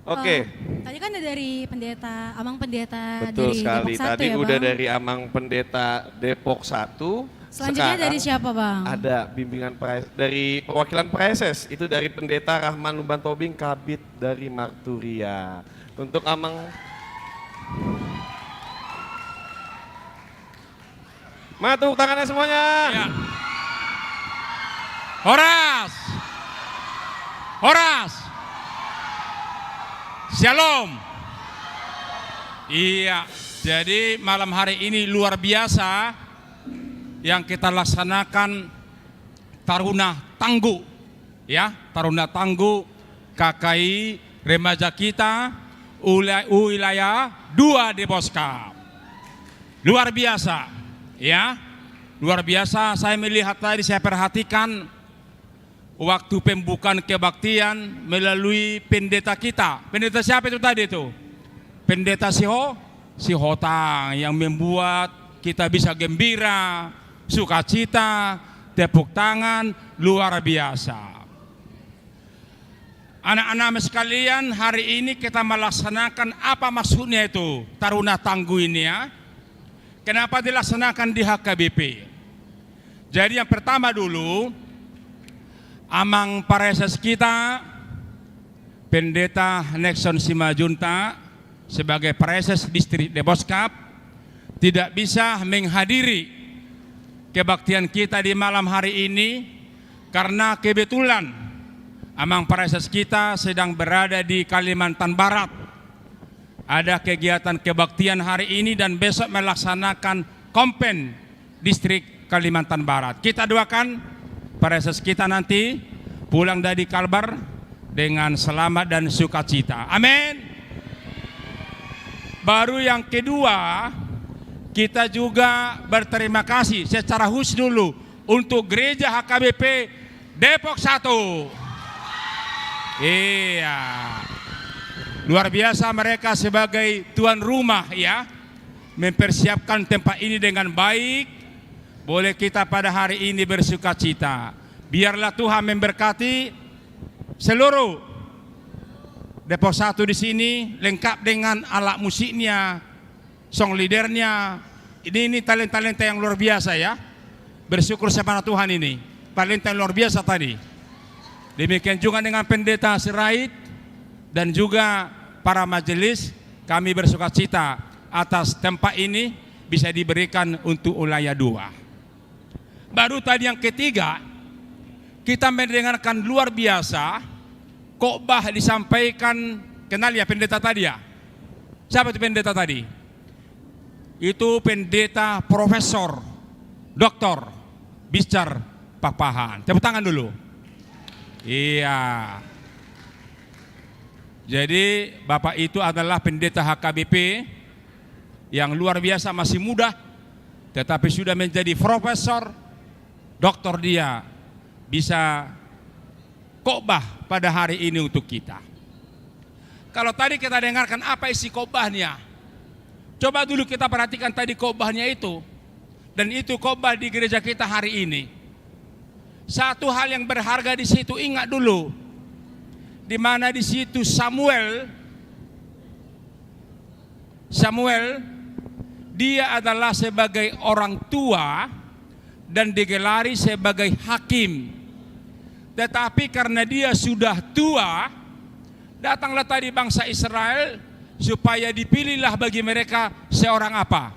Speaker 21: Oke.
Speaker 22: Tadi kan dari pendeta, Amang Pendeta
Speaker 21: Betul
Speaker 22: dari
Speaker 21: sekali,
Speaker 22: Depok 1
Speaker 21: tadi
Speaker 22: ya,
Speaker 21: udah
Speaker 22: Bang?
Speaker 21: dari Amang Pendeta Depok 1.
Speaker 22: Selanjutnya dari siapa, Bang?
Speaker 21: Ada bimbingan dari perwakilan Preses, itu dari Pendeta Rahman Lumban Tobing, Kabid dari Marturia. Untuk Amang mana tepuk tangannya semuanya? Ya.
Speaker 5: Horas, Horas, Shalom. Iya, jadi malam hari ini luar biasa yang kita laksanakan Taruna Tangguh, ya, Taruna Tangguh KKI remaja kita wilayah 2 Deposkap. Luar biasa, ya, luar biasa. Saya melihat tadi, saya perhatikan waktu pembukaan kebaktian melalui pendeta kita. Pendeta siapa itu tadi itu? Pendeta Sihotang yang membuat kita bisa gembira, sukacita, tepuk tangan, luar biasa. Anak-anak sekalian, hari ini kita melaksanakan apa maksudnya itu Taruna Tangguh ini ya? Kenapa dilaksanakan di HKBP? Jadi yang pertama dulu, Amang Pareses kita, Pendeta Nexon Simajunta sebagai Pareses Distrik Deposkap tidak bisa menghadiri kebaktian kita di malam hari ini karena kebetulan Amang Pareses kita sedang berada di Kalimantan Barat. Ada kegiatan kebaktian hari ini dan besok melaksanakan Kompen Distrik Kalimantan Barat. Kita doakan Pareses kita nanti pulang dari Kalbar dengan selamat dan sukacita. Amin. Baru yang kedua, kita juga berterima kasih secara khusus dulu untuk Gereja HKBP Depok 1. Iya, luar biasa mereka sebagai tuan rumah ya. mempersiapkan tempat ini dengan baik, boleh kita pada hari ini bersuka cita. Biarlah Tuhan memberkati seluruh Depok 1 di sini, lengkap dengan alat musiknya, song leadernya. Ini talenta-talenta yang luar biasa ya. Bersyukur kepada Tuhan ini, talenta yang luar biasa tadi. Demikian juga dengan pendeta Sirait dan juga para majelis, kami bersuka cita atas tempat ini bisa diberikan untuk Ulaya 2. Baru tadi yang ketiga, kita mendengarkan luar biasa, khotbah disampaikan, kenal ya pendeta tadi ya? Siapa itu pendeta tadi? Itu pendeta Profesor Dr. Binzar Pakpahan. Tepuk tangan dulu. Iya. Jadi Bapak itu adalah pendeta HKBP yang luar biasa, masih muda, tetapi sudah menjadi profesor, doktor. Dia bisa khotbah pada hari ini untuk kita. Kalau tadi kita dengarkan apa isi khotbahnya, coba dulu kita perhatikan tadi khotbahnya itu. Dan itu khotbah di gereja kita hari ini. Satu hal yang berharga di situ, ingat dulu, di mana di situ Samuel, dia adalah sebagai orang tua dan digelari sebagai hakim. Tetapi karena dia sudah tua, datanglah tadi bangsa Israel supaya dipilihlah bagi mereka seorang apa?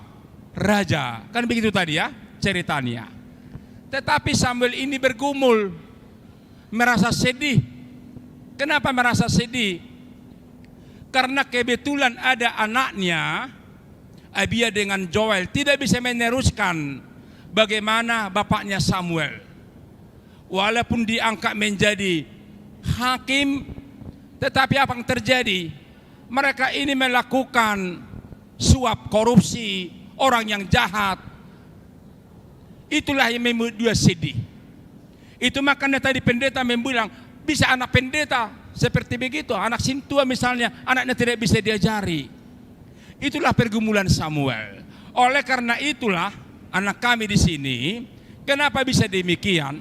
Speaker 5: Raja. Kan begitu tadi ya ceritanya. Tetapi Samuel ini bergumul, merasa sedih. Kenapa merasa sedih? Karena kebetulan ada anaknya, Abia dengan Joel, tidak bisa meneruskan bagaimana bapaknya Samuel. Walaupun diangkat menjadi hakim, tetapi apa yang terjadi? Mereka ini melakukan suap, korupsi, orang yang jahat. Itulah yang membuat dia sedih. Itu makanya tadi pendeta membilang, bisa anak pendeta seperti begitu, anak sintua misalnya, anaknya tidak bisa diajari. Itulah pergumulan Samuel. Oleh karena itulah anak kami di sini, kenapa bisa demikian?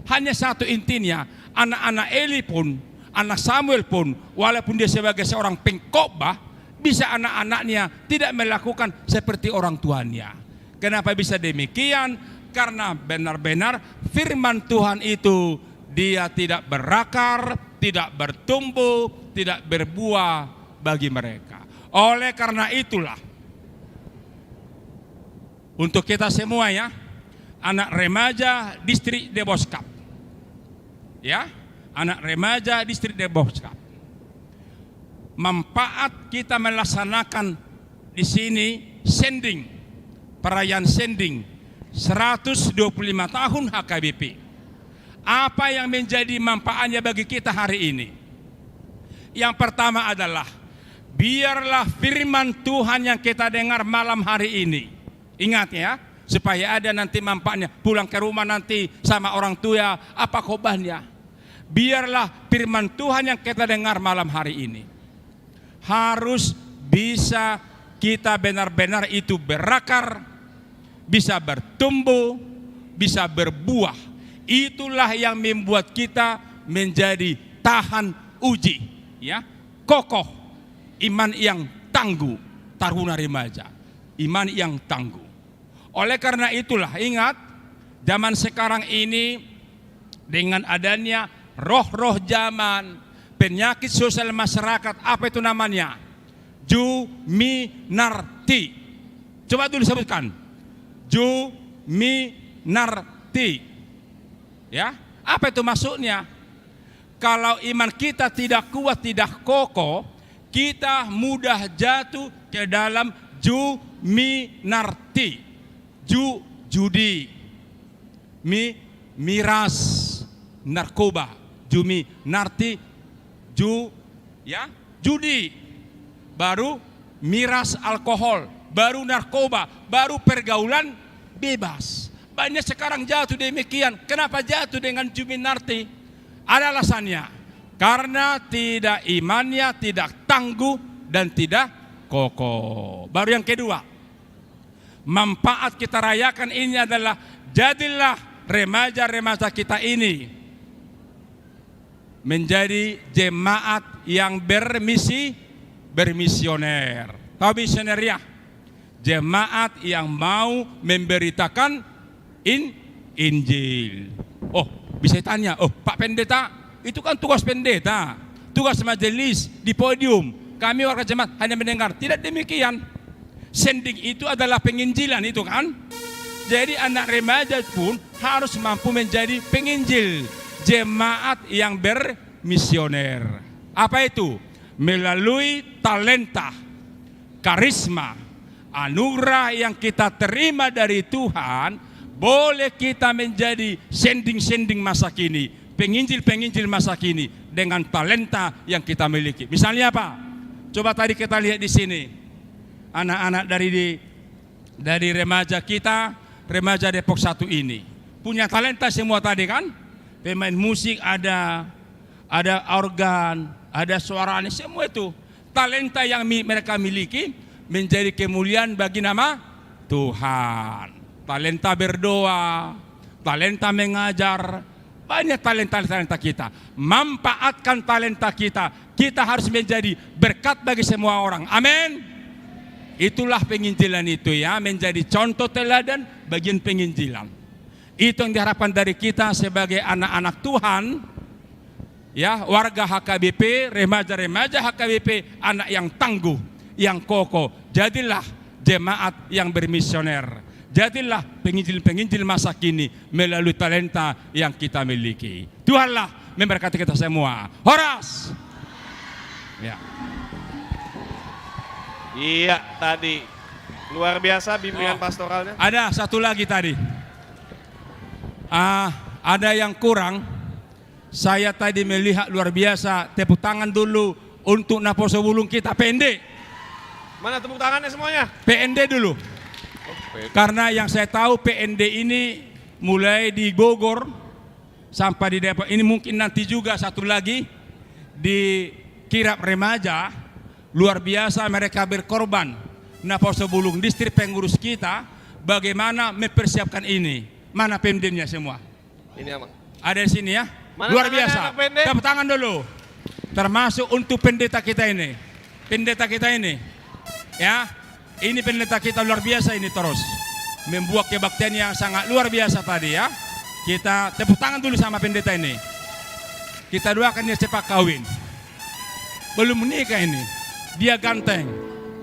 Speaker 5: Hanya satu intinya, anak-anak Eli pun, anak Samuel pun, walaupun dia sebagai seorang pengkhotbah, bisa anak-anaknya tidak melakukan seperti orang tuanya. Kenapa bisa demikian? Karena benar-benar firman Tuhan itu dia tidak berakar, tidak bertumbuh, tidak berbuah bagi mereka. Oleh karena itulah, untuk kita semua ya, anak remaja distrik Deboskap, ya, anak remaja distrik Deboskap, manfaat kita melaksanakan di sini sending, perayaan sending 125 tahun HKBP. Apa yang menjadi manfaatnya bagi kita hari ini? Yang pertama adalah biarlah firman Tuhan yang kita dengar malam hari ini, ingat ya, supaya ada nanti manfaatnya pulang ke rumah nanti sama orang tua apa khotbahnya. Biarlah firman Tuhan yang kita dengar malam hari ini harus bisa kita benar-benar itu berakar, bisa bertumbuh, bisa berbuah. Itulah yang membuat kita menjadi tahan uji, ya, kokoh, iman yang tangguh, taruna remaja, iman yang tangguh. Oleh karena itulah ingat, zaman sekarang ini dengan adanya roh-roh zaman, penyakit sosial masyarakat, apa itu namanya? Juminarti. Coba dulu sebutkan. Juminarti. Ya, apa itu maksudnya? Kalau iman kita tidak kuat, tidak kokoh, kita mudah jatuh ke dalam juminarti. Judi, miras, narkoba, juminarti, judi, baru miras alkohol, baru narkoba, baru pergaulan bebas. Banyak sekarang jatuh demikian. Kenapa jatuh dengan juminarti? Ada alasannya. Karena tidak imannya, tidak tangguh dan tidak kokoh. Baru yang kedua, Manfaat kita rayakan ini adalah jadilah remaja-remaja kita ini menjadi jemaat yang bermisioner. Tahu misioner ya? Jemaat yang mau memberitakan Injil. Oh, bisa tanya, oh Pak Pendeta, itu kan tugas pendeta, tugas majelis di podium. Kami warga jemaat hanya mendengar. Tidak demikian. Sending itu adalah penginjilan itu kan. Jadi anak remaja pun harus mampu menjadi penginjil. Jemaat yang bermisioner. Apa itu? Melalui talenta, karisma, anugerah yang kita terima dari Tuhan, boleh kita menjadi sending-sending masa kini, penginjil-penginjil masa kini dengan talenta yang kita miliki. Misalnya apa? Coba tadi kita lihat di sini, anak-anak dari remaja kita, remaja Depok 1 ini punya talenta semua tadi kan? Pemain musik ada organ, ada suaranya, semua itu talenta yang mereka miliki menjadi kemuliaan bagi nama Tuhan. Talenta berdoa, talenta mengajar, banyak talenta kita. Manfaatkan talenta kita. Kita harus menjadi berkat bagi semua orang. Amin. Itulah penginjilan itu ya, menjadi contoh teladan bagian penginjilan. Itu yang diharapkan dari kita sebagai anak-anak Tuhan. Ya, warga HKBP, remaja-remaja HKBP, anak yang tangguh, yang kokoh. Jadilah jemaat yang bermisioner. Jadilah penginjil-penginjil masa kini melalui talenta yang kita miliki. Tuhanlah memberkati kita semua. Horas. Ya.
Speaker 21: Iya, tadi luar biasa bimbingan pastoralnya.
Speaker 5: Ada satu lagi tadi. Ada yang kurang. Saya tadi melihat luar biasa, tepuk tangan dulu untuk Naposo Bulung kita, PND.
Speaker 21: Mana tepuk tangannya semuanya?
Speaker 5: PND dulu. Karena yang saya tahu PND ini mulai di Bogor sampai di Depok. Ini mungkin nanti juga satu lagi di kirab remaja. Luar biasa mereka berkorban. Naposo Bulung distrik pengurus kita bagaimana mempersiapkan ini. Mana PND-nya semua?
Speaker 21: Ini Abang.
Speaker 5: Ada di sini ya.
Speaker 21: Mana
Speaker 5: Luar biasa. Tepuk tangan dulu. Termasuk untuk pendeta kita ini. Pendeta kita ini. Ya. Ini pendeta kita luar biasa ini terus. Membuat kebaktian yang sangat luar biasa tadi ya. Kita tepuk tangan dulu sama pendeta ini. Kita doakan dia cepat kawin. Belum menikah ini. Dia ganteng.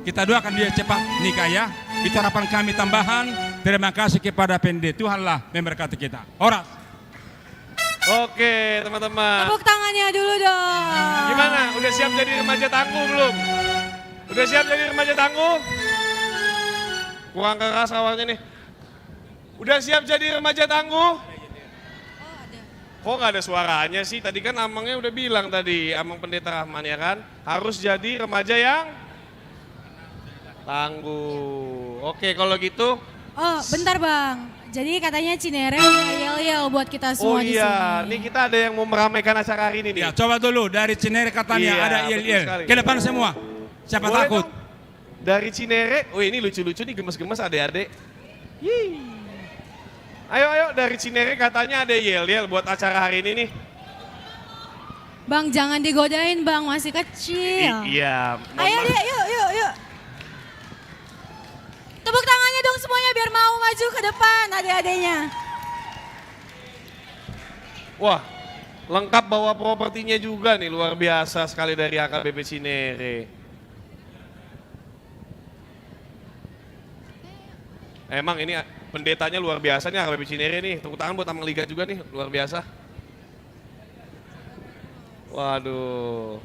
Speaker 5: Kita doakan dia cepat nikah ya. Itu harapan kami tambahan. Terima kasih kepada pendeta. Tuhanlah memberkati kita. Horas.
Speaker 21: Oke teman-teman.
Speaker 22: Tepuk tangannya dulu dong.
Speaker 21: Gimana? Udah siap jadi remaja tangguh belum? Udah siap jadi remaja tangguh? Kurang keras awalnya nih. Udah siap jadi remaja tangguh? Kok nggak ada suaranya sih? Tadi kan Amangnya udah bilang tadi, Amang Pendeta Rahman ya kan? Harus jadi remaja yang tangguh. Oke kalau gitu.
Speaker 22: Oh bentar Bang. Jadi katanya Cinere yel-yel buat kita semua di sini.
Speaker 21: Oh iya, nih kita ada yang mau meramaikan acara hari ini nih.
Speaker 5: Ya, coba dulu dari Cinere katanya ada yel-yel. Ke depan semua. Siapa
Speaker 21: boleh
Speaker 5: takut?
Speaker 21: Dong. Dari Cinere, oh ini lucu-lucu nih gemes-gemes adik-adik. Ayo dari Cinere katanya ada yel-yel buat acara hari ini nih.
Speaker 22: Bang jangan digodain Bang, masih kecil.
Speaker 21: Iya.
Speaker 22: Ayo dia, yuk. Tepuk tangannya dong semuanya biar mau maju ke depan adik-adiknya.
Speaker 21: Wah, lengkap bawa propertinya juga nih, luar biasa sekali dari HKBP Cinere. Emang ini pendetanya luar biasa nih HKBP Cinere nih. Tepuk tangan buat Amang Liga juga nih, luar biasa. Waduh.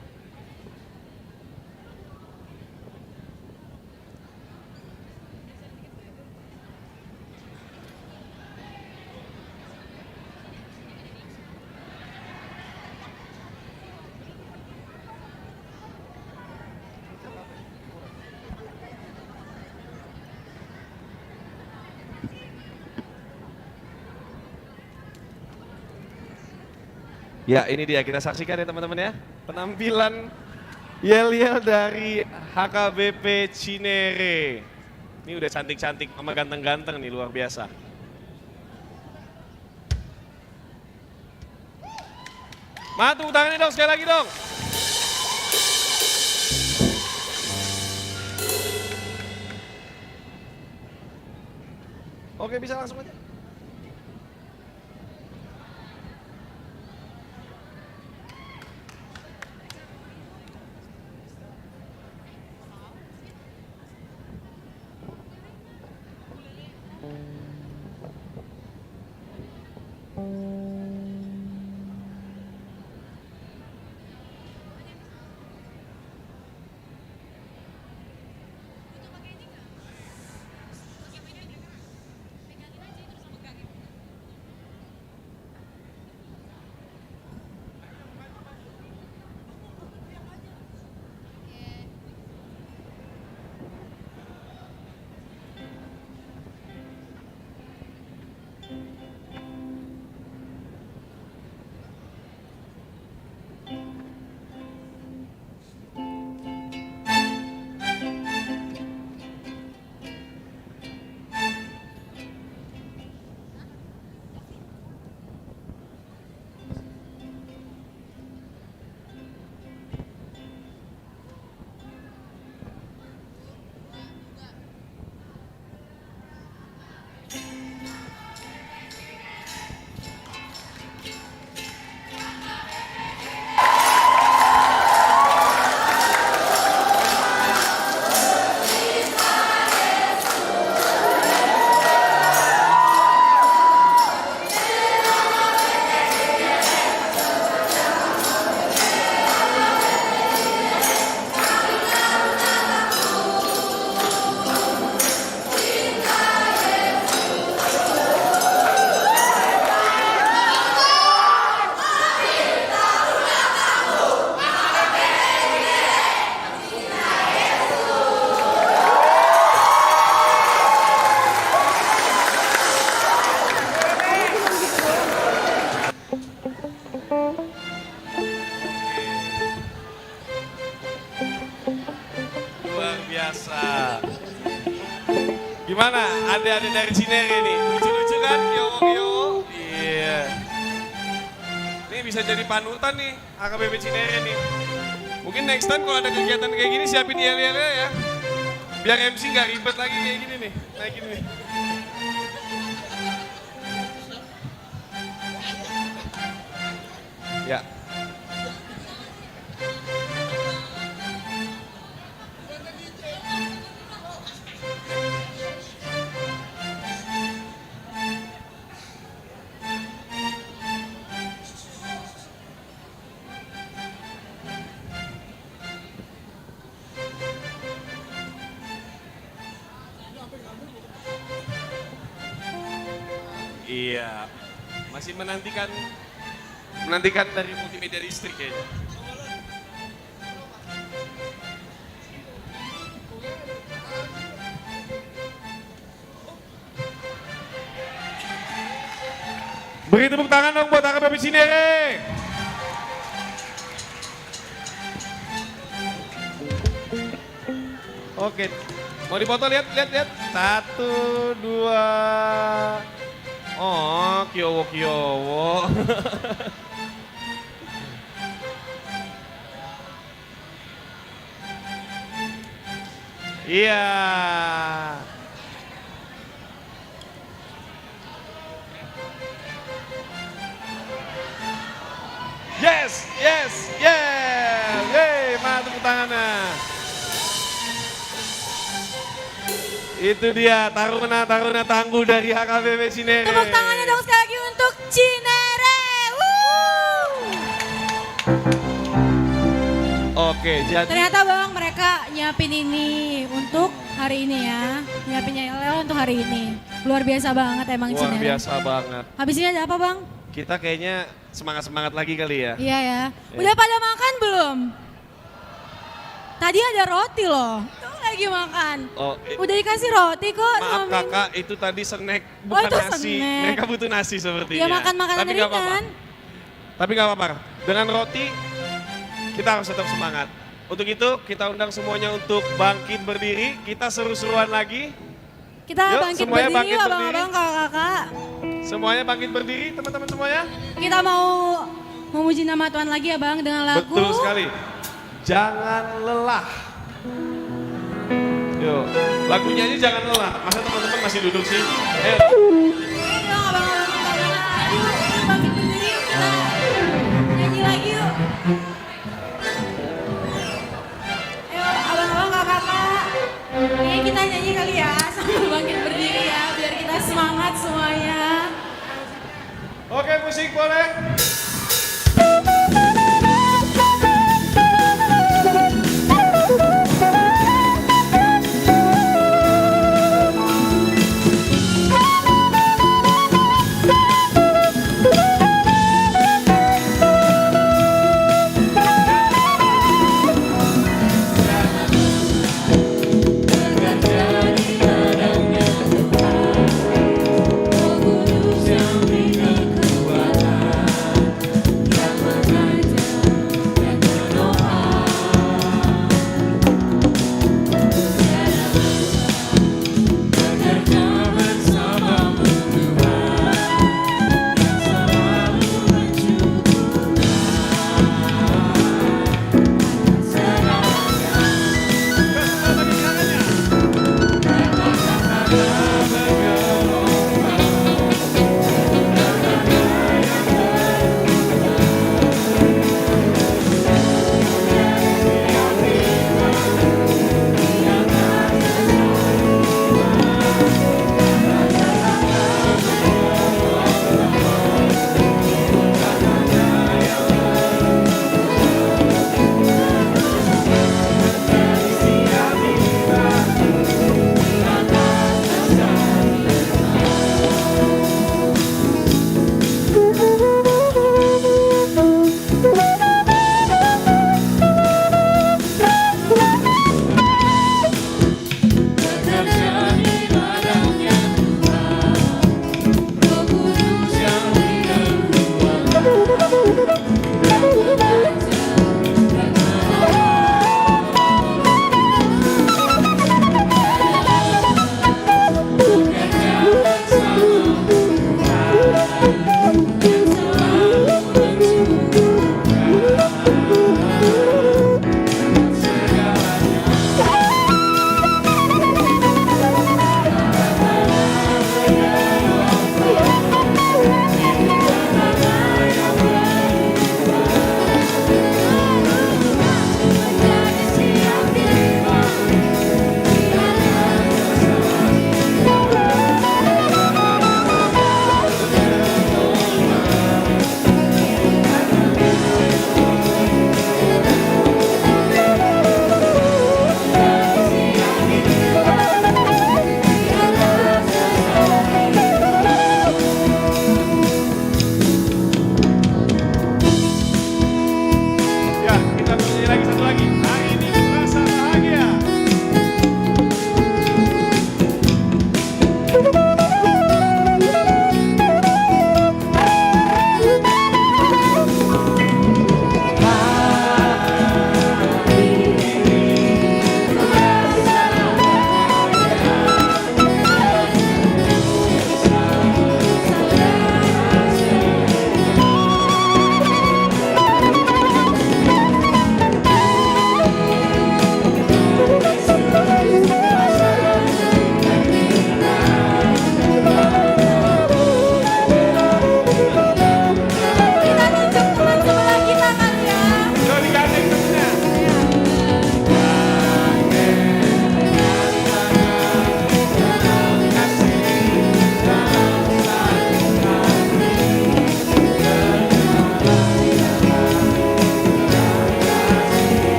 Speaker 21: Ya ini dia, kita saksikan ya teman-teman ya. Penampilan yel-yel dari HKBP Cinere. Ini udah cantik-cantik sama ganteng-ganteng nih, luar biasa. Tepuk tangannya dong, sekali lagi dong. Oke, bisa langsung aja. Gimana adik-adik dari Cinere nih? Lucu-lucu kan? Yo. Iya. Ini bisa jadi panutan nih AKBP Cinere nih. Mungkin next time kalau ada kegiatan kayak gini siapin yel-yelnya ya. Biar MC nggak ribet lagi kayak gini nih. Naikin nih. Ya. Iya, masih menantikan dari multimedia listrik kayaknya. Beri tepuk tangan dong buat AKBP Cinere. Oke, mau dipoto lihat. 1, 2. Oh, kiowo. Iya. Yes. Yeay, mantap tangannya. Itu dia taruna tangguh dari AKBP Cinere.
Speaker 22: Tepuk tangannya dong sekali lagi untuk Cinere.
Speaker 21: Oke, jadi
Speaker 22: Ternyata Bang mereka nyiapin ini untuk hari ini ya. Nyiapin yel untuk hari ini. Luar biasa banget emang Cinere.
Speaker 21: luar biasa banget.
Speaker 22: Habis ini ada apa Bang?
Speaker 21: Kita kayaknya semangat lagi kali ya.
Speaker 22: Iya ya. Udah pada makan belum? Tadi ada roti loh. Tuh lagi makan.
Speaker 21: Oh,
Speaker 22: Udah dikasih roti kok.
Speaker 21: maaf
Speaker 22: sama
Speaker 21: kakak, itu tadi snack bukan
Speaker 22: itu
Speaker 21: nasi.
Speaker 22: snack.
Speaker 21: Mereka butuh nasi sepertinya.
Speaker 22: Ya makan makanan
Speaker 21: Tapi nggak apa-apa.
Speaker 22: ringan.
Speaker 21: Tapi nggak apa-apa. Dengan roti kita harus tetap semangat. Untuk itu kita undang semuanya untuk bangkit berdiri. Kita seru-seruan lagi.
Speaker 22: Kita
Speaker 21: Yuk,
Speaker 22: bangkit
Speaker 21: semuanya
Speaker 22: berdiri
Speaker 21: bangkit
Speaker 22: yuk
Speaker 21: berdiri.
Speaker 22: abang-abang, kakak-kakak.
Speaker 21: Semuanya bangkit berdiri, teman-teman semuanya.
Speaker 22: Kita mau memuji nama Tuhan lagi ya Bang dengan lagu.
Speaker 21: Betul sekali. Jangan lelah. Yuk, lagunya ini jangan lelah. Masa teman-teman masih duduk sih? Ayo.
Speaker 22: Ayo abang-abang, kakak-kakak. Ayo bangkit berdiri yuk kita. Nyanyi lagi yuk. Ayo abang-abang, kakak-kakak. Ini kita nyanyi kali ya sambil bangkit berdiri ya. Biar kita semangat semuanya.
Speaker 21: Oke, musik boleh.
Speaker 3: Kudus yang beri kekuatan.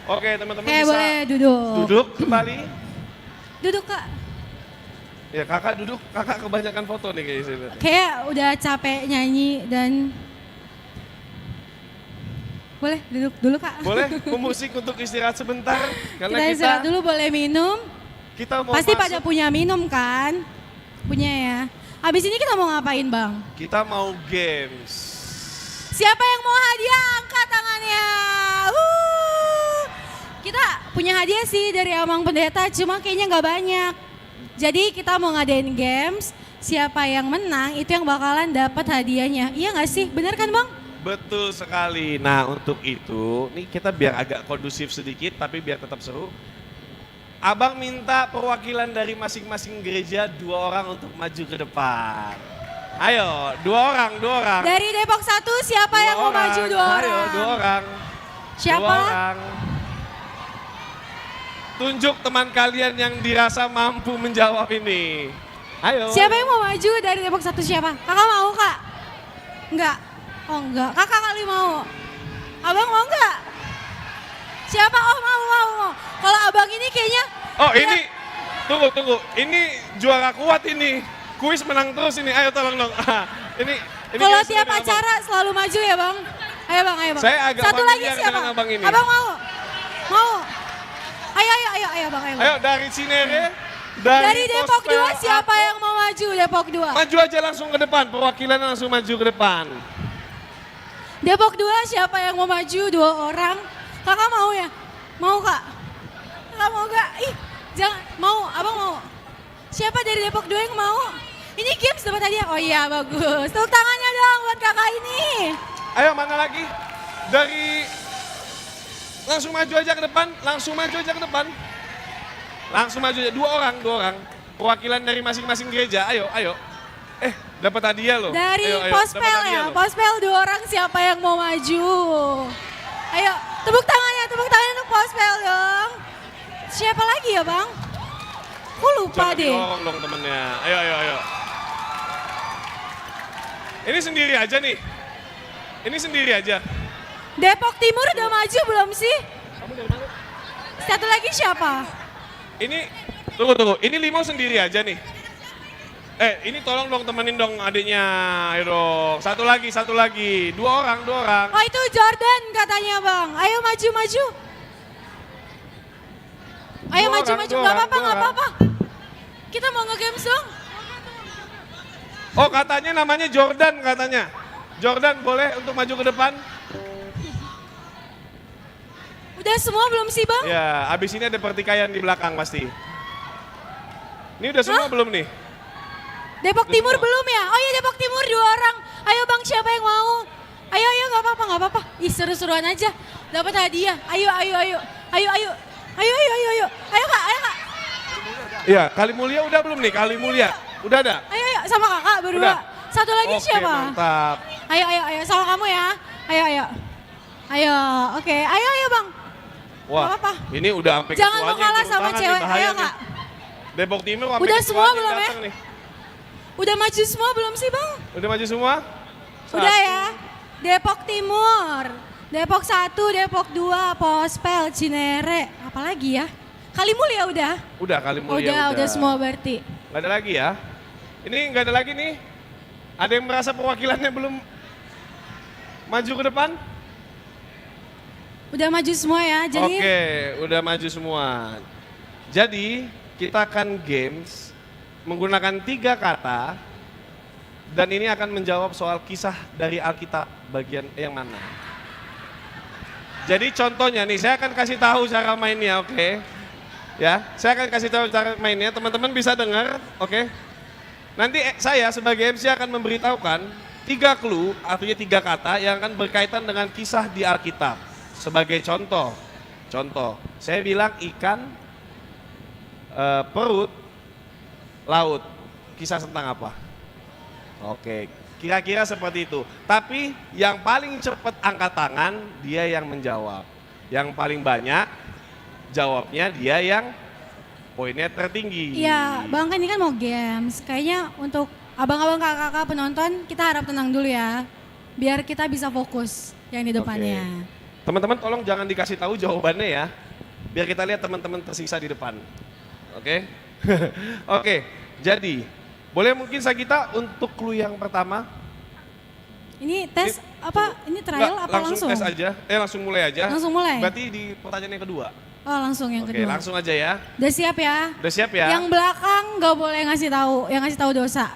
Speaker 21: Oke, teman-teman bisa
Speaker 22: boleh duduk.
Speaker 21: duduk kembali.
Speaker 22: Duduk Kak.
Speaker 21: Ya, kakak duduk. Kakak kebanyakan foto nih kayak sini.
Speaker 22: Kayak udah capek nyanyi dan boleh duduk dulu Kak.
Speaker 21: Boleh pemusik untuk istirahat sebentar karena
Speaker 22: Kita istirahat dulu, boleh minum.
Speaker 21: Kita mau
Speaker 22: Pasti
Speaker 21: masuk,
Speaker 22: pada punya minum kan? Punya ya. Habis ini kita mau ngapain Bang?
Speaker 21: kita mau games.
Speaker 22: Siapa yang mau hadiah? Angkat tangannya. Kita punya hadiah sih dari Amang Pendeta, cuma kayaknya nggak banyak. Jadi kita mau ngadain games, siapa yang menang itu yang bakalan dapat hadiahnya. Iya nggak sih? Bener kan Bang?
Speaker 21: Betul sekali. Nah, untuk itu, nih kita biar agak kondusif sedikit tapi biar tetap seru. Abang minta perwakilan dari masing-masing gereja 2 orang untuk maju ke depan. Ayo, 2 orang, 2 orang.
Speaker 22: Dari Depok 1 siapa yang mau maju 2 orang?
Speaker 21: Ayo, 2 orang.
Speaker 22: Siapa?
Speaker 21: 2 orang. Tunjuk teman kalian yang dirasa mampu menjawab ini. Ayo.
Speaker 22: Siapa yang mau maju dari Depok 1 siapa? Kakak mau Kak? Enggak. Oh enggak, kakak kali mau. Abang mau enggak? Siapa? Oh mau. Kalau abang ini kayaknya.
Speaker 21: Oh ini, tunggu. Ini juara kuat ini. Kuis menang terus ini. Ayo tolong dong. Ini
Speaker 22: Kalau
Speaker 21: guys,
Speaker 22: tiap
Speaker 21: ini
Speaker 22: acara selalu maju ya bang. Ayo bang.
Speaker 21: Saya agak
Speaker 22: Satu lagi
Speaker 21: familiar
Speaker 22: siapa?
Speaker 21: dengan abang ini.
Speaker 22: Abang mau? Mau. Ayo bang.
Speaker 21: Ayo dari Cinere. Dari
Speaker 22: Depok 2
Speaker 21: Gospel
Speaker 22: siapa yang mau maju Depok 2?
Speaker 21: Maju aja langsung ke depan, perwakilan langsung maju ke depan.
Speaker 22: Depok 2 siapa yang mau maju 2 orang? Kakak mau ya? Mau kak? Kakak mau gak? Ih jangan, mau, abang mau. Siapa dari Depok 2 yang mau? Ini games dapat hadiah? Oh iya bagus, tepuk tangannya dong buat kakak ini.
Speaker 21: Ayo mana lagi? Dari, langsung maju aja ke depan, langsung maju aja ke depan. Langsung maju aja, 2 orang. Perwakilan dari masing-masing gereja, ayo. Dapat hadiah loh.
Speaker 22: Dari
Speaker 21: ayo,
Speaker 22: Pospel
Speaker 21: dapat
Speaker 22: ya,
Speaker 21: hadiah loh.
Speaker 22: Pospel 2 orang siapa yang mau maju? Ayo, tepuk tangannya untuk Pospel dong. Siapa lagi ya bang? Aku lupa
Speaker 21: Jangan
Speaker 22: deh.
Speaker 21: dorong dong temennya. Ayo. Ini sendiri aja nih. Ini sendiri aja.
Speaker 22: Depok Timur udah maju belum sih? Satu lagi siapa?
Speaker 21: Ini, tunggu. Ini Limau sendiri aja nih. Ini tolong dong temenin dong adiknya. Ayo dong. Satu lagi. 2 orang.
Speaker 22: Oh itu Jordan katanya bang. Ayo maju. Ayo
Speaker 21: Dua
Speaker 22: maju.
Speaker 21: orang.
Speaker 22: Gak apa-apa. Kita mau nge-games dong.
Speaker 21: Oh katanya namanya Jordan katanya. Jordan boleh untuk maju ke depan?
Speaker 22: Udah semua belum sih bang?
Speaker 21: Ya, abis ini ada pertikaian di belakang pasti. Ini udah semua belum nih?
Speaker 22: Depok Timur belum ya? Oh iya Depok Timur 2 orang. Ayo bang siapa yang mau? Ayo gak apa-apa. Ih seru-seruan aja. Dapat hadiah. Ayo. Ayo kak.
Speaker 21: Iya, Kali Mulia udah belum nih? Kali Mulia, udah ada?
Speaker 22: Ayo sama kakak berdua.
Speaker 21: Udah.
Speaker 22: Satu lagi
Speaker 21: Oke,
Speaker 22: siapa?
Speaker 21: mantap.
Speaker 22: Ayo sama kamu ya. Ayo. Oke. Ayo bang.
Speaker 21: Wah,
Speaker 22: Gak apa-apa.
Speaker 21: ini udah sampai
Speaker 22: Jangan mau
Speaker 21: ketuanya
Speaker 22: kalah
Speaker 21: turun
Speaker 22: sama
Speaker 21: tangan nih,
Speaker 22: cewek.
Speaker 21: bahaya
Speaker 22: Ayo
Speaker 21: nih.
Speaker 22: kak.
Speaker 21: Depok Timur sampai
Speaker 22: Udah semua
Speaker 21: ketuanya
Speaker 22: belum ya?
Speaker 21: datang nih.
Speaker 22: Udah maju semua belum sih bang?
Speaker 21: Udah maju semua?
Speaker 22: Udah ya. Depok Timur. Depok 1, Depok 2, Pospel, Cinere. Apalagi ya? Kali Mulia udah?
Speaker 21: Udah Kali Mulia
Speaker 22: Udah semua berarti.
Speaker 21: Gak ada lagi ya? Ini gak ada lagi nih? Ada yang merasa perwakilannya belum maju ke depan?
Speaker 22: Udah maju semua ya. Jadi
Speaker 21: Oke, udah maju semua. Jadi kita akan games menggunakan 3 kata dan ini akan menjawab soal kisah dari Alkitab bagian yang mana. Jadi contohnya nih, saya akan kasih tahu cara mainnya, oke? Ya, saya akan kasih tahu cara mainnya, teman-teman bisa dengar, oke? Nanti saya sebagai MC akan memberitahukan 3 clue, artinya 3 kata yang akan berkaitan dengan kisah di Alkitab. Sebagai contoh, saya bilang ikan, perut, laut. Kisah tentang apa? Oke, kira-kira seperti itu. Tapi yang paling cepat angkat tangan, dia yang menjawab. Yang paling banyak jawabnya dia yang poinnya tertinggi.
Speaker 22: Iya, Bang kan ini kan mau games. Kayaknya untuk abang-abang kakak-kakak penonton kita harap tenang dulu ya. Biar kita bisa fokus yang di depannya.
Speaker 21: Teman-teman tolong jangan dikasih tahu jawabannya ya. Biar kita lihat teman-teman tersisa di depan. Oke? Oke, jadi boleh mungkin kita untuk clue yang pertama?
Speaker 22: Ini tes apa? Ini trial
Speaker 21: Nggak,
Speaker 22: apa langsung?
Speaker 21: tes aja. Langsung mulai aja.
Speaker 22: Langsung mulai?
Speaker 21: Berarti di pertanyaan yang kedua.
Speaker 22: Oh langsung yang
Speaker 21: Oke,
Speaker 22: kedua.
Speaker 21: langsung aja ya.
Speaker 22: Udah siap ya?
Speaker 21: Udah siap ya?
Speaker 22: Yang belakang nggak boleh ngasih tahu, yang ngasih tahu dosa.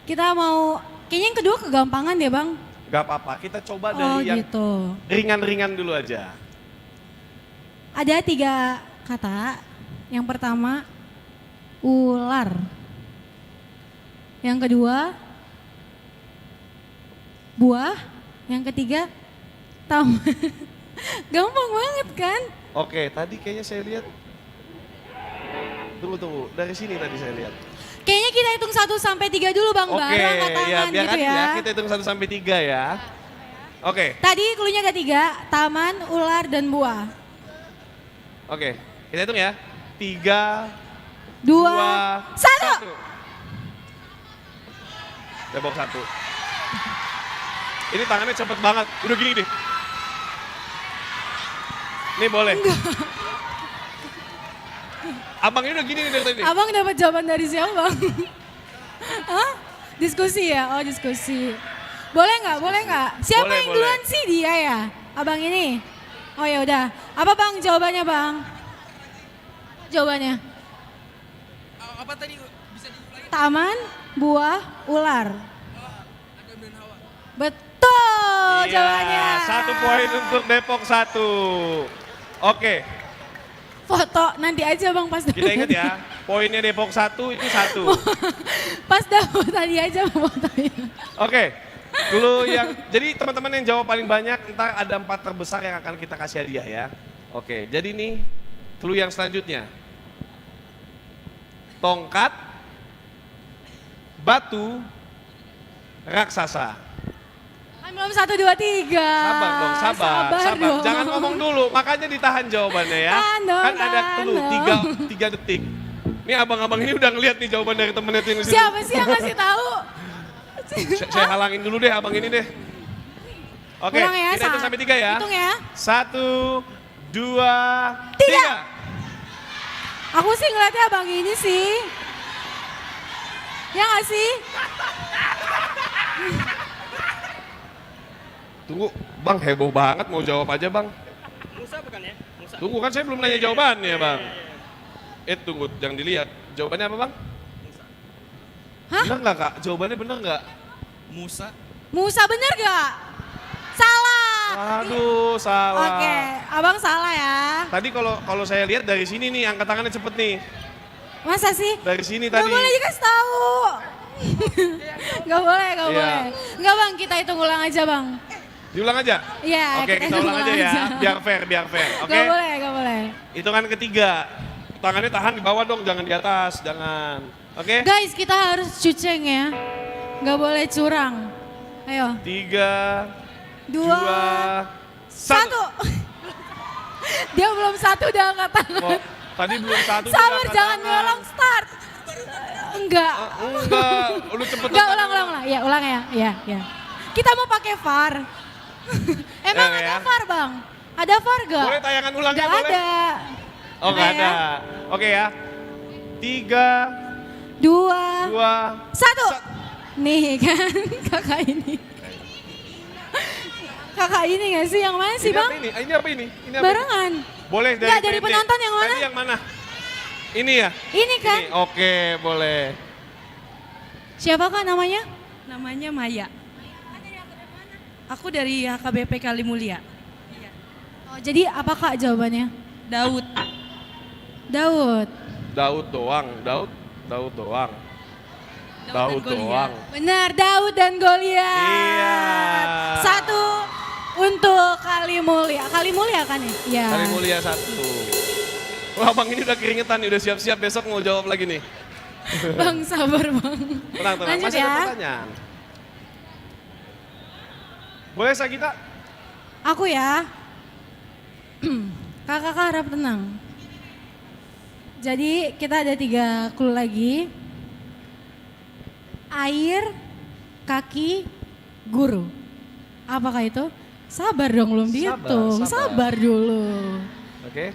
Speaker 22: Kita mau, kayaknya yang kedua kegampangan deh bang.
Speaker 21: Gak apa-apa, kita coba
Speaker 22: Oh
Speaker 21: dari yang
Speaker 22: gitu.
Speaker 21: ringan-ringan dulu aja.
Speaker 22: Ada 3 kata. Yang pertama ular. Yang kedua buah. Yang ketiga taman. Gampang banget kan?
Speaker 21: Oke, tadi kayaknya saya lihat. Tunggu, dari sini tadi saya lihat.
Speaker 22: Kayaknya kita hitung 1 sampai 3 dulu bang,
Speaker 21: Oke,
Speaker 22: baru angkat tangan
Speaker 21: ya biar
Speaker 22: gitu ya.
Speaker 21: kita hitung 1 sampai 3 ya. Oke.
Speaker 22: Tadi klunya ada 3, taman, ular, dan buah.
Speaker 21: Oke, kita hitung ya. 3,
Speaker 22: 2, 1.
Speaker 21: Depok 1. Ini tangannya cepet banget, udah gini deh. Nih boleh. Abang ini udah gini nih dari tadi.
Speaker 22: Abang dapat jawaban dari siapa bang? Hah? Diskusi ya? Oh diskusi. Boleh nggak? Boleh nggak? Siapa
Speaker 21: Boleh,
Speaker 22: yang
Speaker 21: boleh.
Speaker 22: duluan sih dia ya? Abang ini? Oh ya udah. Apa bang jawabannya bang? Jawabannya?
Speaker 7: Apa tadi bisa diulangi?
Speaker 22: Taman, buah, ular. Betul
Speaker 21: Iya,
Speaker 22: jawabannya.
Speaker 21: 1 poin untuk Depok 1. Oke,
Speaker 22: Foto nanti aja bang pas
Speaker 21: kita ingat ya. Poinnya Depok 1 itu 1.
Speaker 22: Pas dapet tadi aja fotonya.
Speaker 21: Oke, dulu yang jadi teman-teman yang jawab paling banyak ntar ada 4 terbesar yang akan kita kasih hadiah ya. Oke, jadi nih clue yang selanjutnya. Tongkat, batu, raksasa.
Speaker 22: Kan belum 1, 2, 3.
Speaker 21: Sabar dong, sabar.
Speaker 22: dong.
Speaker 21: Jangan ngomong dulu, makanya ditahan jawabannya ya.
Speaker 22: Tahan dong,
Speaker 21: Kan ada
Speaker 22: tahan
Speaker 21: clue
Speaker 22: dong.
Speaker 21: 3 detik. Ini abang-abang ini udah ngeliat nih jawaban dari temennya di sini.
Speaker 22: Siapa sih yang ngasih tahu?
Speaker 21: Saya halangin dulu deh abang ini deh. Oke,
Speaker 22: Ulang ya,
Speaker 21: kita hitung sampai 3 ya.
Speaker 22: Hitung ya.
Speaker 21: 1, 2, 3.
Speaker 22: Aku sih ngeliatnya abang ini sih. Ya nggak sih?
Speaker 21: Tunggu, bang heboh banget mau jawab aja bang.
Speaker 7: Musa bukan ya? Musa.
Speaker 21: Tunggu kan saya belum nanya jawabannya bang. Tunggu, jangan dilihat. Jawabannya apa bang?
Speaker 22: Hah?
Speaker 21: Bener nggak kak? Jawabannya bener nggak?
Speaker 7: Musa.
Speaker 22: Musa bener gak? Salah.
Speaker 21: Aduh, salah.
Speaker 22: Oke, abang salah ya.
Speaker 21: Tadi kalau saya lihat dari sini nih, angkat tangannya cepet nih.
Speaker 22: Masa sih?
Speaker 21: Dari sini
Speaker 22: Gak
Speaker 21: tadi.
Speaker 22: boleh dikasih tahu. Gak boleh, gak
Speaker 21: Iya.
Speaker 22: boleh. Gak bang, kita hitung ulang aja bang.
Speaker 21: Diulang aja?
Speaker 22: Iya,
Speaker 21: Oke, kita ulang aja ya. Biar fair. Oke?
Speaker 22: Gak boleh, gak boleh.
Speaker 21: Hitungan ketiga. Tangannya tahan di bawah dong, jangan di atas. Jangan. Oke?
Speaker 22: Guys, kita harus cuceng ya. Gak boleh curang. Ayo.
Speaker 21: 3,
Speaker 22: 2,
Speaker 21: 1.
Speaker 22: 1. Dia belum 1 udah angkat tangan.
Speaker 21: Oh, tadi belum 1.
Speaker 22: Sabar, jangan nyolong start. Enggak.
Speaker 21: Enggak, lu cepet.
Speaker 22: Enggak, ulang. Ya, ulang ya. Iya. Kita mau pakai VAR. Emang
Speaker 21: Ya,
Speaker 22: ada
Speaker 21: ya.
Speaker 22: VAR, Bang? Ada VAR gak?
Speaker 21: Boleh tayangan ulangnya,
Speaker 22: Nggak
Speaker 21: boleh?
Speaker 22: ada.
Speaker 21: Oh, nggak
Speaker 22: ya?
Speaker 21: ada. Oke ya. 3,
Speaker 22: 2,
Speaker 21: 2,
Speaker 22: 1. Nih kan, kakak ini. Kakak ini gak sih? Yang mana sih,
Speaker 21: Ini
Speaker 22: Bang?
Speaker 21: apa ini? Ini apa ini? Ini apa ini?
Speaker 22: Barengan.
Speaker 21: Boleh dari
Speaker 22: Nggak, dari
Speaker 21: PD.
Speaker 22: penonton yang mana?
Speaker 21: Tadi yang mana? Ini ya?
Speaker 22: Ini kan?
Speaker 21: Ini, oke, boleh.
Speaker 22: Siapa kak namanya?
Speaker 9: Namanya Maya. Aku dari HKBP Kalimulia.
Speaker 22: Oh, jadi apa kak jawabannya?
Speaker 9: Daud.
Speaker 22: Daud.
Speaker 21: Daud doang. Daud doang.
Speaker 22: Benar, Daud dan Goliat.
Speaker 21: Iya.
Speaker 22: 1 untuk Kalimulia. Kalimulia kan ya? Iya.
Speaker 21: Kali mulia 1. Wah bang ini udah keringetan nih, udah siap-siap besok mau jawab lagi nih.
Speaker 22: Bang sabar bang.
Speaker 21: Tenang,
Speaker 22: Lanjut
Speaker 21: masih
Speaker 22: ya.
Speaker 21: ada pertanyaan. Boleh Sagita?
Speaker 22: Aku ya. Kakak harap tenang. Jadi kita ada 3 clue lagi. Air, kaki, guru. Apakah itu? Sabar dong, belum dihitung. Sabar dulu.
Speaker 21: Oke.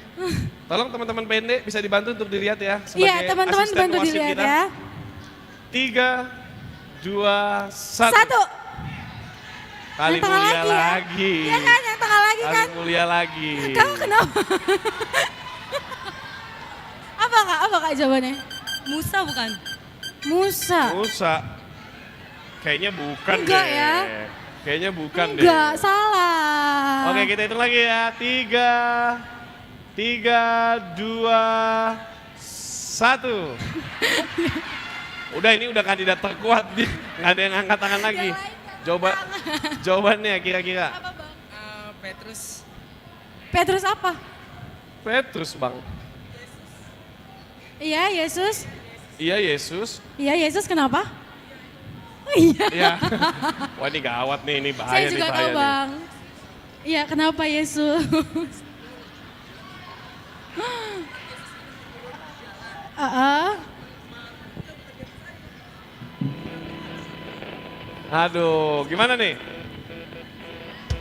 Speaker 21: Tolong teman-teman pendek bisa dibantu untuk dilihat ya.
Speaker 22: Iya, teman-teman
Speaker 21: asisten
Speaker 22: bantu
Speaker 21: wasit
Speaker 22: dilihat
Speaker 21: kita.
Speaker 22: ya.
Speaker 21: 3, 2, 1.
Speaker 22: Satu.
Speaker 21: Kali
Speaker 22: Yang tengah
Speaker 21: mulia
Speaker 22: lagi ya.
Speaker 21: lagi.
Speaker 22: Iya kan, yang tengah lagi kan.
Speaker 21: Kali mulia lagi.
Speaker 22: Kamu kenapa? Apa kak jawabannya?
Speaker 9: Musa bukan?
Speaker 22: Musa.
Speaker 21: Musa. Kayaknya bukan
Speaker 22: Enggak
Speaker 21: deh.
Speaker 22: ya.
Speaker 21: Kayaknya bukan deh.
Speaker 22: Enggak, salah.
Speaker 21: Oke, kita hitung lagi ya. 3, 2, 1. Udah, ini udah kandidat terkuat. Nggak ada yang angkat tangan lagi. Jawabannya kira-kira.
Speaker 7: Petrus.
Speaker 22: Petrus apa?
Speaker 21: Petrus, Bang.
Speaker 22: Iya, Yesus.
Speaker 21: Iya, Yesus.
Speaker 22: Iya, Yesus kenapa? Oh, iya.
Speaker 21: Iya. Wah, ini gawat nih, ini bahaya
Speaker 22: Saya
Speaker 21: nih,
Speaker 22: juga
Speaker 21: bahaya
Speaker 22: tahu,
Speaker 21: nih.
Speaker 22: Bang. Iya, kenapa Yesus?
Speaker 21: Aduh, gimana nih?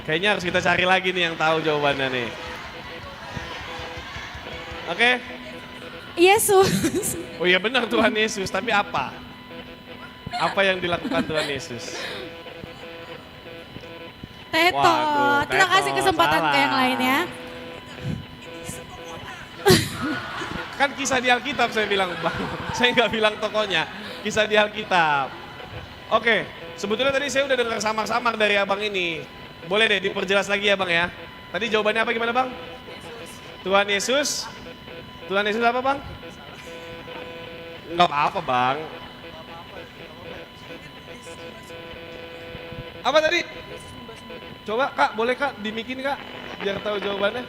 Speaker 21: Kayaknya harus kita cari lagi nih yang tahu jawabannya nih. Oke?
Speaker 22: Yesus.
Speaker 21: Oh iya benar Tuhan Yesus, tapi apa? Apa yang dilakukan Tuhan Yesus?
Speaker 22: Tetot.
Speaker 21: Waduh,
Speaker 22: Kita kasih
Speaker 21: tetot,
Speaker 22: kesempatan
Speaker 21: salah.
Speaker 22: ke yang lain ya.
Speaker 21: Kan kisah di Alkitab saya bilang, Bang. Saya nggak bilang tokonya, kisah di Alkitab. Oke, sebetulnya tadi saya udah dengar samar-samar dari abang ini. Boleh deh diperjelas lagi ya Bang ya. Tadi jawabannya apa gimana Bang? Tuhan Yesus. Tuhan Yesus apa Bang? Nggak apa-apa Bang. Apa tadi? Coba Kak, boleh Kak dimikin Kak, biar tahu jawabannya.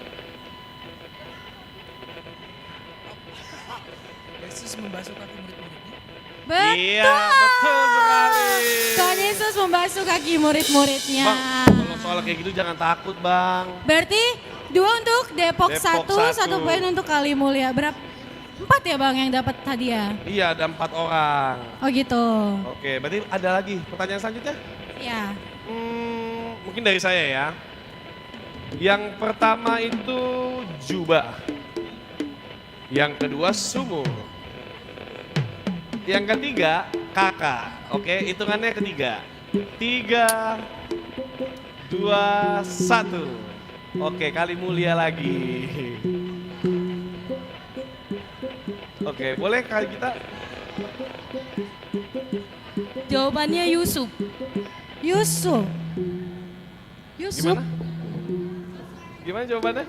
Speaker 7: Yesus membasuh kaki murid-muridnya.
Speaker 22: Betul.
Speaker 21: Iya, betul sekali.
Speaker 22: Tuhan Yesus membasuh kaki murid-muridnya.
Speaker 21: Bang, kalau soal kayak gitu jangan takut Bang.
Speaker 22: Berarti 2 untuk Depok,
Speaker 21: Depok
Speaker 22: 1 poin untuk Kali Mulia. Berapa? 4 ya Bang yang dapat hadiah?
Speaker 21: Iya, ada 4 orang.
Speaker 22: Oh gitu.
Speaker 21: Oke, berarti ada lagi pertanyaan selanjutnya?
Speaker 22: Ya.
Speaker 21: Mungkin dari saya ya. Yang pertama itu jubah. Yang kedua sumur. Yang ketiga kakak. Oke, hitungannya ketiga. 3, 2, 1. Oke, Kali Mulia lagi. Oke, boleh kali kita?
Speaker 9: Jawabannya Yusuf.
Speaker 22: Yusuf. Yusuf.
Speaker 21: Gimana? Gimana jawabannya?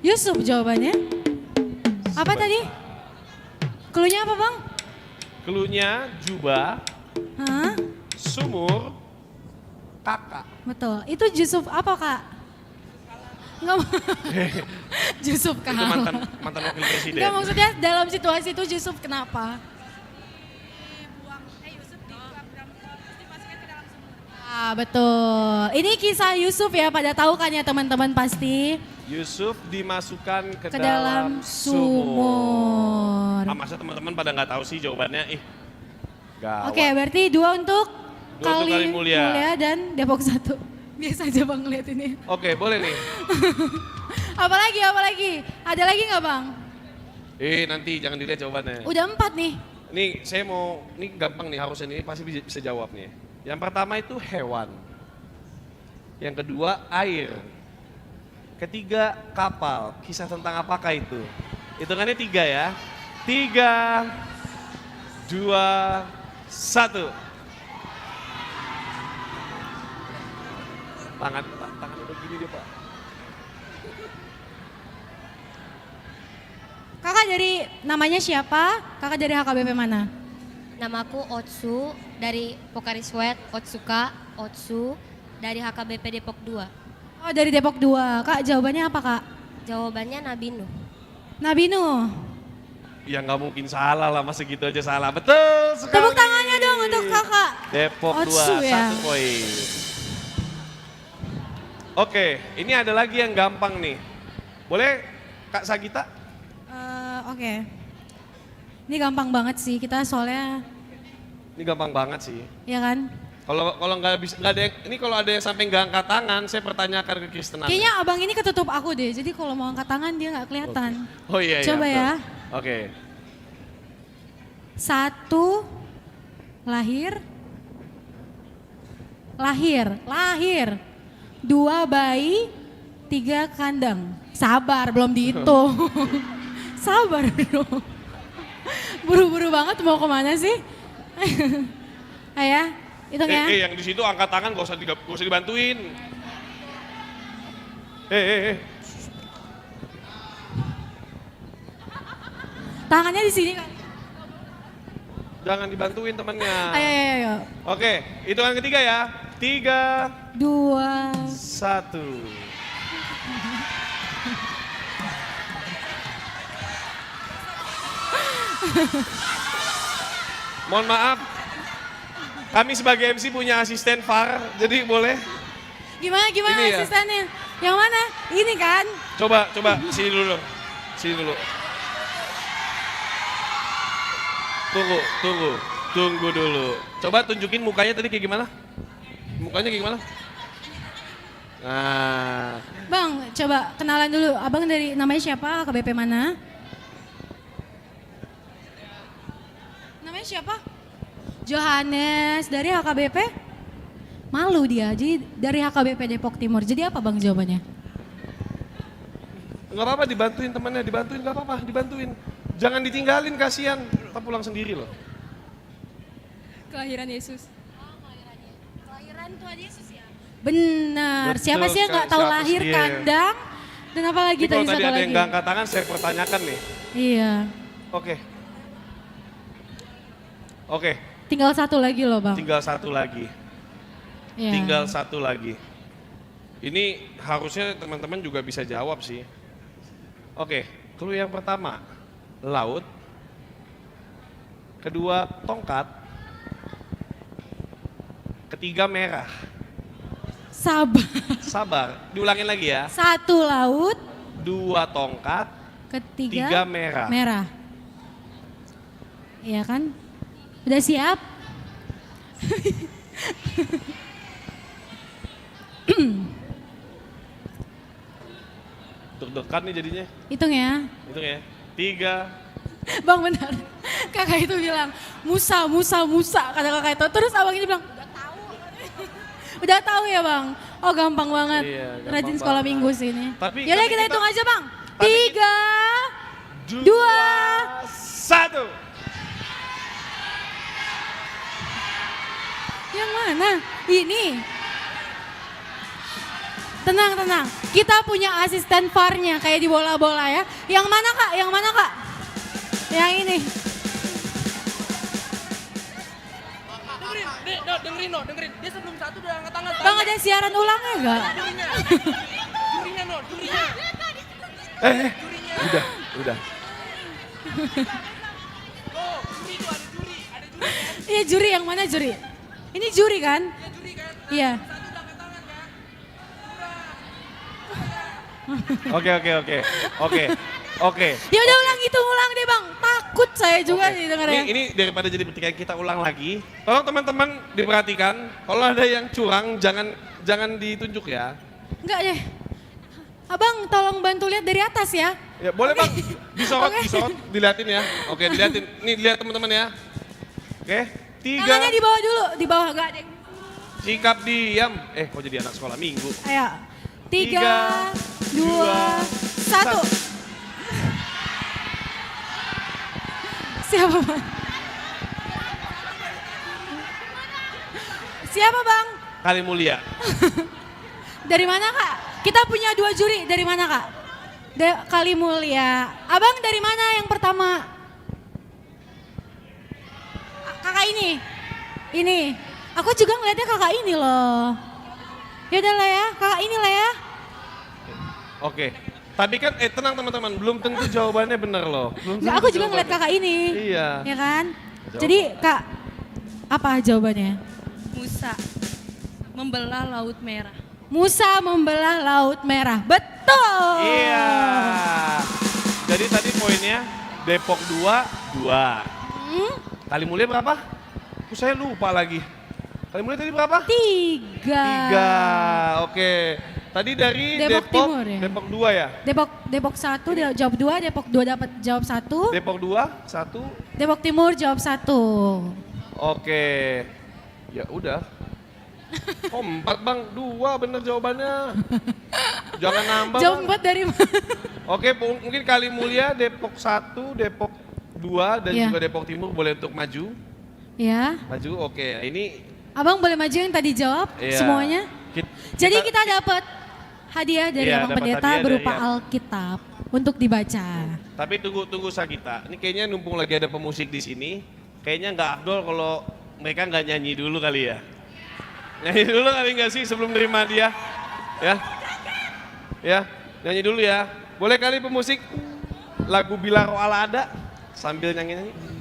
Speaker 22: Yusuf jawabannya. Apa tadi? Cluenya apa Bang?
Speaker 21: Cluenya jubah,
Speaker 22: Hah?
Speaker 21: sumur, kakak.
Speaker 22: Betul. Itu Yusuf apa Kak? Enggak. Yusuf Kak.
Speaker 21: Itu mantan wakil presiden.
Speaker 22: Enggak, maksudnya dalam situasi itu Yusuf kenapa? Ah, betul. Ini kisah Yusuf ya, pada tahu kan ya teman-teman pasti.
Speaker 21: Yusuf dimasukkan ke
Speaker 22: dalam sumur.
Speaker 21: Ah, masa teman-teman pada nggak tahu sih jawabannya? Gawat.
Speaker 22: Oke, berarti 2 untuk
Speaker 21: Dua untuk Kali Mulia.
Speaker 22: dan Depok 1. Biasa aja Bang lihat ini.
Speaker 21: Oke, boleh nih.
Speaker 22: Apalagi? Ada lagi nggak Bang?
Speaker 21: Nanti jangan dilihat jawabannya.
Speaker 22: Udah 4 nih.
Speaker 21: Nih, saya mau, ini gampang nih harusnya ini pasti bisa jawab nih. Yang pertama itu hewan. Yang kedua air. Ketiga kapal. Kisah tentang apakah itu? Hitungannya 3 ya. 3, 2, 1. Tangan udah gini dia Pak.
Speaker 22: Kakak dari namanya siapa? Kakak dari HKBP mana?
Speaker 10: Namaku Otsu dari Pokari Sweat, Otsuka, Otsu dari HKBP Depok 2.
Speaker 22: Oh dari Depok 2. Kak jawabannya apa Kak?
Speaker 10: Jawabannya Nabi Nuh.
Speaker 22: Nabi Nuh.
Speaker 21: Ya nggak mungkin salah lah, masa gitu aja salah. Betul sekali.
Speaker 22: Tepuk tangannya dong untuk kakak.
Speaker 21: Depok
Speaker 22: Otsu
Speaker 21: 2,
Speaker 22: ya.
Speaker 21: 1 poin. Oke, ini ada lagi yang gampang nih. Boleh Kak Sagita?
Speaker 22: Oke. Ini gampang banget sih, kita soalnya
Speaker 21: Ini gampang banget sih.
Speaker 22: ya kan.
Speaker 21: Kalau nggak bisa, nggak ada yang, ini kalau ada yang sampai nggak angkat tangan, saya pertanyakan ke Kristenan.
Speaker 22: Kayaknya abang ini ketutup aku deh, jadi kalau mau angkat tangan dia nggak kelihatan.
Speaker 21: Oh iya.
Speaker 22: Coba
Speaker 21: betul.
Speaker 22: ya.
Speaker 21: Oke.
Speaker 22: 1, lahir. 2 bayi, 3 kandang. Sabar, belum dihitung. Sabar dong. Buru-buru banget mau kemana sih? Ayah, hitung ya.
Speaker 21: Yang di situ angkat tangan gak usah dibantuin.
Speaker 22: Tangannya di sini kan.
Speaker 21: Jangan dibantuin temannya.
Speaker 22: Ayo.
Speaker 21: Oke, hitungan ketiga ya. 3,
Speaker 22: 2,
Speaker 21: 1. Mohon maaf, kami sebagai MC punya asisten VAR, jadi boleh?
Speaker 22: Gimana
Speaker 21: Ini ya.
Speaker 22: asistennya? Yang mana? Ini kan?
Speaker 21: Coba, sini dulu. Tunggu dulu. Coba tunjukin mukanya tadi kayak gimana? Mukanya kayak gimana? Nah.
Speaker 22: Bang, coba kenalan dulu. Abang dari namanya siapa? KBP mana? Namanya siapa? Johannes dari HKBP. Malu dia, jadi dari HKBP Depok Timur. Jadi apa bang jawabannya?
Speaker 21: Nggak apa-apa dibantuin temannya, nggak apa-apa, dibantuin. Jangan ditinggalin, kasihan. Kita pulang sendiri loh.
Speaker 18: Kelahiran Yesus.
Speaker 22: Kelahiran Tuhan Yesus ya? Benar.
Speaker 21: Betul
Speaker 22: Siapa sih yang nggak tahu
Speaker 21: siapa
Speaker 22: lahir
Speaker 21: sih, iya.
Speaker 22: kandang? Dan apa lagi
Speaker 21: Ini kalau
Speaker 22: tadi
Speaker 21: tadi
Speaker 22: satu
Speaker 21: ada
Speaker 22: lagi?
Speaker 21: yang nggak angkat tangan, saya pertanyakan nih.
Speaker 22: Iya.
Speaker 21: Oke.
Speaker 22: Tinggal satu lagi loh bang.
Speaker 21: Tinggal satu lagi.
Speaker 22: Iya.
Speaker 21: Tinggal satu lagi. Ini harusnya teman-teman juga bisa jawab sih. Oke, clue yang pertama, laut. Kedua, tongkat. Ketiga, merah. Sabar, diulangin lagi ya.
Speaker 22: 1 laut.
Speaker 21: 2 tongkat.
Speaker 22: Ketiga
Speaker 21: 3 merah.
Speaker 22: Merah. Iya kan? Udah siap?
Speaker 21: Deg-degan nih jadinya.
Speaker 22: Hitung ya.
Speaker 21: Hitung ya. 3.
Speaker 22: Bang benar. Kakak itu bilang, Musa. Kata kakak itu. Terus abang ini bilang, udah tahu. Udah tahu ya bang? Oh gampang banget.
Speaker 21: Iya, gampang
Speaker 22: Rajin sekolah
Speaker 21: banget.
Speaker 22: minggu sini.
Speaker 21: Tapi-
Speaker 22: Yaudah
Speaker 21: tapi
Speaker 22: kita
Speaker 21: kita-
Speaker 22: hitung aja bang.
Speaker 21: tapi
Speaker 22: 3, 2,
Speaker 21: 1.
Speaker 22: Yang mana? Ini. Tenang. Kita punya asisten VAR-nya kayak di bola-bola ya. Yang mana kak? Yang ini.
Speaker 7: Dengerin. Dia sebelum 1 udah angkat tangan.
Speaker 22: Bang ada siaran ulangnya enggak?
Speaker 7: Jurinya.
Speaker 21: Udah.
Speaker 22: Iya juri, yang mana juri? Ini juri kan? Iya.
Speaker 21: Oke.
Speaker 22: Ya udah ulang deh bang. Takut saya juga nih dengarnya.
Speaker 21: Ini daripada jadi pertikaian kita ulang lagi. Tolong teman-teman diperhatikan. Kalau ada yang curang jangan ditunjuk ya.
Speaker 22: Enggak deh. Abang tolong bantu lihat dari atas ya.
Speaker 21: Ya boleh bang. Disorot, diliatin ya. Oke diliatin. Nih dilihat teman-teman ya. Oke. 3.
Speaker 22: Tangannya di bawah dulu, di bawah enggak ada.
Speaker 21: Sikap diam. Kok jadi anak sekolah minggu?
Speaker 22: Ayo. 3, 2, 1. Siapa bang? Siapa bang?
Speaker 21: Kali mulia.
Speaker 22: Dari mana kak? Kita punya 2 juri, dari mana kak? Kali Mulia. Abang dari mana yang pertama? Kakak ini? Ini. Aku juga ngeliatnya kakak ini loh. Yaudah lah ya, kakak ini lah ya.
Speaker 21: Oke. Tapi kan, tenang teman-teman, belum tentu jawabannya benar loh.
Speaker 22: Nggak, aku juga ngeliat kakak ini.
Speaker 21: Iya.
Speaker 22: Ya kan? Jadi kak, apa jawabannya?
Speaker 9: Musa membelah Laut Merah.
Speaker 22: Musa membelah Laut Merah. Betul.
Speaker 21: Iya. Jadi tadi poinnya Depok 2. Kali Mulia berapa? Saya lupa lagi. Kalimulia tadi berapa?
Speaker 22: 3.
Speaker 21: Oke. Tadi dari
Speaker 22: Depok
Speaker 21: Depok,
Speaker 22: Timur ya?
Speaker 21: Depok 2 ya?
Speaker 22: Depok 1 jawab 2, Depok 2 dapat jawab 1.
Speaker 21: Depok 2, 1.
Speaker 22: Depok Timur jawab 1.
Speaker 21: Oke. Ya udah. Oh 4 Bang, 2 bener jawabannya. Jangan nambah.
Speaker 22: Jawab
Speaker 21: Bang.
Speaker 22: 4 dari mana?
Speaker 21: Oke, mungkin Kalimulia Depok 1, Depok 2 dan
Speaker 22: Ya.
Speaker 21: juga Depok Timur boleh untuk maju.
Speaker 22: Ya.
Speaker 21: Maju, oke. Ini
Speaker 22: Abang boleh maju yang tadi jawab
Speaker 21: Iya.
Speaker 22: semuanya? Jadi kita dapat hadiah dari
Speaker 21: Iya,
Speaker 22: Abang
Speaker 21: dapat
Speaker 22: Pendeta
Speaker 21: hadiah
Speaker 22: berupa
Speaker 21: dari-
Speaker 22: Alkitab untuk dibaca.
Speaker 21: Tapi tunggu Sagita. Ini kayaknya numpung lagi ada pemusik di sini. Kayaknya nggak afdol kalau mereka nggak nyanyi dulu kali ya. Nyanyi dulu kali nggak sih sebelum nerima dia? Ya, ya, nyanyi dulu ya. Boleh kali pemusik lagu Bila Roh Allah Ada sambil nyanyi-nyanyi.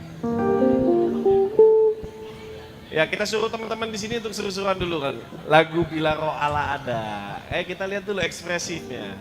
Speaker 21: Ya kita suruh teman-teman di sini untuk seru-seruan dulu kan. Lagu Bila Roh Allah Ada. Kita lihat dulu ekspresifnya.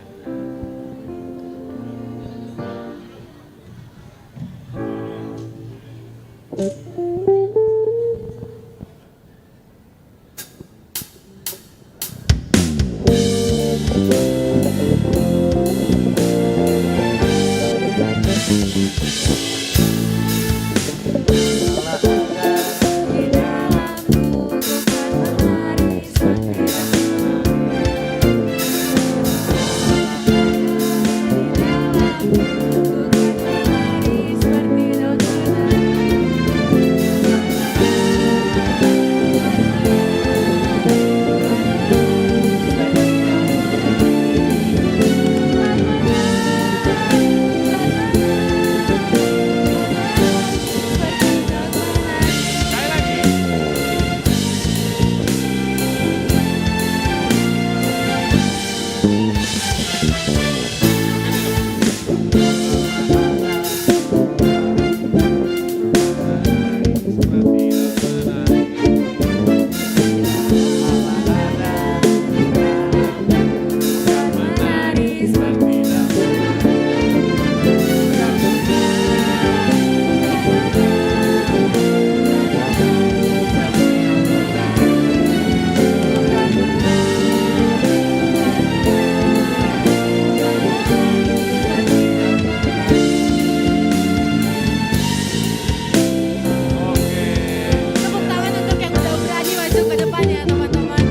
Speaker 22: Tepuk tangan untuk yang udah berani maju ke depan ya teman-teman.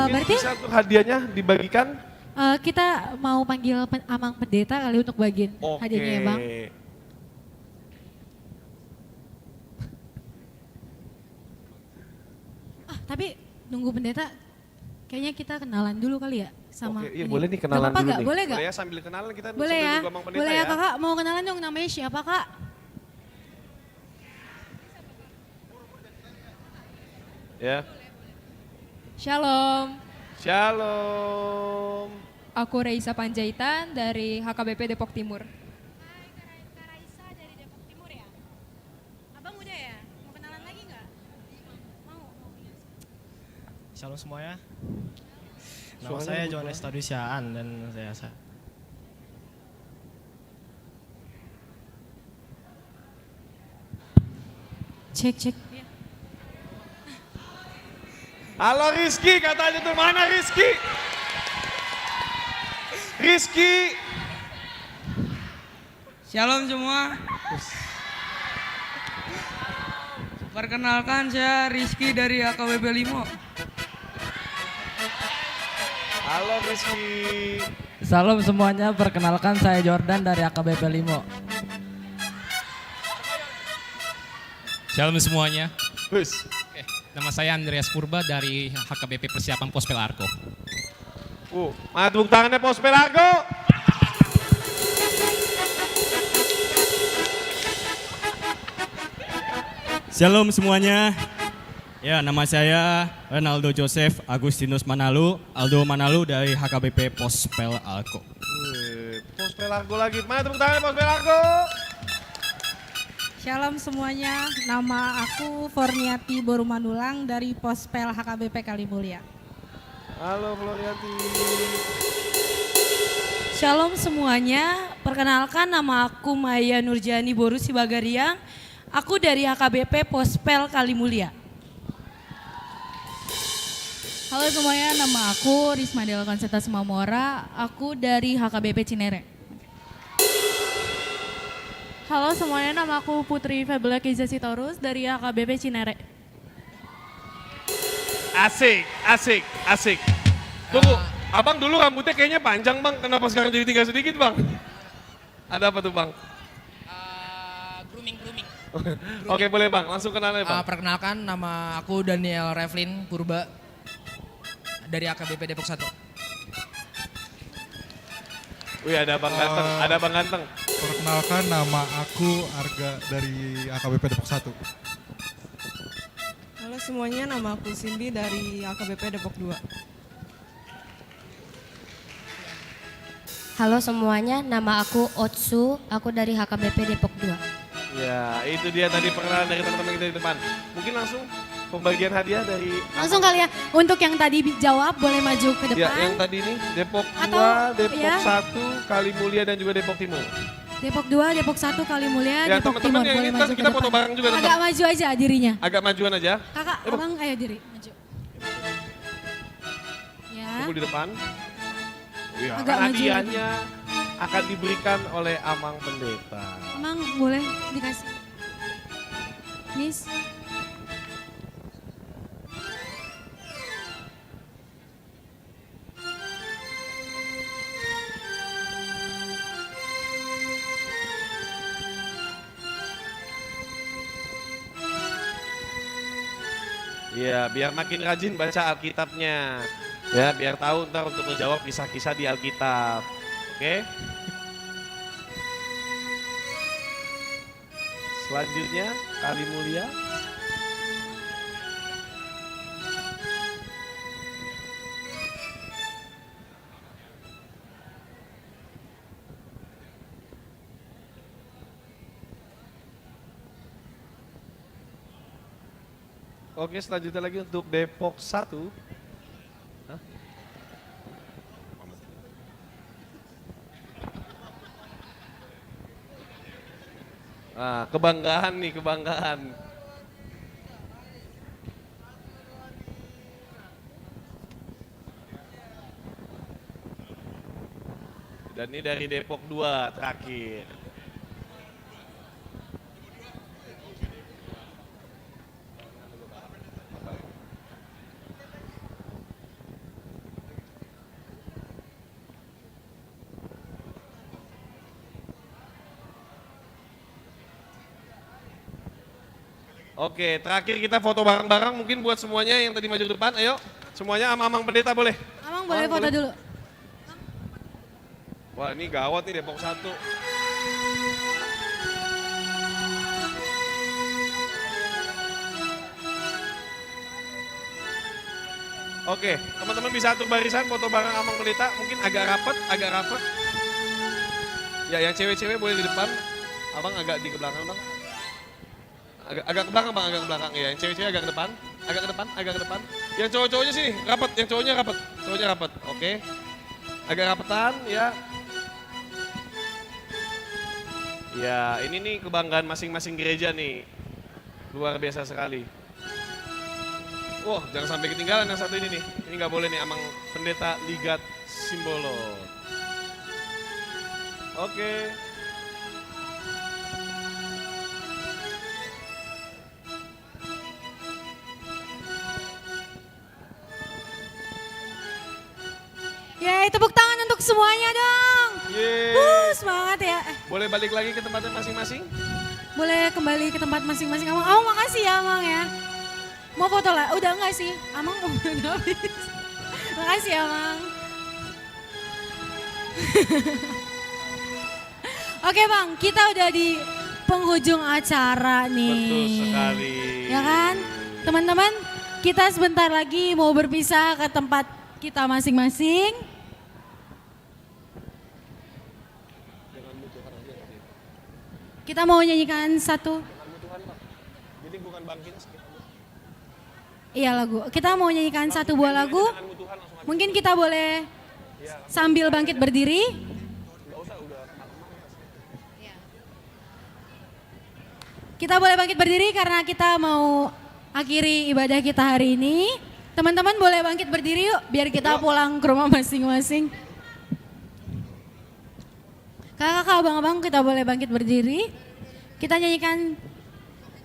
Speaker 22: Berarti
Speaker 21: Bisa untuk hadiahnya dibagikan?
Speaker 22: kita mau panggil Amang Pendeta kali untuk bagiin hadiahnya ya Bang. Tapi nunggu Pendeta, kayaknya kita kenalan dulu kali ya sama.
Speaker 21: Oke, iya
Speaker 22: ini.
Speaker 21: boleh nih
Speaker 22: Gak
Speaker 21: kenalan
Speaker 22: apa-apa
Speaker 21: dulu
Speaker 22: nggak?
Speaker 21: nih.
Speaker 22: Boleh nggak?
Speaker 21: Boleh ya sambil kenalan kita
Speaker 22: Boleh
Speaker 21: sambil
Speaker 22: ya,
Speaker 21: nunggu Abang Pendeta
Speaker 22: boleh ya
Speaker 21: ya.
Speaker 22: kakak. Mau kenalan dong, namanya siapa kak?
Speaker 21: Ya.
Speaker 11: Shalom,
Speaker 21: Shalom.
Speaker 11: aku Reisa Panjaitan dari HKBP Depok Timur.
Speaker 22: Abang udah ya? Mau kenalan lagi nggak?
Speaker 12: Shalom semuanya. Nama
Speaker 21: Suaranya
Speaker 12: saya
Speaker 21: lembut
Speaker 12: Johannes
Speaker 21: banget.
Speaker 12: Tadusiaan dan saya
Speaker 22: Cek.
Speaker 21: Halo Rizky, katanya tuh mana Rizky? Rizky.
Speaker 7: Shalom semua. Perkenalkan saya Rizky dari HKBP Limo.
Speaker 21: Halo Rizky.
Speaker 23: Salam semuanya, perkenalkan saya Jordan dari AKBP Limo.
Speaker 24: Shalom semuanya.
Speaker 21: Oke,
Speaker 24: nama saya Andreas Purba dari HKBP Persiapan Pospel Arko.
Speaker 21: Mana tepuk tangannya Pospel Argo?
Speaker 25: Shalom semuanya. Ya, nama saya Renaldo Joseph Agustinus Manalu, Aldo Manalu dari HKBP Pospel Alko.
Speaker 21: Pospel Argo lagi. Mana tepuk tangannya Pospel Argo?
Speaker 26: Shalom semuanya, nama aku Forniati Borumanulang dari Pospel HKBP Kalimulia.
Speaker 21: Halo Florianti.
Speaker 9: Shalom semuanya, perkenalkan nama aku Maya Nurjani Boru Sibagariang. Aku dari HKBP Pospel Kalimulia.
Speaker 22: Halo semuanya, nama aku Risma Dela Konseta Semamora, aku dari HKBP Cinere.
Speaker 6: Halo semuanya, nama aku Putri Febela Kiza Sitorus dari HKBP Cinere.
Speaker 21: Asik, asik, asik. Tunggu, abang dulu rambutnya kayaknya panjang bang, kenapa sekarang jadi tinggal sedikit bang? Ada apa tuh bang?
Speaker 8: Grooming.
Speaker 21: Oke boleh bang, langsung kenalnya bang.
Speaker 8: Perkenalkan, nama aku Daniel Revlin Purba dari AKBP Depok 1.
Speaker 21: Wih ada bang ganteng, ada bang ganteng.
Speaker 13: Perkenalkan, nama aku Arga dari AKBP Depok 1.
Speaker 7: Halo semuanya, nama aku Cindy dari AKBP Depok 2.
Speaker 10: Halo semuanya, nama aku Otsu, aku dari HKBP Depok 2.
Speaker 21: Ya itu dia tadi perkenalan dari teman-teman kita di depan. Mungkin langsung pembagian hadiah dari...
Speaker 22: Langsung kali ya, untuk yang tadi jawab boleh maju ke depan.
Speaker 21: Ya yang tadi ini Depok 2,
Speaker 22: Atau,
Speaker 21: Depok
Speaker 22: ya.
Speaker 21: 1, Kalimulya dan juga Depok Timur.
Speaker 22: Depok 2, Depok 1, Kalimulya,
Speaker 21: Ya
Speaker 22: Depok
Speaker 21: teman-teman
Speaker 22: Timur.
Speaker 21: yang
Speaker 22: Boleh
Speaker 21: ini
Speaker 22: maju
Speaker 21: ntar
Speaker 22: ke
Speaker 21: kita
Speaker 22: depan.
Speaker 21: foto bareng juga.
Speaker 22: Agak maju aja dirinya.
Speaker 21: Agak majuan aja.
Speaker 22: Kakak, abang, ayo diri, maju. Ya.
Speaker 21: Kumpul di depan. Ya,
Speaker 22: Agak maju
Speaker 21: hadiahnya akan diberikan oleh Amang Pendeta.
Speaker 22: Emang boleh dikasih? Miss.
Speaker 21: Ya, biar makin rajin baca Alkitabnya. Ya, biar tahu ntar untuk menjawab kisah-kisah di Alkitab. Oke? Selanjutnya, Kalimulya. Oke, selanjutnya lagi untuk Depok 1. Hah? Ah, kebanggaan nih, kebanggaan. Dan ini dari Depok 2 terakhir. Oke, terakhir kita foto bareng-bareng mungkin buat semuanya yang tadi maju ke depan. Ayo, semuanya sama Amang Pendeta boleh.
Speaker 22: Amang boleh foto dulu.
Speaker 21: Wah, ini gawat nih Depok 1. Oke, teman-teman bisa atur barisan foto bareng Amang Pendeta. Mungkin agak rapat, agak rapat. Ya, yang cewek-cewek boleh di depan. Abang agak di belakang, Bang. Agak ke belakang bang, agak ke belakang ya. Yang cewek-cewek agak ke depan, agak ke depan, agak ke depan. Yang cowok-cowoknya sini, rapat. Yang cowoknya rapat, cowoknya rapat. Oke, agak rapetan ya. Ya, ini nih kebanggaan masing-masing gereja nih, luar biasa sekali. Wah, jangan sampai ketinggalan yang satu ini nih. Ini nggak boleh nih, Amang Pendeta Ligat Simbolo. Oke.
Speaker 22: Yeay, tepuk tangan untuk semuanya dong.
Speaker 21: Yeay.
Speaker 22: Semangat ya.
Speaker 21: Boleh balik lagi ke tempatnya masing-masing?
Speaker 22: Boleh kembali ke tempat masing-masing. Amang makasih ya Amang ya. Mau foto lah? Udah enggak sih? Amang udah habis. Makasih Amang. Oke Bang, kita udah di penghujung acara nih.
Speaker 21: Betul sekali.
Speaker 22: Ya kan? Teman-teman, kita sebentar lagi mau berpisah ke tempat kita masing-masing. Kita mau nyanyikan satu.
Speaker 21: Jadi bukan bangkit.
Speaker 22: Iya lagu. Kita mau nyanyikan satu buah lagu. Mungkin kita boleh sambil bangkit berdiri. Kita boleh bangkit berdiri karena kita mau akhiri ibadah kita hari ini. Teman-teman boleh bangkit berdiri yuk, biar kita pulang ke rumah masing-masing. Kakak-kakak, abang-abang, kita boleh bangkit berdiri. Kita nyanyikan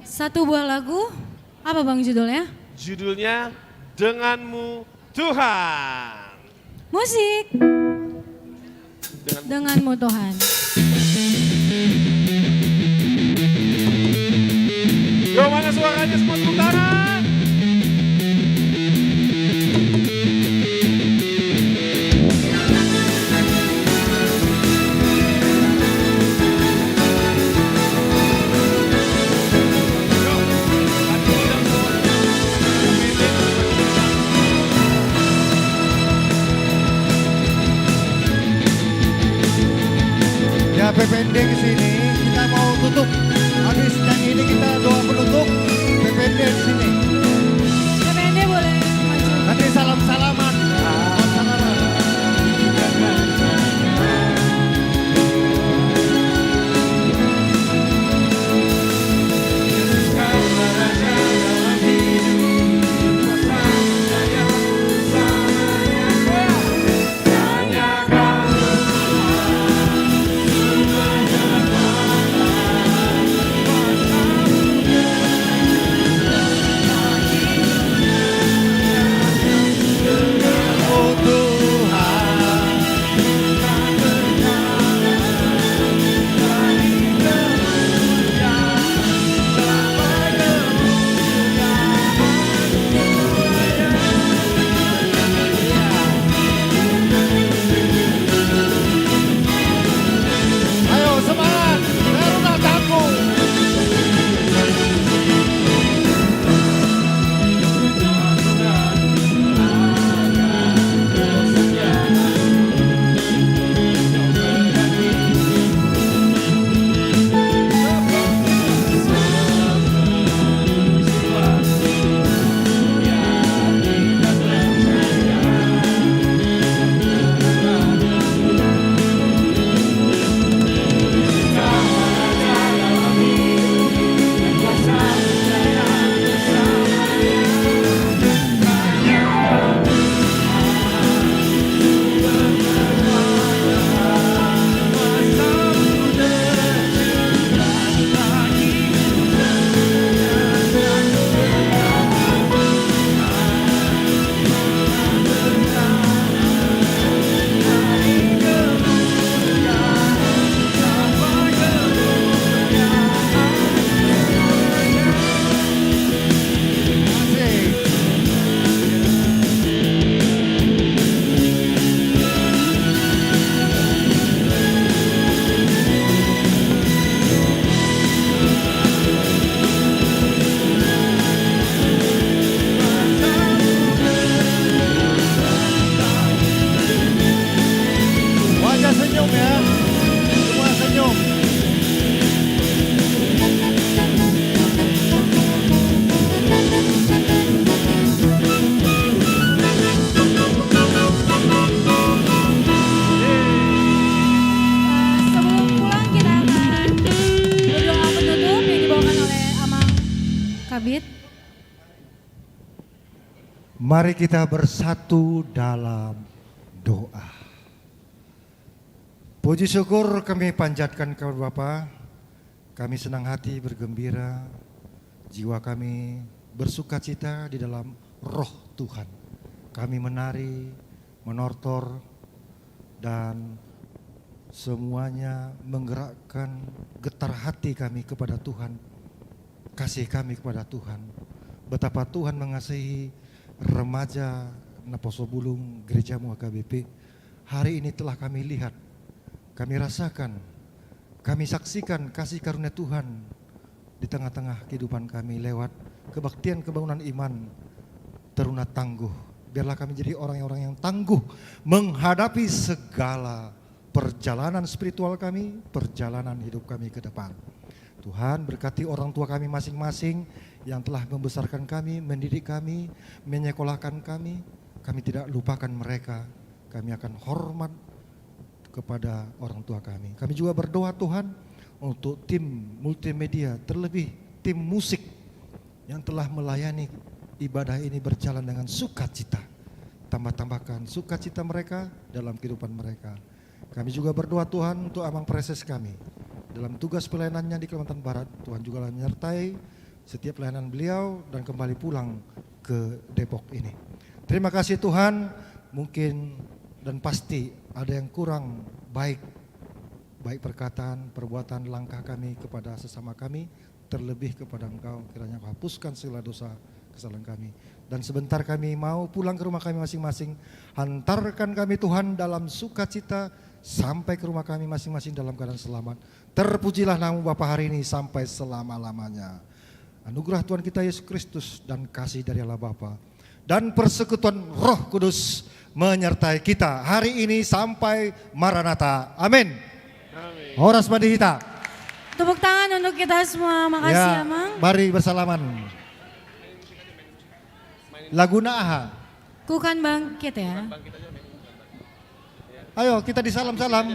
Speaker 22: satu buah lagu. Apa bang judulnya?
Speaker 21: Judulnya Denganmu Tuhan.
Speaker 22: Musik. Denganmu Tuhan.
Speaker 21: Yo, mana suaranya semua tepuk tangan?
Speaker 3: Ya PPND kesini, kita mau tutup. Habis yang ini kita doa penutup. PPND di sini.
Speaker 22: PPND boleh maju.
Speaker 3: Nanti salam-salaman.
Speaker 22: Kabit.
Speaker 3: Mari kita bersatu dalam doa. Puji syukur kami panjatkan kepada Bapa. Kami senang hati bergembira. Jiwa kami bersuka cita di dalam roh Tuhan. Kami menari, menortor, dan semuanya menggerakkan getar hati kami kepada Tuhan. Kasih kami kepada Tuhan. Betapa Tuhan mengasihi remaja Naposo Bulung Gerejamu HKBP. Hari ini telah kami lihat, kami rasakan, kami saksikan kasih karunia Tuhan di tengah-tengah kehidupan kami lewat kebaktian kebangunan iman teruna tangguh. Biarlah kami jadi orang-orang yang tangguh menghadapi segala perjalanan spiritual kami, perjalanan hidup kami ke depan. Tuhan berkati orang tua kami masing-masing yang telah membesarkan kami, mendidik kami, menyekolahkan kami. Kami tidak lupakan mereka. Kami akan hormat kepada orang tua kami. Kami juga berdoa Tuhan untuk tim multimedia, terlebih tim musik yang telah melayani ibadah ini berjalan dengan sukacita. Tambah-tambahkan sukacita mereka dalam kehidupan mereka. Kami juga berdoa Tuhan untuk Amang Preses kami. Dalam tugas pelayanannya di Kalimantan Barat, Tuhan juga menyertai setiap pelayanan beliau dan kembali pulang ke Depok ini. Terima kasih Tuhan, mungkin dan pasti ada yang kurang baik perkataan, perbuatan, langkah kami kepada sesama kami, terlebih kepada Engkau, kiranya Engkau hapuskan segala dosa kesalahan kami. Dan sebentar kami mau pulang ke rumah kami masing-masing, hantarkan kami Tuhan dalam sukacita sampai ke rumah kami masing-masing dalam keadaan selamat. Terpujilah nama Bapa hari ini sampai selama-lamanya. Anugerah Tuhan kita Yesus Kristus dan kasih dari Allah Bapa dan persekutuan Roh Kudus menyertai kita hari ini sampai Maranatha. Amin. Horas Madihita.
Speaker 22: Tepuk tangan untuk kita semua. Makasih ya, Amang.
Speaker 3: Mari bersalaman. Laguna Aha.
Speaker 22: Kukan bangkit ya.
Speaker 3: Ayo kita disalam-salam.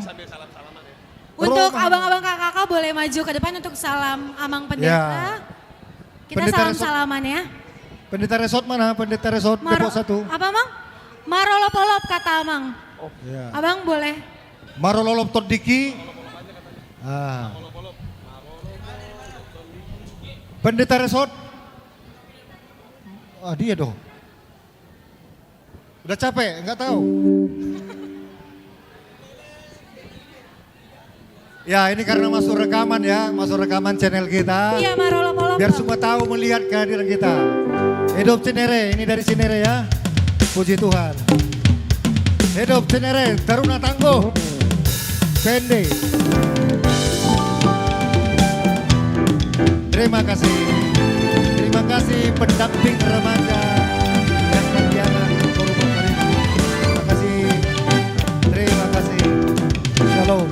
Speaker 22: Untuk abang-abang kakak-kakak boleh maju ke depan untuk salam Amang Pendeta.
Speaker 3: Ya.
Speaker 22: Kita salam-salaman ya.
Speaker 3: Pendeta Resort mana? Pendeta Resort Depok 1.
Speaker 22: Apa Amang? Marolop-olop kata Amang.
Speaker 3: Ya.
Speaker 22: Abang boleh.
Speaker 3: Marololop Todiki. Pendeta Resort. Dia dong. Udah capek, enggak tahu. Ya ini karena masuk rekaman ya, masuk rekaman channel kita.
Speaker 22: Iya Marolop-olop.
Speaker 3: Biar semua tahu melihat kehadiran kita. Hidup Cinere, ini dari Cinere ya. Puji Tuhan. Hidup Cinere, Taruna Tangguh. Pende. Terima kasih. Terima kasih pendamping remaja yang berdianan Forum hari ini. Terima kasih. Terima kasih. Shalom.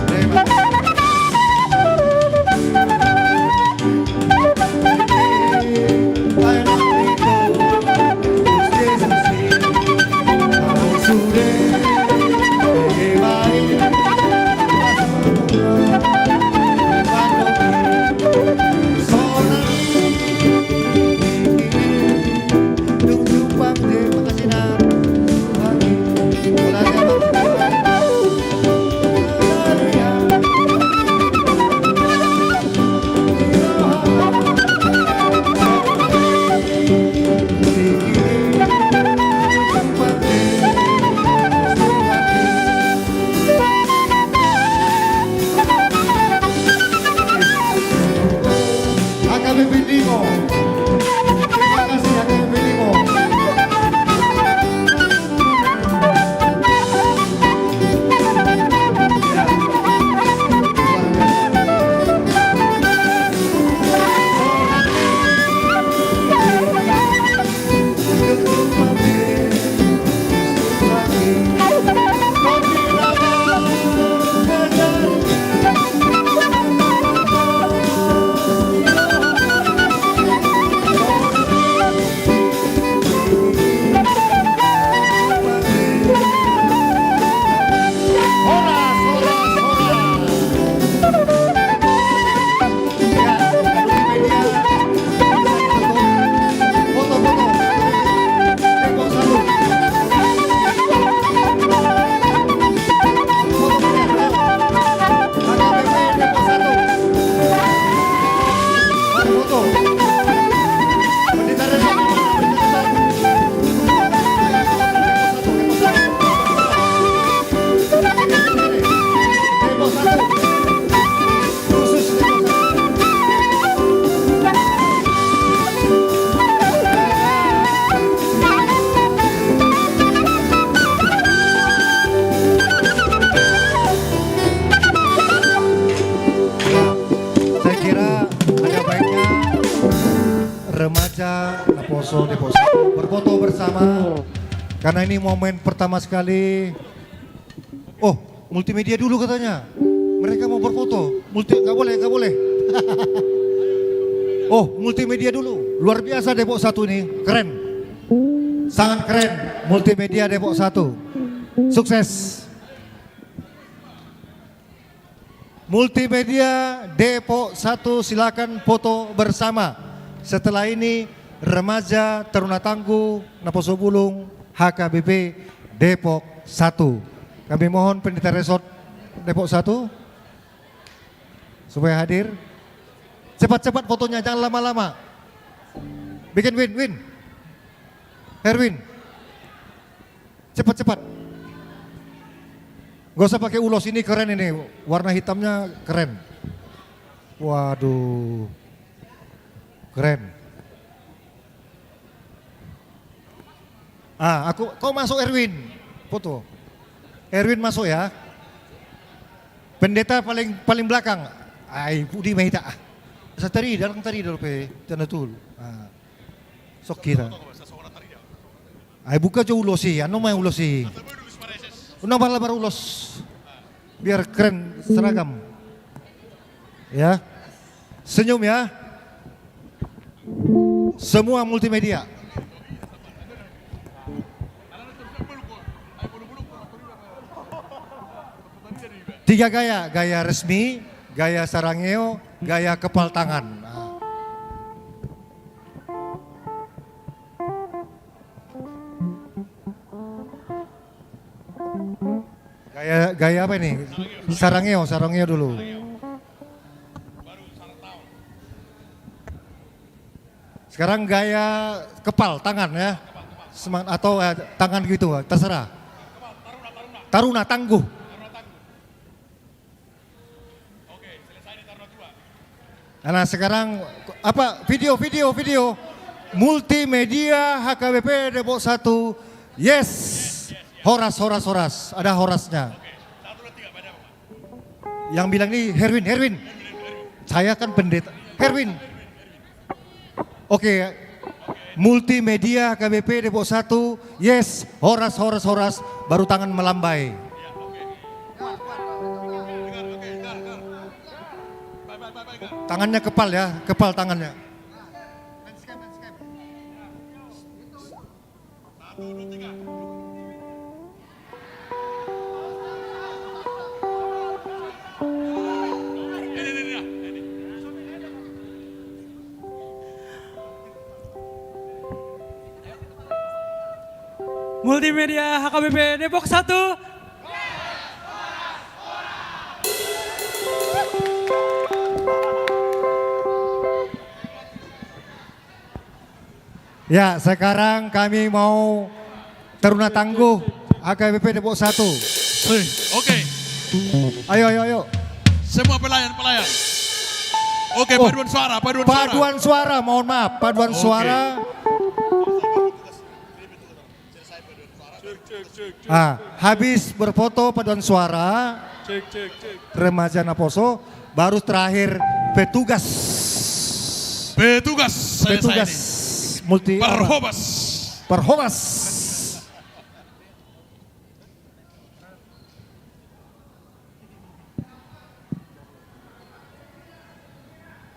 Speaker 3: Terima kasih. Depok 1 berfoto bersama karena ini momen pertama sekali. Oh, multimedia dulu katanya. Mereka mau berfoto. Nggak boleh. Oh, multimedia dulu. Luar biasa Depok 1 ini, keren. Sangat keren multimedia Depok 1. Sukses. Multimedia Depok 1 silakan foto bersama. Setelah ini remaja Taruna Tangguh Naposo Bulung HKBP Depok 1. Kami mohon Pendeta Resort Depok 1 supaya hadir. Cepat-cepat fotonya, jangan lama-lama. Bikin win. Herwin. Cepat-cepat. Gak usah pakai ulos, ini keren ini. Warna hitamnya keren. Waduh. Keren. Kau masuk Erwin. Foto. Erwin masuk ya. Pendeta paling belakang. Budi Mahita. Sa tari, dalang tari dulu pe. Tanatul. Sok kita. Buka jo ulosi. Ano may ulosi? Unang balabar ulos. Biar keren seragam. Ya. Senyum ya. Semua multimedia. Tiga gaya, gaya resmi, gaya sarangeo, gaya kepal tangan. Gaya apa ini? Sarangeo dulu. Sekarang gaya kepal tangan ya. Atau tangan gitu, terserah. Taruna Tangguh. Nah sekarang apa video multimedia HKBP Depok 1. Yes. Horas. Ada horasnya. Yang bilang ini Herwin. Saya kan pendeta. Herwin. Oke. Multimedia HKBP Depok 1. Yes. Horas. Baru tangan melambai. Tangannya kepal ya, kepal tangannya.
Speaker 2: Multimedia HKBP Depok 1.
Speaker 3: Ya, sekarang kami mau Taruna Tangguh HKBP Depok 1.
Speaker 4: Oke.
Speaker 3: Ayo.
Speaker 4: Semua pelayan. Oke, paduan suara.
Speaker 3: Mohon maaf, paduan suara. Habis berfoto paduan suara. Remaja Naposo, baru terakhir petugas. Multi Perhobas.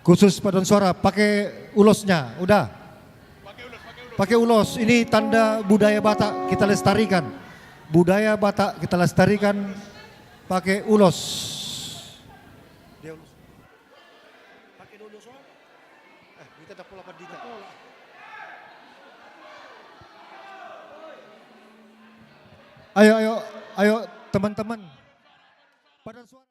Speaker 3: Khusus paduan suara pakai ulosnya, udah. Pakai ulos. Ini tanda budaya Batak kita lestarikan. Budaya Batak kita lestarikan pakai ulos. Ayo teman-teman. Paduan suara.